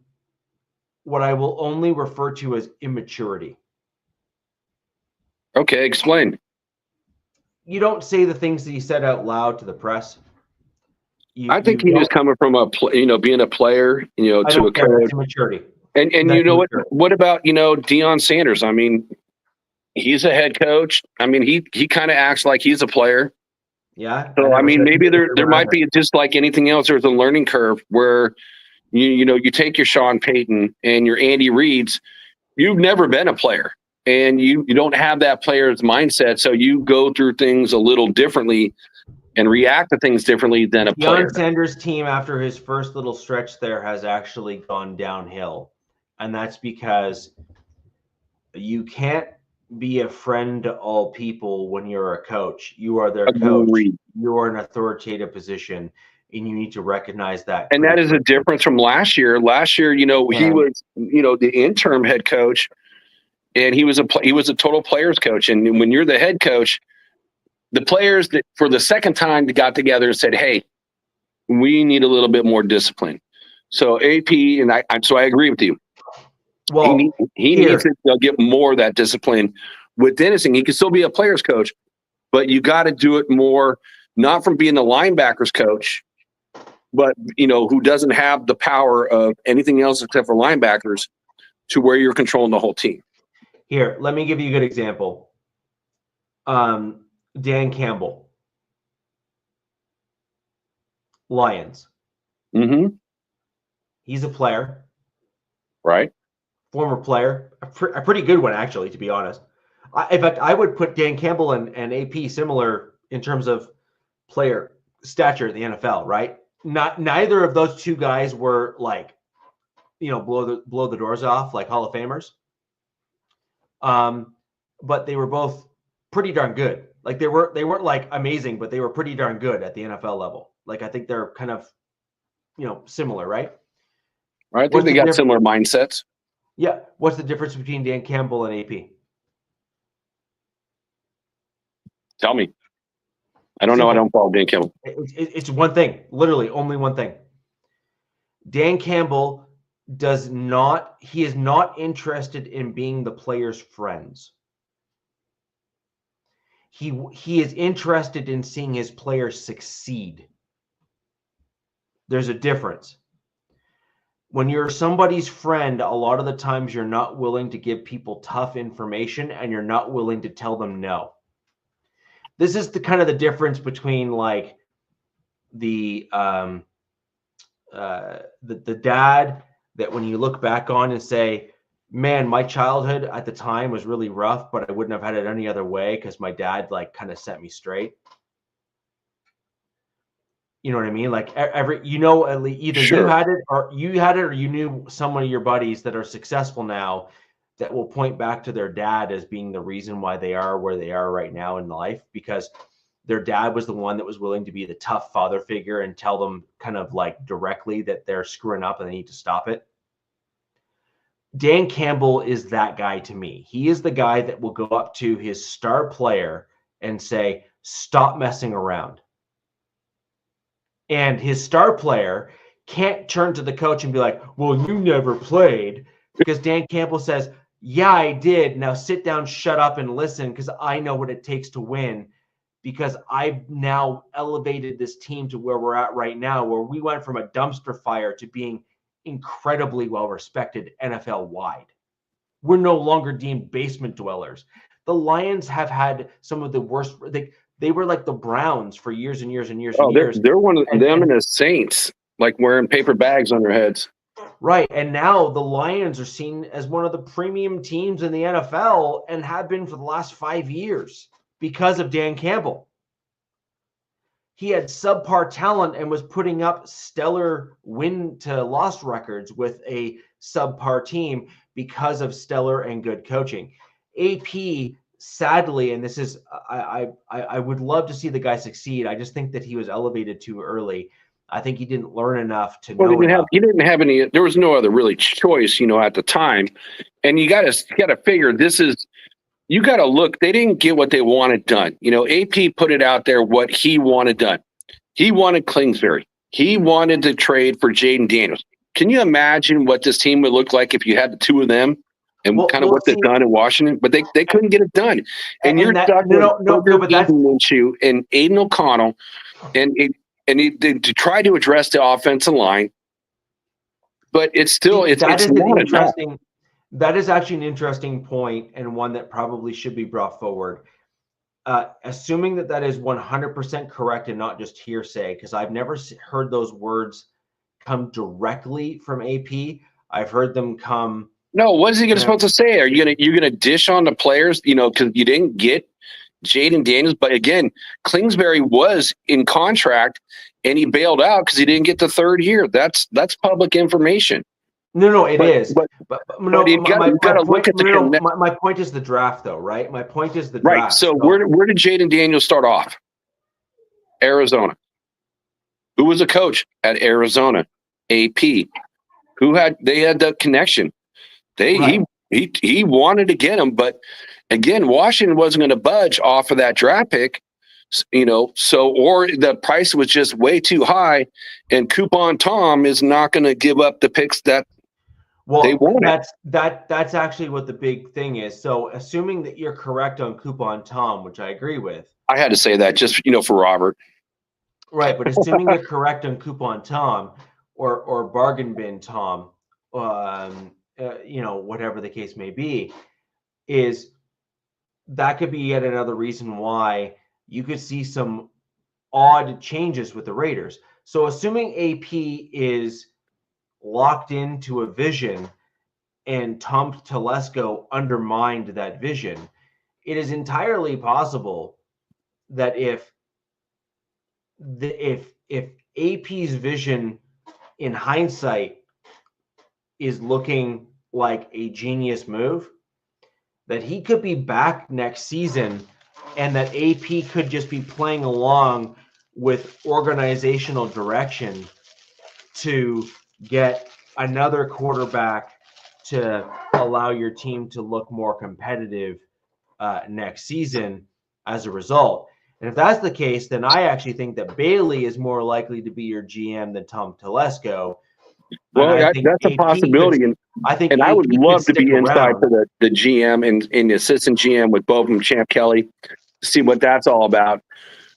what I will only refer to as immaturity. Okay, explain. You don't say the things that he said out loud to the press. I think he was coming from being a player, to a coach. Immaturity. And you know what? What about Deion Sanders? I mean, he's a head coach. I mean, he kind of acts like he's a player. Yeah. So I mean, maybe there might be, just like anything else, there's a learning curve where you take your Sean Payton and your Andy Reids. You've never been a player, and you don't have that player's mindset, so you go through things a little differently and react to things differently than a player. Deion Sanders' team, after his first little stretch there, has actually gone downhill, and that's because you can't be a friend to all people when you're a coach. You are their coach. You are an authoritative position, and you need to recognize that. And that is a difference from last year. Last year, he was, the interim head coach, and he was a total players coach. And when you're the head coach, the players that for the second time got together and said, "Hey, we need a little bit more discipline." So AP, and I agree with you. Well, he needs to get more of that discipline with Dennison. He can still be a players coach, but you got to do it more, not from being the linebackers coach, but who doesn't have the power of anything else except for linebackers, to where you're controlling the whole team. Here, let me give you a good example. Dan Campbell, Lions. Mm-hmm. He's a player, right? Former player, a pretty good one, actually, to be honest. In fact, I would put Dan Campbell and AP similar in terms of player stature in the NFL, right? Neither of those two guys were like, blow the doors off like Hall of Famers. But they were both pretty darn good. Like they weren't like amazing, but they were pretty darn good at the NFL level. Like I think they're kind of, similar, right? I think they got similar mindsets. Yeah. What's the difference between Dan Campbell and AP? Tell me. I don't know. I don't follow Dan Campbell. It's one thing, literally only one thing. Dan Campbell is not interested in being the player's friends. He is interested in seeing his players succeed. There's a difference. When you're somebody's friend, a lot of the times you're not willing to give people tough information, and you're not willing to tell them no. This is the kind of the difference between like the dad that when you look back on and say, man, my childhood at the time was really rough, but I wouldn't have had it any other way because my dad like kind of set me straight. You know what I mean? Like either Sure. you had it or you knew some of your buddies that are successful now that will point back to their dad as being the reason why they are where they are right now in life, because their dad was the one that was willing to be the tough father figure and tell them kind of like directly that they're screwing up and they need to stop it. Dan Campbell is that guy to me. He is the guy that will go up to his star player and say, stop messing around. And his star player can't turn to the coach and be like, well, you never played, because Dan Campbell says, yeah, I did. Now sit down, shut up, and listen, because I know what it takes to win, because I've now elevated this team to where we're at right now, where we went from a dumpster fire to being incredibly well-respected NFL-wide. We're no longer deemed basement dwellers. The Lions have had some of the worst. They were like the Browns for years and years and years and years. They're one of them and the Saints, like wearing paper bags on their heads. Right. And now the Lions are seen as one of the premium teams in the NFL and have been for the last 5 years because of Dan Campbell. He had subpar talent and was putting up stellar win-to-loss records with a subpar team because of stellar and good coaching. AP, sadly, and this is, I would love to see the guy succeed. I just think that he was elevated too early. I think he didn't learn enough to Well, know enough. he didn't have any. There was no other really choice, at the time. And you got to figure this is. You got to look. They didn't get what they wanted done. AP put it out there what he wanted done. He wanted Kingsbury. He wanted to trade for Jaden Daniels. Can you imagine what this team would look like if you had the two of them and what they've done in Washington? But they couldn't get it done. And you're stuck with Ethan Minshew and Aiden O'Connell, and they try to address the offensive line. But it's not enough. That is actually an interesting point, and one that probably should be brought forward. Assuming that is 100% correct and not just hearsay, because I've never heard those words come directly from AP. I've heard them come. No, what is he supposed to say? Are you're gonna dish on the players? Because you didn't get Jaden Daniels, but again, Kingsbury was in contract and he bailed out because he didn't get the third year. That's public information. No, it is. But you got to look at the. My point is the draft, though, right? My point is the draft. Right. So where did Jaden Daniels start off? Arizona. Who was a coach at Arizona? AP. They had the connection. He wanted to get him, but again, Washington wasn't going to budge off of that draft pick. Or the price was just way too high, and Coupon Tom is not going to give up the picks that. Well, that's actually what the big thing is. So, assuming that you're correct on Coupon Tom, which I agree with, I had to say that just for Robert, right? But assuming you're correct on Coupon Tom or Bargain Bin Tom, whatever the case may be, is that could be yet another reason why you could see some odd changes with the Raiders. So, assuming AP is locked into a vision and Tom Telesco undermined that vision, it is entirely possible that if AP's vision in hindsight is looking like a genius move, that he could be back next season and that AP could just be playing along with organizational direction to get another quarterback to allow your team to look more competitive next season as a result. And if that's the case, then I actually think that Bailey is more likely to be your GM than Tom Telesco. Well, that's a possibility. I would love to be inside for the GM and the assistant GM with both of them, Champ Kelly, to see what that's all about.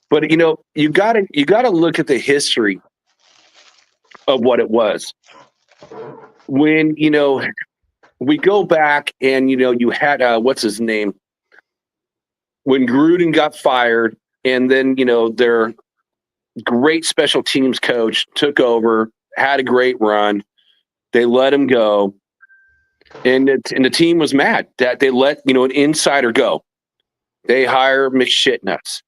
But you gotta look at the history of what it was. When we go back and you had what's his name when Gruden got fired, and then their great special teams coach took over, had a great run. They let him go, and the team was mad that they let an insider go. They hire McShitnuts.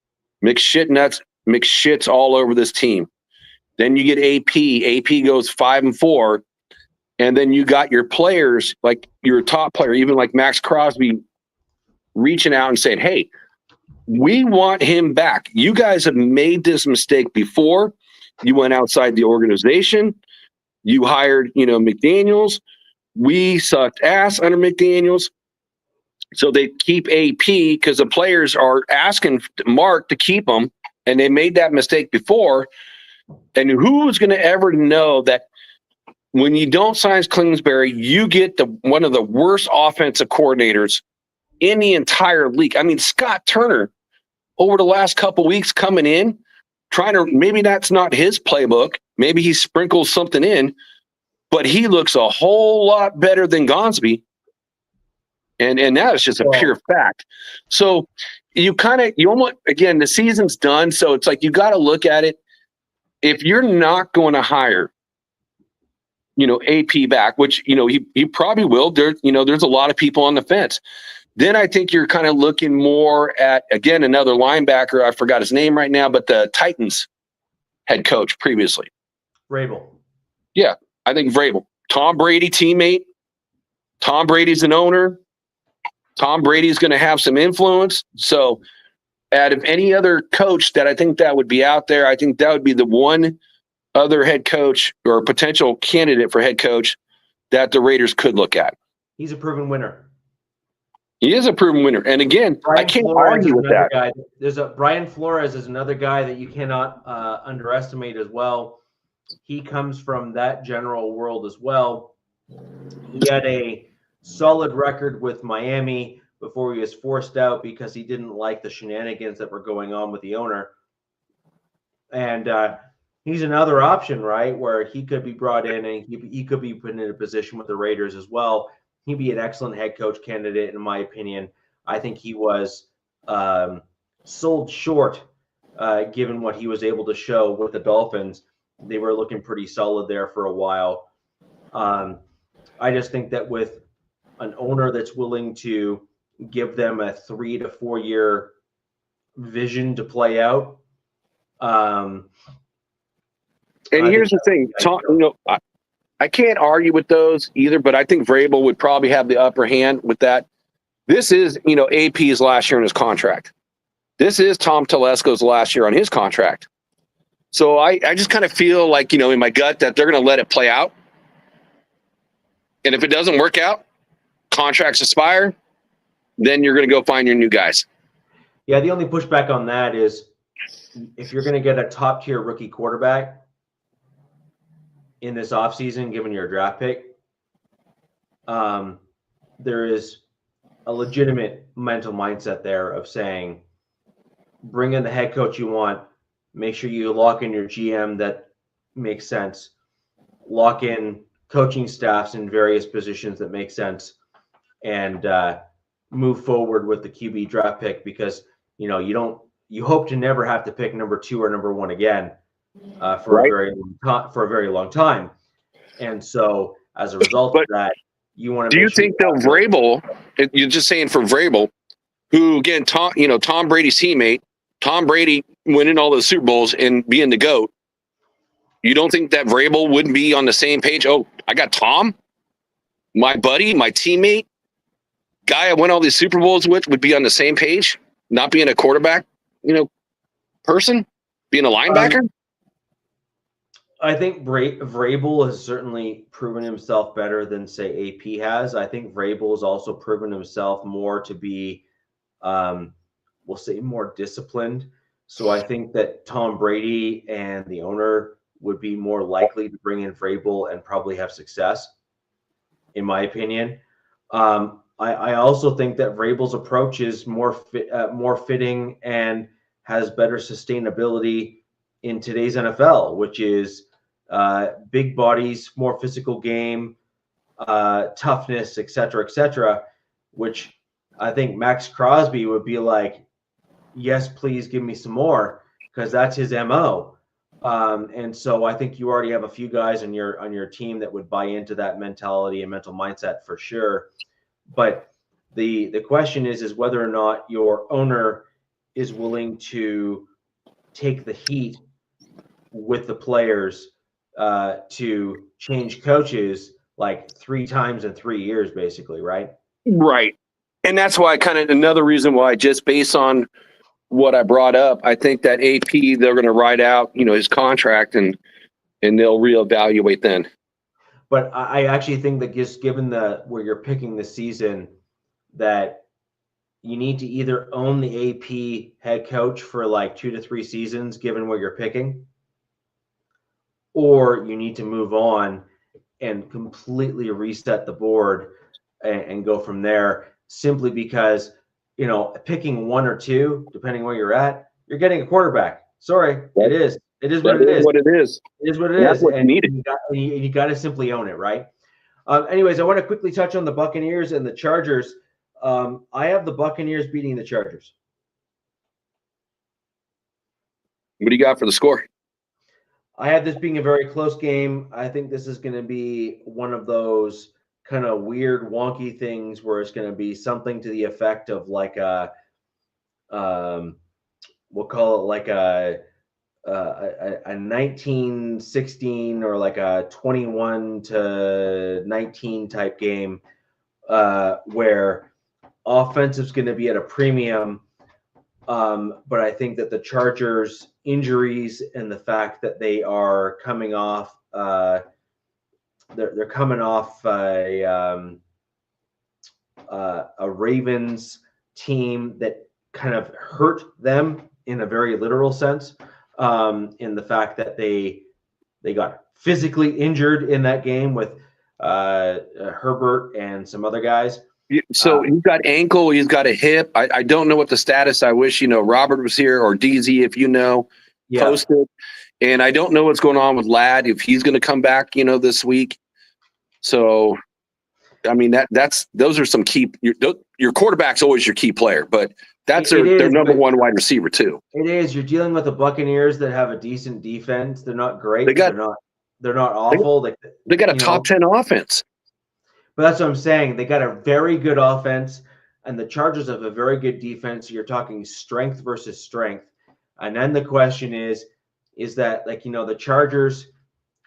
McShit's all over this team. Then you get AP. AP goes 5-4, and then you got your players, like your top player, even like Max Crosby, reaching out and saying, "Hey, we want him back. You guys have made this mistake before. You went outside the organization. You hired, McDaniels. We sucked ass under McDaniels." So they keep AP because the players are asking Mark to keep him, and they made that mistake before. And who's going to ever know that when you don't sign Kingsbury, you get one of the worst offensive coordinators in the entire league? I mean, Scott Turner, over the last couple weeks coming in, maybe that's not his playbook. Maybe he sprinkles something in, but he looks a whole lot better than Gonsby. And that is just a pure fact. So you almost, again, the season's done. So it's like, you got to look at it. If you're not going to hire, AP back, which, he probably will. There's a lot of people on the fence. Then I think you're kind of looking more at, again, another linebacker. I forgot his name right now, but the Titans head coach previously. Vrabel. Yeah, I think Vrabel. Tom Brady teammate. Tom Brady's an owner. Tom Brady's going to have some influence. So out of any other coach that I think that would be out there, I think that would be the one other head coach or potential candidate for head coach that the Raiders could look at. He's a proven winner. He is a proven winner. And again, I can't argue with that. Brian Flores is another guy that you cannot underestimate as well. He comes from that general world as well. He had a solid record with Miami before he was forced out because he didn't like the shenanigans that were going on with the owner. And he's another option, right, where he could be brought in and he could be put in a position with the Raiders as well. He'd be an excellent head coach candidate, in my opinion. I think he was sold short given what he was able to show with the Dolphins. They were looking pretty solid there for a while. I just think that with an owner that's willing to give them a 3 to 4 year vision to play out. And here's the thing, Tom, I can't argue with those either, but I think Vrabel would probably have the upper hand with that. This is, AP's last year in his contract. This is Tom Telesco's last year on his contract. So I just kind of feel like, in my gut that they're going to let it play out. And if it doesn't work out, contracts expire, then you're going to go find your new guys. Yeah, the only pushback on that is if you're going to get a top-tier rookie quarterback in this offseason, given your draft pick, there is a legitimate mental mindset there of saying, bring in the head coach you want, make sure you lock in your GM that makes sense, lock in coaching staffs in various positions that make sense, and move forward with the QB draft pick because, you hope to never have to pick number 2 or number 1 again for a very long time. And so as a result of that, you want to. Do you think though Vrabel? You're just saying for Vrabel, who again, Tom Brady's teammate, Tom Brady winning all those Super Bowls and being the GOAT. You don't think that Vrabel wouldn't be on the same page? Oh, I got Tom, my buddy, my teammate, guy I won all these Super Bowls with, would be on the same page, not being a quarterback, person, being a linebacker. I think Vrabel has certainly proven himself better than, say, AP has. I think Vrabel has also proven himself more to be, we'll say, more disciplined. So I think that Tom Brady and the owner would be more likely to bring in Vrabel and probably have success, in my opinion. I also think that Vrabel's approach is more fitting and has better sustainability in today's NFL, which is big bodies, more physical game, toughness, et cetera, which I think Max Crosby would be like, yes, please give me some more, because that's his MO. And so I think you already have a few guys on your team that would buy into that mentality and mental mindset for sure. But the question is whether or not your owner is willing to take the heat with the players to change coaches like 3 times in 3 years, basically, right? Right. And that's why another reason why, just based on what I brought up, I think that AP, they're going to ride out, his contract and they'll reevaluate then. But I actually think that just given where you're picking the season, that you need to either own the AP head coach for like 2 to 3 seasons, given where you're picking, or you need to move on and completely reset the board and go from there, simply because, picking 1 or 2, depending where you're at, you're getting a quarterback. Sorry, it is. It is what it is. What it is. It is what it is. And you got to simply own it, right? Anyways, I want to quickly touch on the Buccaneers and the Chargers. I have the Buccaneers beating the Chargers. What do you got for the score? I have this being a very close game. I think this is going to be one of those kind of weird, wonky things where it's going to be something to the effect of like a, we'll call it like a 19-16 or like a 21-19 type game where offensive is going to be at a premium. But I think that the Chargers injuries and the fact that they are coming off they're coming off a Ravens team that kind of hurt them in a very literal sense, in the fact that they got physically injured in that game with Herbert and some other guys. So he's got ankle, he's got a hip. I don't know what the status. I wish, Robert was here, or DZ, if posted. And I don't know what's going on with Ladd, if he's going to come back, this week. So, I mean, those are some key. Your quarterback's always your key player, but that's their number one wide receiver too. It is. You're dealing with the Buccaneers that have a decent defense. They're not great. They're not awful. They got a top 10 offense. But that's what I'm saying. They got a very good offense, and the Chargers have a very good defense. So you're talking strength versus strength. And then the question is that, the Chargers,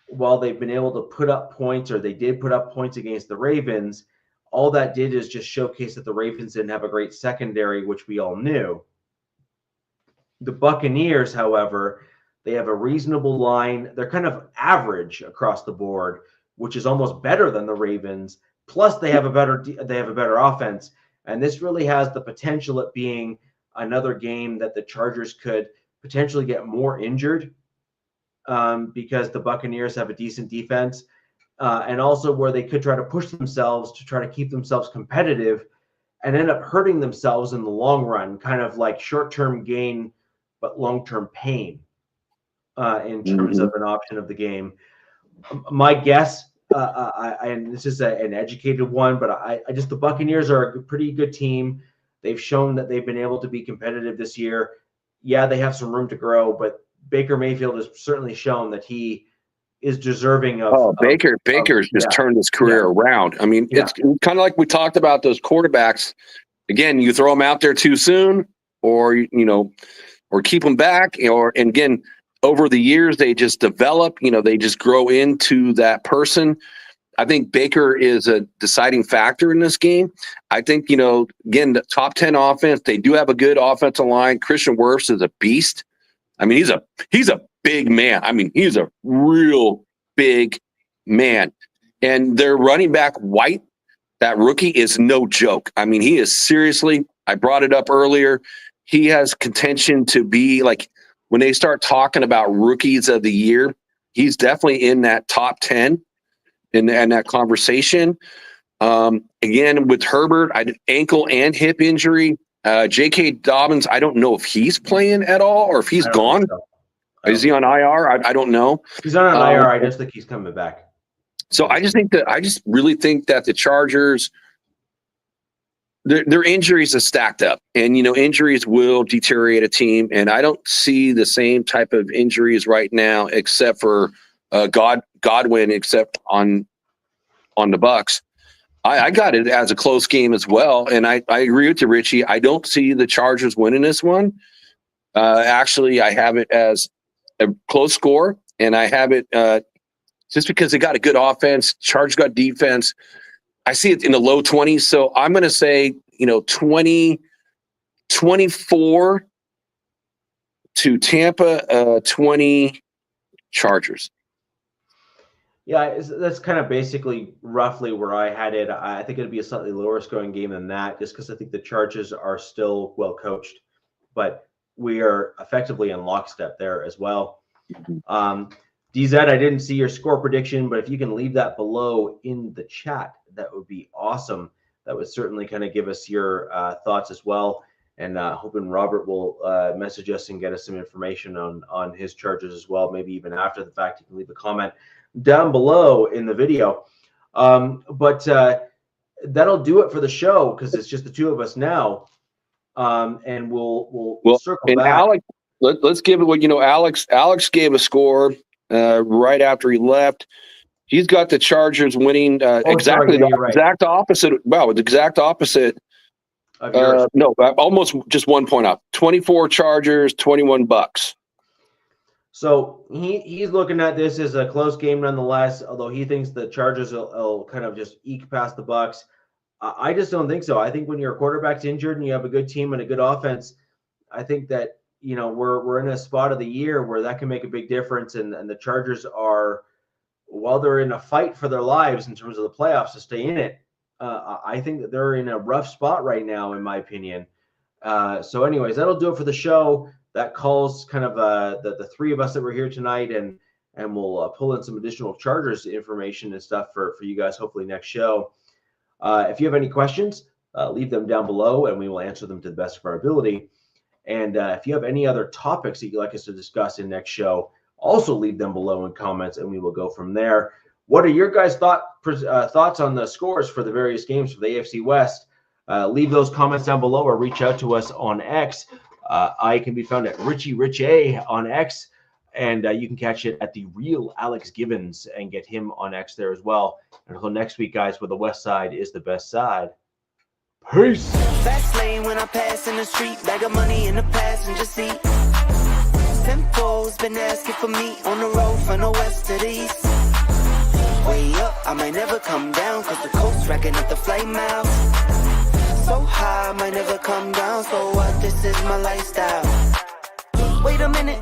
while they've been able to put up points, or they did put up points against the Ravens, all that did is just showcase that the Ravens didn't have a great secondary, which we all knew. The Buccaneers, however, they have a reasonable line. They're kind of average across the board, which is almost better than the Ravens. Plus, they have a better offense, and this really has the potential at being another game that the Chargers could potentially get more injured, because the Buccaneers have a decent defense, and also where they could try to push themselves to try to keep themselves competitive and end up hurting themselves in the long run, kind of like short-term gain but long-term pain in terms of an option of the game. My guess, and this is an educated one, but the Buccaneers are a pretty good team. They've shown that they've been able to be competitive this year. Yeah, they have some room to grow, but Baker Mayfield has certainly shown that he is deserving of. Baker's just turned his career around. I mean, it's kind of like we talked about those quarterbacks. Again, you throw them out there too soon, or keep them back, and again, over the years they just develop. They just grow into that person. I think Baker is a deciding factor in this game. I think, again, the top 10 offense, they do have a good offensive line. Christian Wirfs is a beast. I mean, he's a big man. I mean, he's a real big man. And their running back, White, that rookie, is no joke. I mean, he is seriously, I brought it up earlier, he has contention to be like, when they start talking about rookies of the year, he's definitely in that top 10 in that conversation. Again, with Herbert, ankle and hip injury. J.K. Dobbins, I don't know if he's playing at all or if he's gone. Is he on IR? I don't know. He's not on IR. I just think he's coming back. So I just really think that the Chargers, their injuries are stacked up, and injuries will deteriorate a team. And I don't see the same type of injuries right now, except for Godwin, except on the Bucs. I got it as a close game as well, and I agree with you, Richie. I don't see the Chargers winning this one. Actually, I have it as a close score, and I have it just because they got a good offense. Chargers got defense. I see it in the low 20s, so I'm going to say 24 to Tampa, 20 Chargers. Yeah, that's kind of basically roughly where I had it. I think it'd be a slightly lower scoring game than that, just because I think the Chargers are still well coached, but we are effectively in lockstep there as well. DZ, I didn't see your score prediction, but if you can leave that below in the chat, that would be awesome. That would certainly kind of give us your thoughts as well. And hoping Robert will message us and get us some information on his Chargers as well. Maybe even after the fact, you can leave a comment down below in the video. But that'll do it for the show, because it's just the two of us now. And we'll circle back. Alex, let's give it what Alex gave a score right after he left. He's got the Chargers winning exact opposite. Wow, the exact opposite. No, almost just 1 point up. 24 Chargers, 21 Bucks. So he's looking at this as a close game nonetheless, although he thinks the Chargers will kind of just eke past the Bucks. I just don't think so. I think when your quarterback's injured and you have a good team and a good offense, I think that we're in a spot of the year where that can make a big difference, and the Chargers are, while they're in a fight for their lives in terms of the playoffs to stay in it, I think that they're in a rough spot right now, in my opinion. So anyways, that'll do it for the show. That calls kind of the three of us that were here tonight, and we'll pull in some additional Chargers information and stuff for you guys, hopefully next show. If you have any questions, leave them down below, and we will answer them to the best of our ability. And if you have any other topics that you'd like us to discuss in next show, also leave them below in comments, and we will go from there. What are your guys' thoughts on the scores for the various games for the AFC West? Leave those comments down below, or reach out to us on X. I can be found at Rich A on X, and you can catch it at the real Alex Gibbons and get him on X there as well. Until next week, guys, where the West Side is the best side. Peace. Fast lane when I pass in the street, bag of money in the passenger seat. Tempo's been asking for me on the road from the west to the east. Way up, I might never come down, cause the coast's racking up the flight miles. So high, I might never come down, so what, this is my lifestyle. Wait a minute,